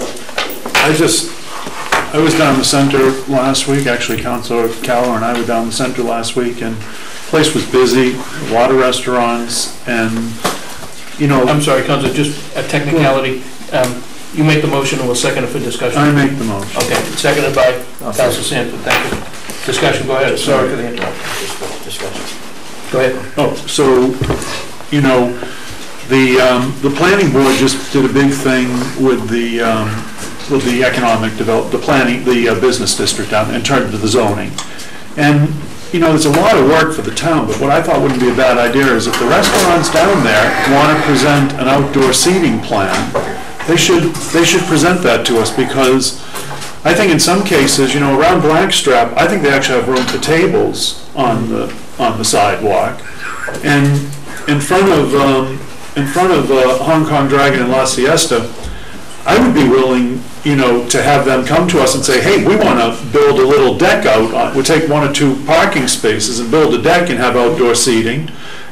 I was down the center last week, actually Councilor Callaway and I were down the center last week, and the place was busy, a lot of restaurants, and, you know... I'm sorry, Councilor, just a technicality. You make the motion and we'll second it for discussion. I make the motion. Okay, seconded by Councilor Sanford, thank you. Discussion, go ahead, sorry for the interruption. Discussion. Go ahead. Oh, so, you know, The planning board just did a big thing with the economic develop, the planning, the business district down, and turned it to the zoning. And, you know, there's a lot of work for the town, but what I thought wouldn't be a bad idea is if the restaurants down there want to present an outdoor seating plan, they should present that to us, because I think in some cases, you know, around Blackstrap, I think they actually have room for tables on the sidewalk. And in front of Hong Kong Dragon and La Siesta, I would be willing, you know, to have them come to us and say, hey, we want to build a little deck out. We'll take 1 or 2 parking spaces and build a deck and have outdoor seating.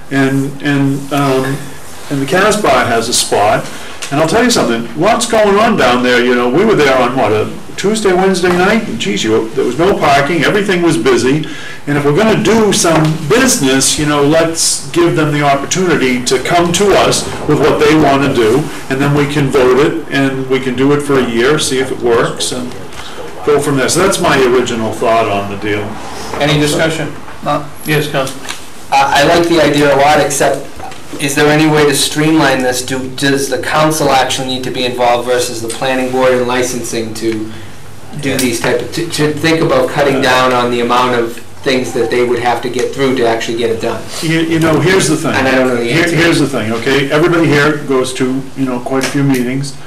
And the Casbah has a spot. And I'll tell you something, lots going on down there. You know, we were there on, what, a Tuesday, Wednesday night? And geez, there was no parking, everything was busy. And if we're going to do some business, you know, let's give them the opportunity to come to us with what they want to do, and then we can vote it, and we can do it for a year, see if it works, and go from there. So that's my original thought on the deal. Any discussion? Yes, Council. I like the idea a lot, except is there any way to streamline this? Does the council actually need to be involved versus the planning board and licensing to do these type of, to think about cutting down on the amount of things that they would have to get through to actually get it done? You know, here's the thing. And I don't know the answer. Here's the thing, okay? Everybody here goes to, you know, quite a few meetings.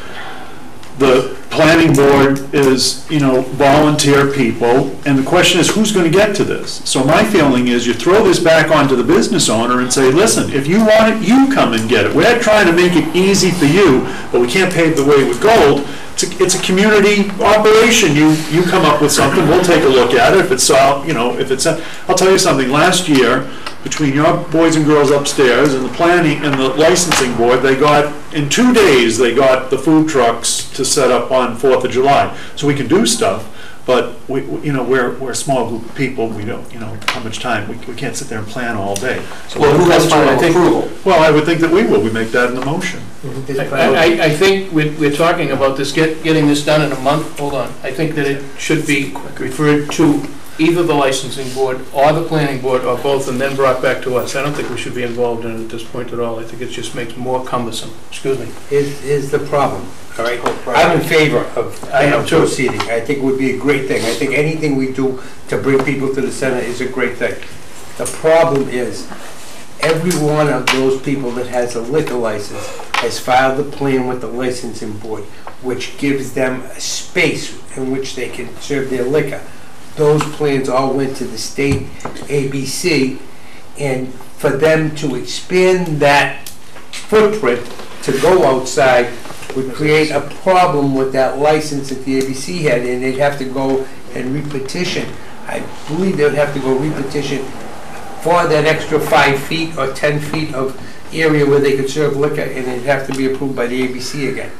The planning board is, you know, volunteer people, and the question is, who's going to get to this? So my feeling is you throw this back onto the business owner and say, listen, if you want it, you come and get it. We're trying to make it easy for you, but we can't pave the way with gold. It's a community operation. You come up with something, we'll take a look at it. If it's, you know, if it's, I'll tell you something. Last year, between your boys and girls upstairs and the planning and the licensing board, they got, in 2 days, they got the food trucks to set up on 4th of July. So we can do stuff, but you know, we're a small group of people. We don't, you know, how much time, we can't sit there and plan all day. So well, who has final approval? Well, I would think that we will. We make that in the motion. I think we're talking about this, getting this done in a month. Hold on. I think that it should be referred to either the licensing board or the planning board or both, and then brought back to us. I don't think we should be involved in it at this point at all. I think it just makes more cumbersome. Excuse me. Is the problem, all right? I'm in favor of outdoor seating. I think it would be a great thing. I think anything we do to bring people to the center is a great thing. The problem is, every one of those people that has a liquor license has filed a plan with the licensing board, which gives them a space in which they can serve their liquor. Those plans all went to the state ABC, and for them to expand that footprint to go outside would create a problem with that license that the ABC had, and they'd have to go and repetition. I believe they would have to go repetition for that extra 5 feet or 10 feet of area where they could serve liquor, and it'd have to be approved by the ABC again.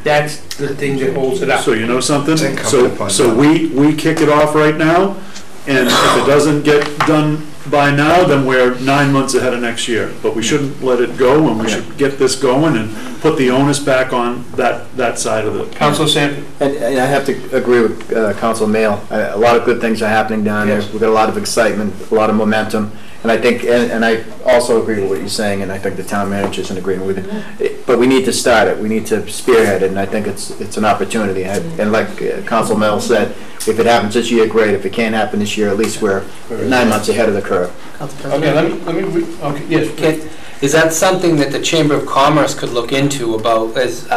That's the thing that holds it up. So you know something? So we kick it off right now, and if it doesn't get done by now, then we're 9 months ahead of next year. But we shouldn't let it go, and we should get this going and put the onus back on that side of it. Councilor Samp. And I have to agree with Councilor Mail. A lot of good things are happening down there. We've got a lot of excitement, a lot of momentum. And I think, and I also agree with what you're saying, and I think the town manager's in agreement with it. But we need to start it. We need to spearhead it, and I think it's an opportunity. And like Council Mel said, if it happens this year, great. If it can't happen this year, at least we're 9 months ahead of the curve. Okay, let me okay, yes. Is that something that the Chamber of Commerce could look into about, as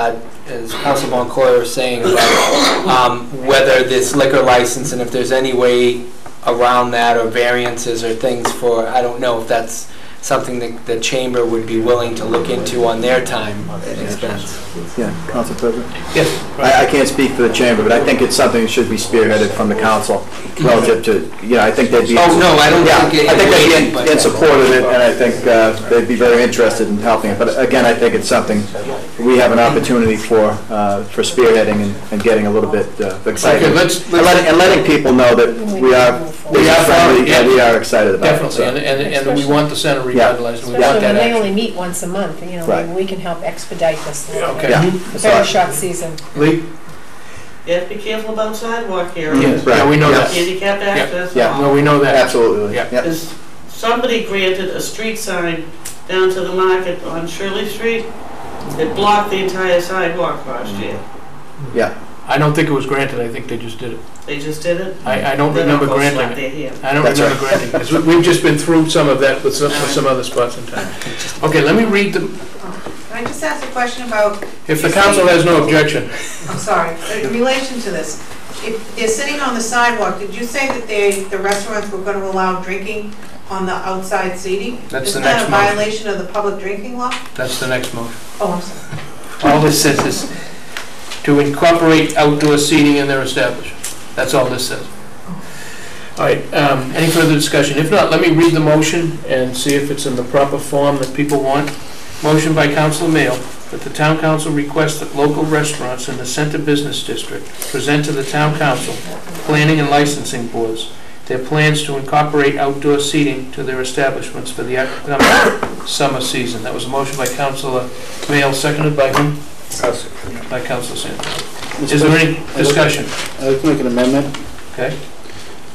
Council Von Coyer was saying, about whether this liquor license and if there's any way around that, or variances or things for, I don't know if that's something that the chamber would be willing to look into on their time and expense. Yeah, Council President? Yes. I can't speak for the chamber, but I think it's something that should be spearheaded from the council relative to, you know, I think they'd be... Oh, no, I don't think it... I think they'd be in support of it, and I think they'd be very interested in helping it. But again, I think it's something we have an opportunity for spearheading and getting a little bit excited. Okay, and letting people know that we are friendly, and we are excited about definitely, it. And we want the center revitalized. Especially when they only meet once a month, you know, maybe we can help expedite this a little bit. Okay. Very short season. Lee? You have to be careful about sidewalk here. Yes, yeah, we know that. Handicapped access. Yeah, no, we know that. Absolutely. Yeah. Somebody granted a street sign down to the market on Shirley Street. It blocked the entire sidewalk last year. Yeah. I don't think it was granted, I think they just did it. They just did it? I don't They're not remember gonna granting slap their it. hand. I don't That's remember right. granting it, 'cause we've just been through some of that with some other spots in time. Okay, let me read them, Can I just ask a question about, if the council has no objection. I'm sorry, in relation to this, if they're sitting on the sidewalk, did you say that the restaurants were going to allow drinking on the outside seating? That's the Isn't next that a motion. violation of the public drinking law? That's the next motion. Oh, I'm sorry. All this says is to incorporate outdoor seating in their establishment. That's all this says. All right, any further discussion? If not, let me read the motion and see if it's in the proper form that people want. Motion by Councilor Mail, that the town council requests that local restaurants in the center business district present to the town council, planning and licensing boards, their plans to incorporate outdoor seating to their establishments for the upcoming summer season. That was a motion by Councilor Mail, seconded by whom? By Councilor Sanford. Is there any discussion? I'd like to make an amendment. Okay.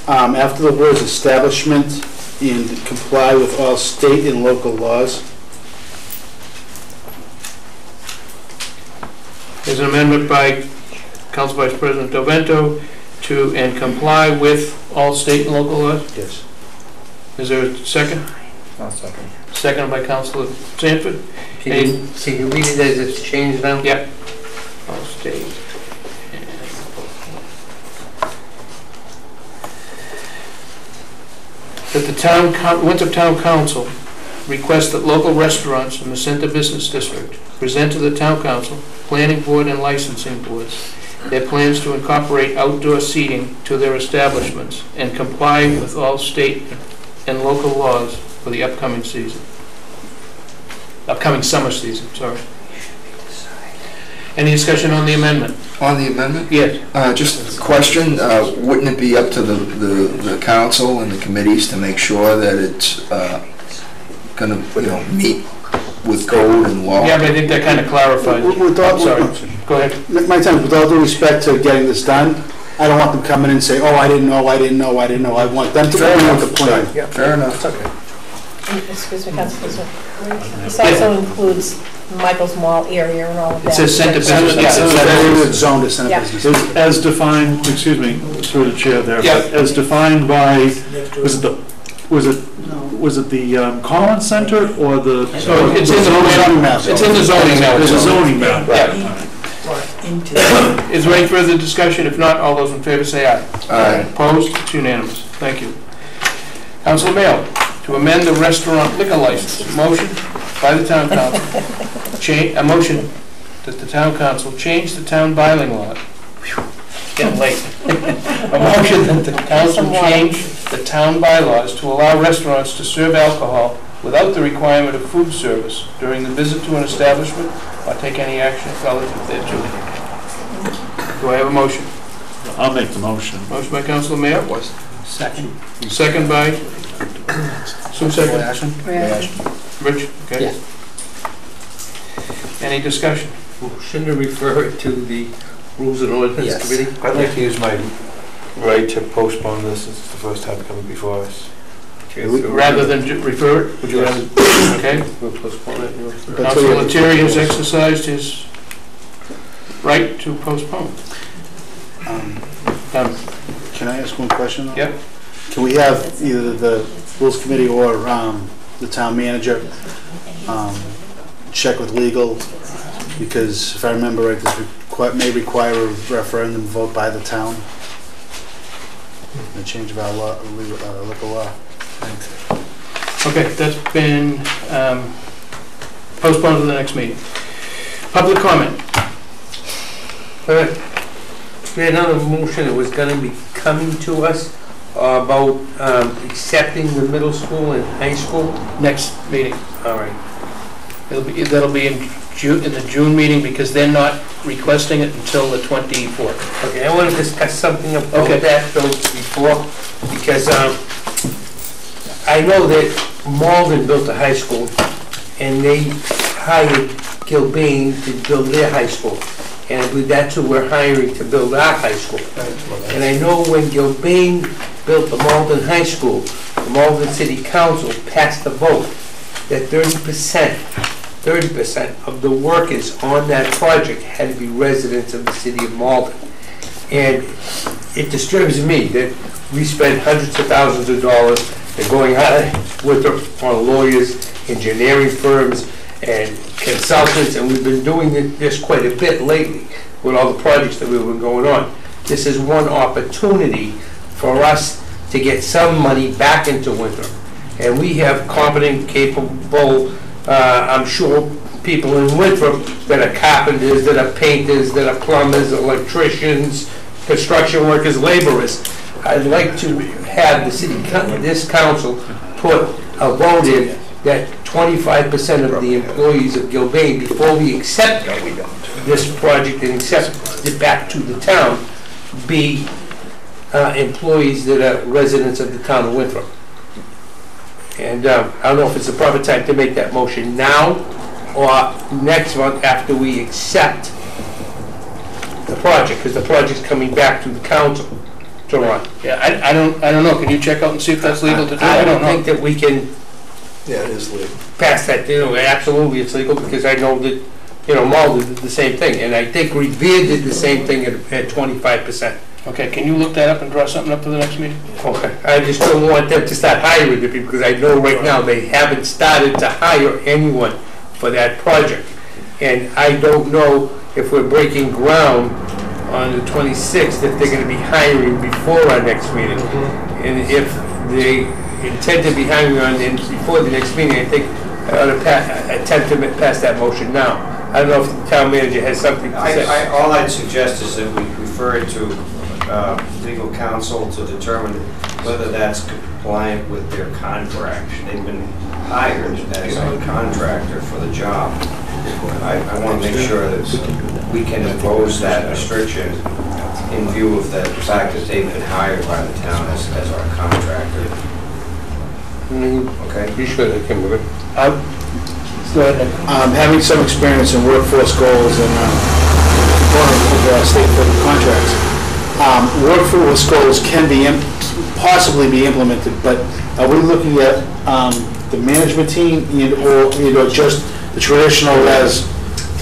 After the words establishment and comply with all state and local laws. There's an amendment by Council Vice President Dovento to, and comply with all state and local laws? Yes. Is there a second? I'll second. Seconded by Councilor Sanford. Can you read it as it's changed now? Yep. All state. That the Winthrop Town Council requests that local restaurants in the Center Business District present to the Town Council, Planning Board and Licensing Boards their plans to incorporate outdoor seating to their establishments and comply with all state and local laws for the upcoming season. Upcoming summer season, sorry. Any discussion on the amendment? On the amendment? Yes. Just a question, wouldn't it be up to the council and the committees to make sure that it's going to meet with code and law? Yeah, but I think that kind of clarifies. Sorry, go ahead. My time, with all due respect to getting this done, I don't want them coming in and say, oh, I didn't know. I want them to come in with a plan. Yeah, fair enough. Excuse me, Councilor. This also includes Michael's Mall area and all of that. It says center business. That is zoned as center Yeah. business. As defined, excuse me, through the chair there, Yeah. but as defined by, was it the Collins Center or the? So it's in the zoning map. It's in the zoning map. There's a zoning map. Yeah. Is there any further discussion? If not, all those in favor say aye. Aye. Opposed? It's unanimous. Thank you. Councilor Mayo, to amend the restaurant liquor license. Motion by the town council. A motion that the town council change the town bylaw law. Getting late. A motion that the council change the town bylaws to allow restaurants to serve alcohol without the requirement of food service during the visit to an establishment or take any action relative thereto. Do I have a motion? I'll make the motion. Motion by Councilor Mayor. Second. Second by Sue, second. Rich, okay. Yeah. Any discussion? Shouldn't it refer it to the Rules and Ordinance Yes. Committee? I'd like to use my right to postpone this since it's the first time coming before us. Rather than refer it, would you rather, okay? We'll postpone it. You'll refer it. Councilor Lettieri has exercised his right to postpone. Done. Can I ask one question? Yep. Can we have either the Rules Committee or the town manager check with legal? Because if I remember right, this may require a referendum vote by the town. The change of our liquor law. Okay, that's been postponed to the next meeting. Public comment. We had another motion that was going to be coming to us about accepting the middle school and high school. Next meeting. All right. That'll be in the June meeting because they're not requesting it until the 24th. Okay, I want to discuss something about that though before, because I know that Malden built a high school and they hired Gilbane to build their high school. And I believe that's who we're hiring to build our high school. And I know when Gilbane built the Malden High School, the Malden City Council passed a vote that 30% of the workers on that project had to be residents of the city of Malden. And it disturbs me that we spend hundreds of thousands of dollars and going out with on lawyers, engineering firms, and consultants, and we've been doing this quite a bit lately with all the projects that we've been going on. This is one opportunity for us to get some money back into Winthrop. And we have competent, capable, I'm sure, people in Winthrop that are carpenters, that are painters, that are plumbers, electricians, construction workers, laborers. I'd like to have the city, this council, put a vote in that 25% of the employees of Gilbane, before we accept this project and accept it back to the town, be employees that are residents of the town of Winthrop. And I don't know if it's the proper time to make that motion now or next month after we accept the project, because the project's coming back to the council to run. Yeah, I don't know. Can you check out and see if that's legal to do? I don't think that we can Yeah, it is legal. pass that, absolutely it's legal, because I know that, Malden did the same thing, and I think Revere did the same thing at 25%. Okay, can you look that up and draw something up for the next meeting? Okay, I just don't want them to start hiring the people, because I know right now they haven't started to hire anyone for that project. And I don't know if we're breaking ground on the 26th, if they're gonna be hiring before our next meeting. And if they intend to be hiring before the next meeting, I think I ought to attempt to pass that motion now. I don't know if the town manager has something to say. All I'd suggest is that we refer it to legal counsel to determine whether that's compliant with their contract. They've been hired as a contractor for the job. I want to make sure that we can impose that restriction in view of the fact that they've been hired by the town as our contractor. Okay? You should, I can move it. Go ahead. Having some experience in workforce goals and component of state federal contracts, workforce goals can be possibly be implemented, but are we looking at the management team or just the traditional, as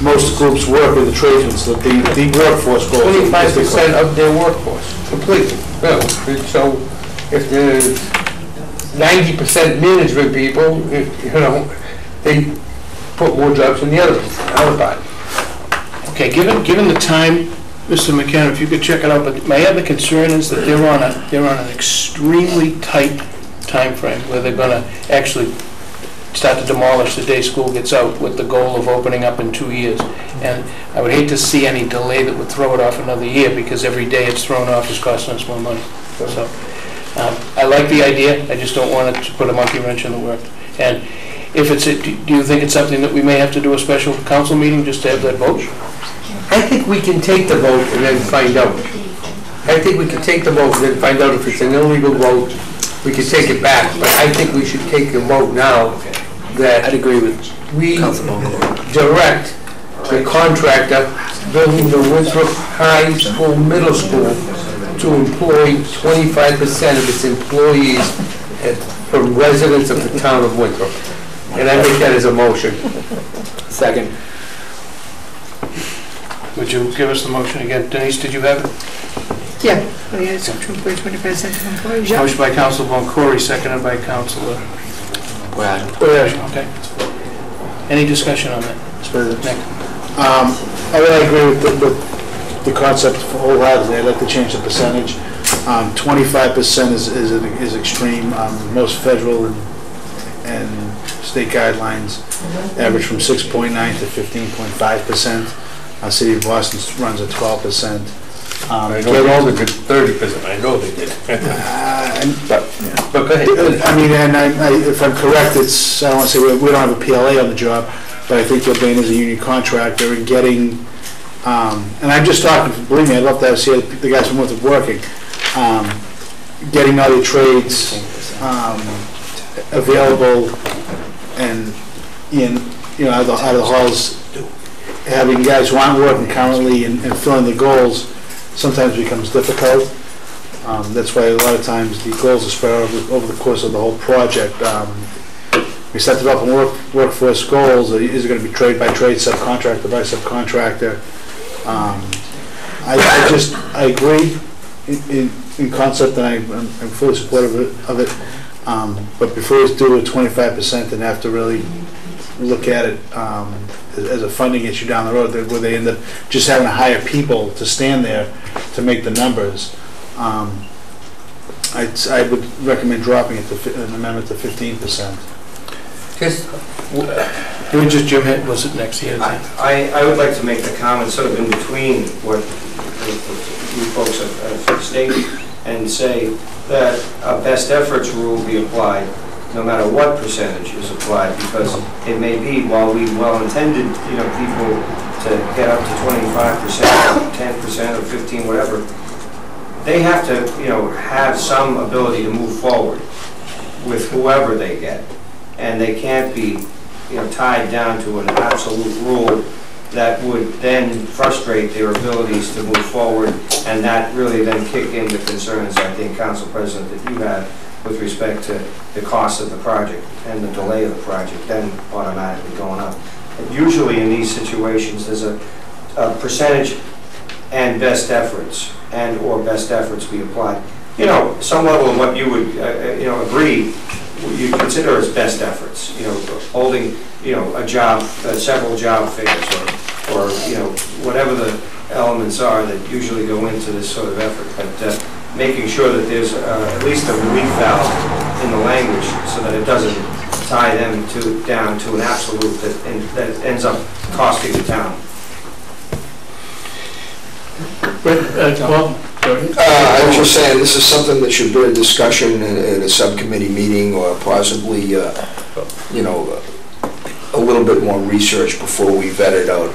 most groups work with the tradesmen, so the workforce goals? 25% of their workforce, completely. Yeah. So if there's 90% management people, they put more jobs in the other part. Okay, given the time, Mr. McKenna, if you could check it out, but my other concern is that they're on an extremely tight time frame where they're gonna actually start to demolish the day school gets out, with the goal of opening up in 2 years. And I would hate to see any delay that would throw it off another year, because every day it's thrown off is costing us more money. So I like the idea, I just don't want it to put a monkey wrench in the work. And if it's, do you think it's something that we may have to do a special council meeting just to have that vote? I think we can take the vote and then find out. I think we can take the vote and then find out if it's an illegal vote. We can take it back, but I think we should take a vote now that I'd agree with we direct the contractor building the Winthrop High School, Middle School, to employ 25% of its employees from residents of the town of Winthrop. And I make that as a motion. Second. Would you give us the motion again? Denise, did you have it? Yeah. Oh, yeah, it's to employ 25% of employees. Yeah. Motion by Council Boncory, seconded by Councilor Brad. Okay. Any discussion on that? Nick? I really agree with the concept wholeheartedly. I'd like to change the percentage. 25% is extreme. Most federal and state guidelines average from 6.9 to 15.5%. City of Boston runs at 12%. I know all the good 30%. I know they did. But go ahead. I mean, and if I'm correct, it's, I don't want to say we don't have a PLA on the job, but I think Gilbane is a union contractor, and getting, and I'm just talking, believe me, I'd love to see the guys from Winthrop working, getting other trades available and out of the halls, having guys who aren't working currently and filling the goals sometimes becomes difficult. That's why a lot of times the goals are spread over the course of the whole project. we set it up in workforce goals. Is it going to be trade by trade, subcontractor by subcontractor? I agree in concept, and I'm fully supportive of it. But before we do a 25%, then have to really look at it as a funding issue down the road, where they end up just having to hire people to stand there to make the numbers. I would recommend dropping it to an amendment to 15%. Jim, was it next year? I would like to make the comment sort of in between what you folks have stated, and say that a best efforts rule be applied no matter what percentage is applied, because it may be, while we well-intended, people to get up to 25%, 10% or 15, whatever, they have to, have some ability to move forward with whoever they get. And they can't be, tied down to an absolute rule that would then frustrate their abilities to move forward, and that really then kick into concerns, I think, Council President, that you have with respect to the cost of the project and the delay of the project then automatically going up. And usually in these situations, there's a percentage and best efforts, and or best efforts be applied. Some level of what you would, agree, you consider as best efforts, holding, a job, several job fairs, or whatever the elements are that usually go into this sort of effort, but making sure that there's at least a relief valve in the language so that it doesn't tie them down to an absolute that ends up costing the town. I was just saying, this is something that should be a discussion in a subcommittee meeting, or possibly, a little bit more research before we vet it out.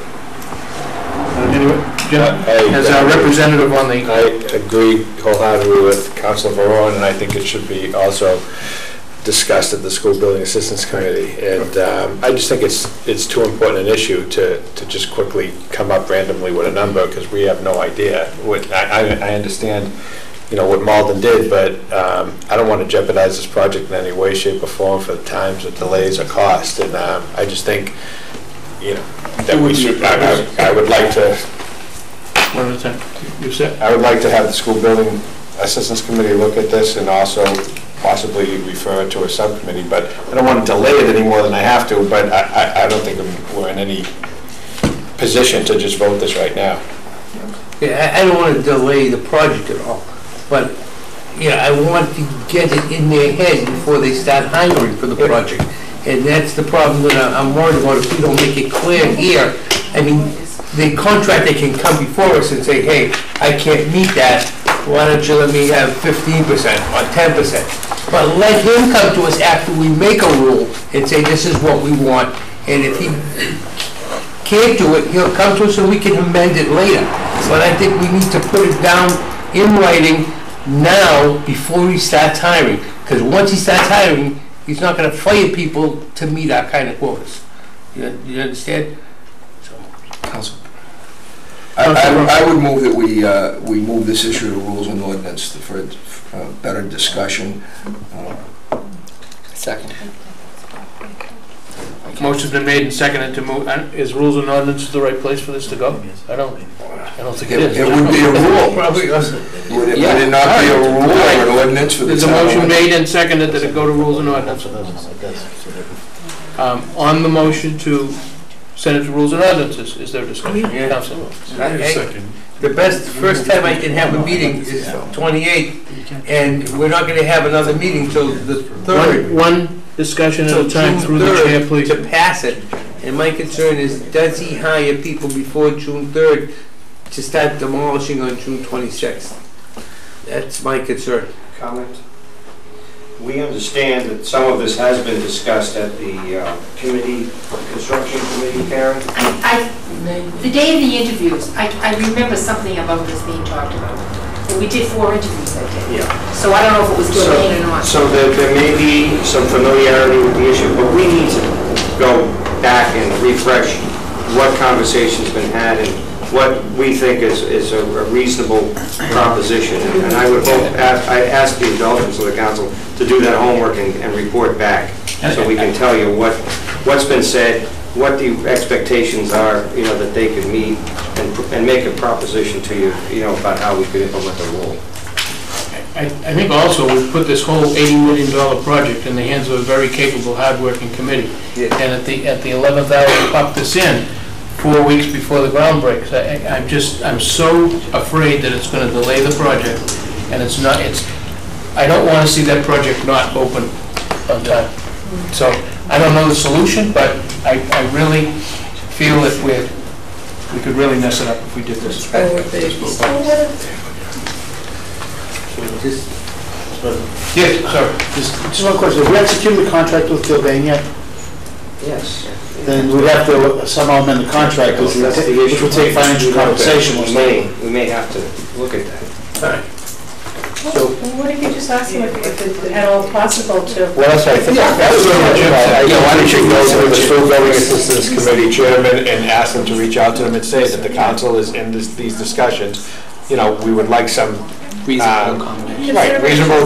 Anyway, Jim, as our representative on the... I agree wholeheartedly with Councilor Varone, and I think it should be also discussed at the School Building Assistance Committee. And I just think it's too important an issue to just quickly come up randomly with a number, because we have no idea. I understand, what Malden did, but I don't want to jeopardize this project in any way, shape, or form for the times of delays or cost. And I just think, that we should. I would like to. One at a time. You said. I would like to have the School Building Assistance Committee look at this, and also possibly refer it to a subcommittee, but I don't want to delay it any more than I have to, but I don't think we're in any position to just vote this right now. Yeah, I don't want to delay the project at all, but I want to get it in their head before they start hiring for the project. And that's the problem that I'm worried about. If we don't make it clear here, I mean, the contractor can come before us and say, hey, I can't meet that, why don't you let me have 15% or 10%? But let him come to us after we make a rule and say, this is what we want. And if he can't do it, he'll come to us and we can amend it later. But I think we need to put it down in writing now before he starts hiring. Because once he starts hiring, he's not going to fire people to meet our kind of quotas. You understand? Council. I would move that we move this issue to rules and ordinance for better discussion. Second. Motion's been made and seconded to move. Is rules and ordinance the right place for this to go? I don't think it is. It would be a rule. Probably doesn't. Would it not be a rule or an ordinance for the town? There's a motion made and seconded that it go to rules and ordinance. On the motion to send it to rules and ordinances, is there discussion? Councilor. The first time I can have a meeting is 28th, and we're not going to have another meeting till the 3rd. One discussion at a time through the chair, please. To pass it. And my concern is, does he hire people before June 3rd to start demolishing on June 26th? That's my concern. Comment? We understand that some of this has been discussed at the construction committee, Karen. The day of the interviews, I remember something about this being talked about. And we did 4 interviews that day. Yeah. So I don't know if it was delayed or not. So there may be some familiarity with the issue, but we need to go back and refresh what conversation's been had and what we think is a reasonable proposition. And I would hope, I ask the indulgence of the council to do that homework and report back. so we can tell you what's been said, what the expectations are, that they could meet, and make a proposition to you, about how we could implement the rule. I think also we've put this whole $80 million project in the hands of a very capable, hard-working committee. Yeah. And at the 11th hour, we popped this in 4 weeks before the ground breaks. I'm so afraid that it's going to delay the project, and I don't want to see that project not open on time. So I don't know the solution, but I really feel that we could really mess it up if we did this. Yes, sorry. Just one question. Have we executed the contract with Gilbane yet? Yes. Then we'd have to somehow amend the contract, which would take financial compensation. We may have to look at that. All right. So, what if you just ask them if it's at all possible to... Well, that's right. Why don't you go to the School Building Assistance Committee chairman and ask them to reach out to them and say that the council is in these discussions. We would like some reasonable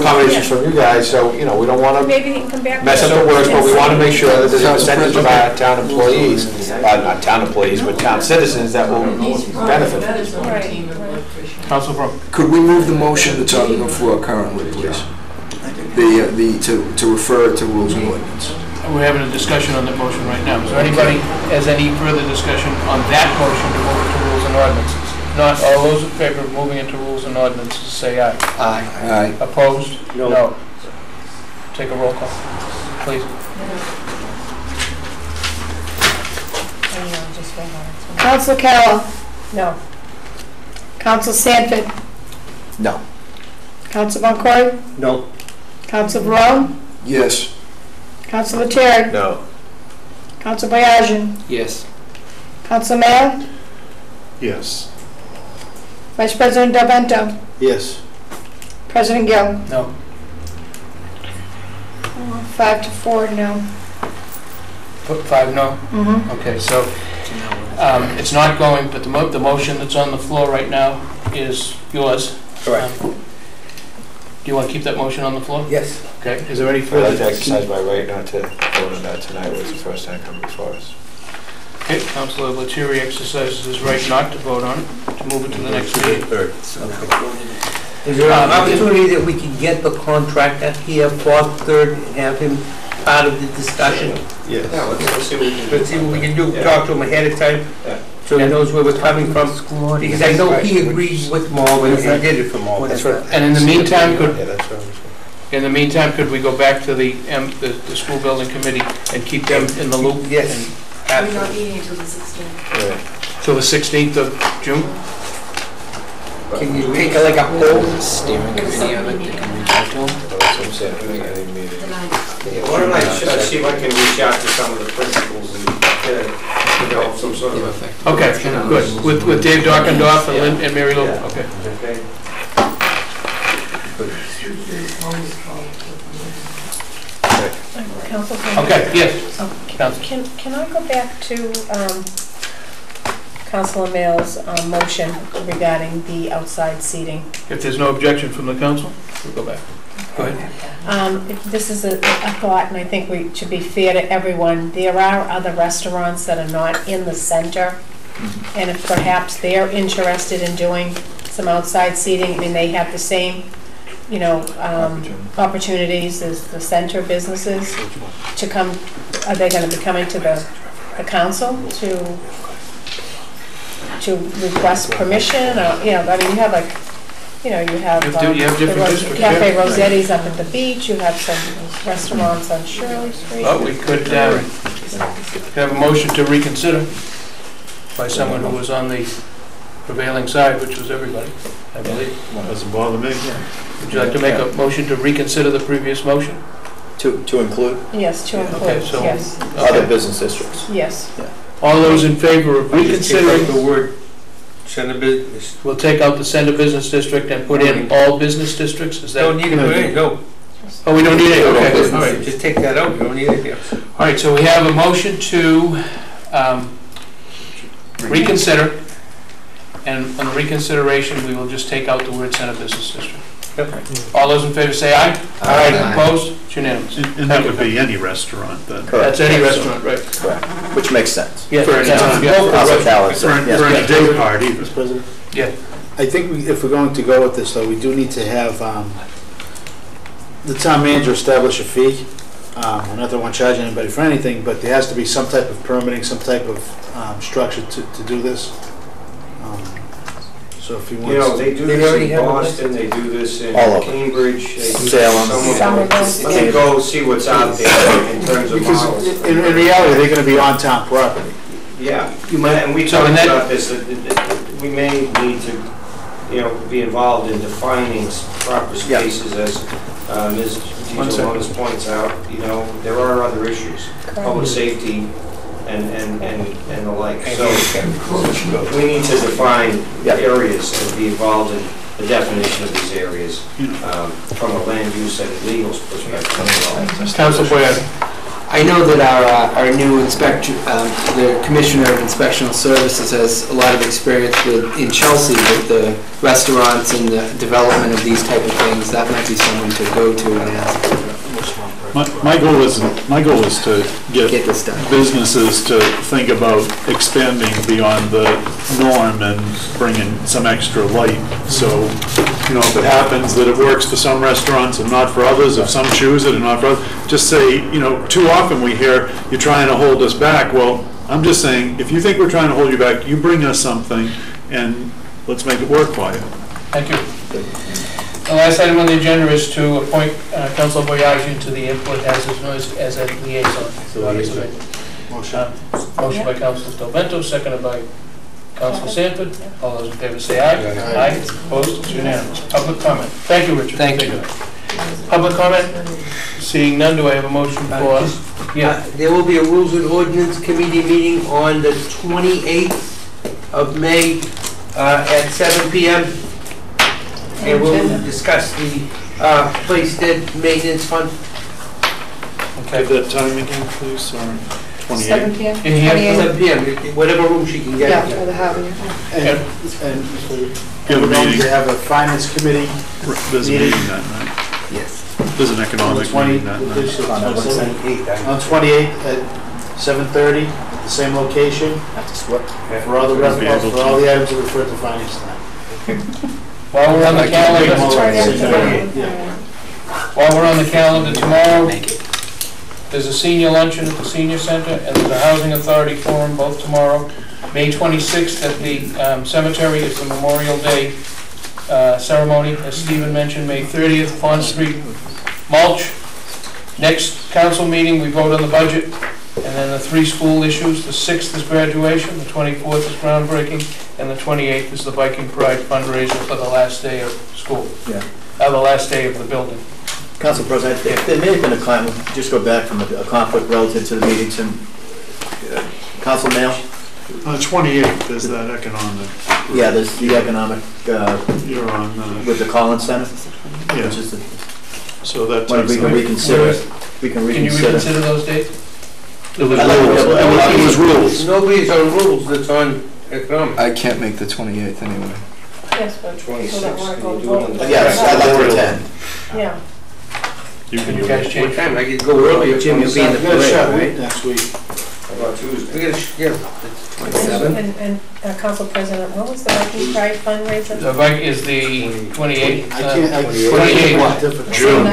accommodations from you guys, so, we don't want to mess up the works, but we want to make sure that there's a percentage of our town employees, not town employees, but town citizens that will benefit. Council Brown. Could we move the motion that's on the floor currently, please? To refer to rules and ordinance. We're having a discussion on the motion right now. Is there anybody has any further discussion on that motion to move it to rules and ordinances? Not all those in favor of moving into rules and ordinances, say aye. Aye. Aye. Opposed? No. Take a roll call, please. Council Carroll. No. Council Sanford. No. Council Boncory. No. Council Barone. Yes. Council Lettieri. No. Council Boyajin. Yes. Council Mayor. Yes. Vice President Del Vento. Yes. President Gill. No. 5 to 4, no. 5 no? Mm-hmm. Okay, so it's not going, but the motion that's on the floor right now is yours. Correct. Do you want to keep that motion on the floor? Yes. Okay, is there any I'd further? like to exercise my right not to vote on that tonight. It was the first time coming before us. Okay, Councilor Lettieri exercises his right not to vote on it, to move it to the next meeting. Is there an opportunity that we can get the contractor here for third and have him part of the discussion? Yes. Yeah, let's see what we can do. Let's see what we can do, talk to him ahead of time, so he knows where we're coming from. Because I know he agreed with Marvin and did it for Marvin. That's right. And in the meantime, that's right. could we go back to the school building committee and keep them in the loop? Yes. We're not meeting until the 16th. Till the 16th of June? Can you take like a whole Steering committee of it, they can reach out to them. That's what I'm saying. Any meeting. Why don't I see if I can reach out to some of the principals and develop some sort of... Okay, good. With Dave Dockendorf and Mary Lou? Okay. Okay. Council. Okay, yes. Can I go back to Councilor Mail's motion regarding the outside seating? If there's no objection from the council, we'll go back. Go ahead. This is a thought, and I think we should be fair to everyone. There are other restaurants that are not in the center, and if perhaps they're interested in doing some outside seating, I mean, they have the same, opportunities as the center businesses to come. Are they going to be coming to the council to request permission? Or, I mean, you have like, you have different districts. Cafe Rossetti's up at the beach. You have some restaurants on Shirley Street. Oh, we could have a motion to reconsider by someone who was on the prevailing side, which was everybody, I believe. Doesn't bother me. Would you like to make a motion to reconsider the previous motion? To include Yes, to include, Okay, so- yes. other business districts. Yes. All those in favor of reconsidering, the word center business? we'll take out the center business district and put in all business districts? Is that? Don't need it, no. Oh, we don't need it, okay, all right. Just take that out, you don't need it here. All right, so we have a motion to reconsider, and on the reconsideration, we will just take out the word center business district. Yep. All those in favor say aye. Aye. Opposed? It's unanimous. And that would be any restaurant then? That's any restaurant, right? Correct, which makes sense. Yeah, For any yeah, time. yeah. Hospitality, yes. For any day part either. Mr. President? Yeah. I think if we're going to go with this, though, we do need to have the town manager establish a fee. Not that I want to charge anybody for anything, but there has to be some type of permitting, some type of structure to do this. So if he wants... You know, they do They this already in have a Boston, they do this in All over. Cambridge, they do this Salem. somewhere. Let me go see what's out there in terms of models. Because in reality, they're going to be on town property. Yeah, You might- and we so talked in that- about this, that we may need to, you know, be involved in defining proper spaces as Ms. DeJonas points out, you know, there are other issues, public safety and the like. So we need to define areas and be involved in the definition of these areas from a land use and legal perspective. Council Boyard. I know that our new inspector, the Commissioner of Inspectional Services has a lot of experience in Chelsea with the restaurants and the development of these type of things. That might be someone to go to and ask. My goal is to get this done. businesses to think about expanding beyond the norm and bringing some extra light. So, you know, if it happens that it works for some restaurants and not for others, if some choose it and not for others, just say, you know, too often we hear, you're trying to hold us back. Well, I'm just saying, if you think we're trying to hold you back, you bring us something and let's make it work for you. Thank you. The last item on the agenda is to appoint Councilor Boyage to the Input Hazardous Noise as a liaison. Motion by Councilor Stelvento, seconded by Councilor Sanford. All those in favor say aye. Aye. Opposed? It's unanimous. Public comment. Thank you, Richard. Thank you. Public comment? Seeing none, do I have a motion for? There will be a Rules and Ordinance Committee meeting on the 28th of May at 7 p.m. And we'll discuss the Placedead Maintenance Fund. Give that time again, please, sorry. 28. 7 p.m. In here? 7 p.m., whatever room she can get. Yeah, for the housing. And Give a we're going meeting. to have a finance committee. There's a meeting that night. Yes. There's an economic meeting that night. On 28th at 7:30, the same location, for all the items that refer to finance tonight. While we're on the calendar, Yeah. while we're on the calendar tomorrow, there's a senior luncheon at the senior center, and there's a housing authority forum both tomorrow. May 26th at the cemetery is the Memorial Day ceremony, as Stephen mentioned. May 30th, Pond Street mulch. Next council meeting, we vote on the budget, and then the 3 school issues. The 6th is graduation, the 24th is groundbreaking, and the 28th is the Viking Pride fundraiser for the last day of school. Yeah. The last day of the building. Council President, there may have been a conflict, just go back from a conflict relative to the meetings, and Council Mail? On the 28th is that economic. Yeah, there's the economic, You're on, with the Collins Center, yeah, which is the, so that when we takes can the- reconsider it. We can Can you reconsider. reconsider those dates? It was I like rules. it. It was rules. Nobody's on rules, that's on economic. I can't make the 28th anyway. Yes, but people don't want to go vote. Yes, I'd like to attend. Yeah. Can you guys change? What time? I could go earlier. Jim, you'll be in the We got a parade, shot right? next week. How about Tuesday? We gotta, yeah. 27. And Council President, what was the Viking Pride fundraiser? The Viking is the 28th. I can't, 28th. June.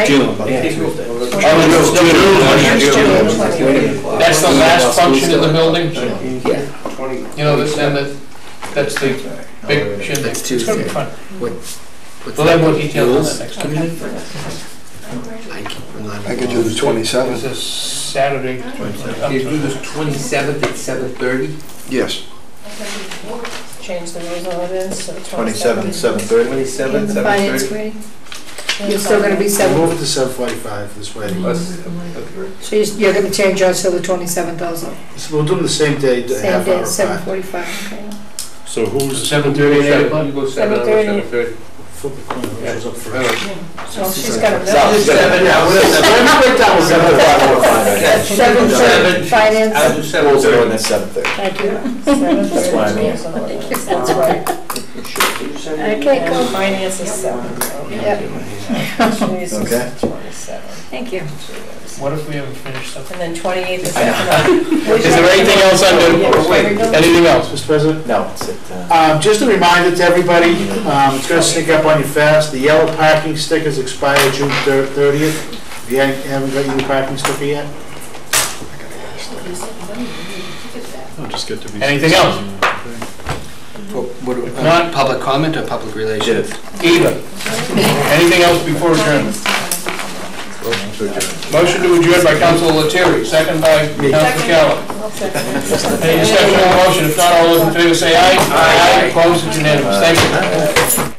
That's the last function in the building. Yeah. You know, that's the big shindig. That's It's gonna be Tuesday. fun. What's We'll have more that? details on Rules? that next time. I could do the This 27th. is Saturday. You do this 27th at 7:30? Yes. Change the rules of evidence to the 27, 7:30. 27, The finance 7:30? committee? You're still gonna be Move 7, it to 7:45 this way. so you're gonna change yours till the 27th also? So we'll do them the same day, Same half day, hour apart. 7:45, okay. So who's? 7:30 and 8 o'clock? You go 7 or 7:30. 7:30. Flip the coin, which was up first. Well, she's got a Just bill. 7, yeah, whatever. 7:30, finance, I'll do Rules are 7:30. on at 7:30. thank you. 7:30. That's why I mean. That's right. Okay, cool. Finance is 7. Yep. Okay. 27. Thank you. What if we haven't finished something? And then 28 is F&I. Is there anything else anything else? Mr. President? No, it's it. Just a reminder to everybody, it's gonna sneak up on you fast, the yellow parking stickers expire June 30th. If you haven't got your new parking sticker yet? I'll just get to be. Anything else? Not public comment or public relations? Either. Anything else before adjournment? Motion to adjourn by Councilor Lettieri, second by Councilor Callum. Any discussion on the motion? If not, all those in favor say aye. Aye. Opposed? It's unanimous. Thank you.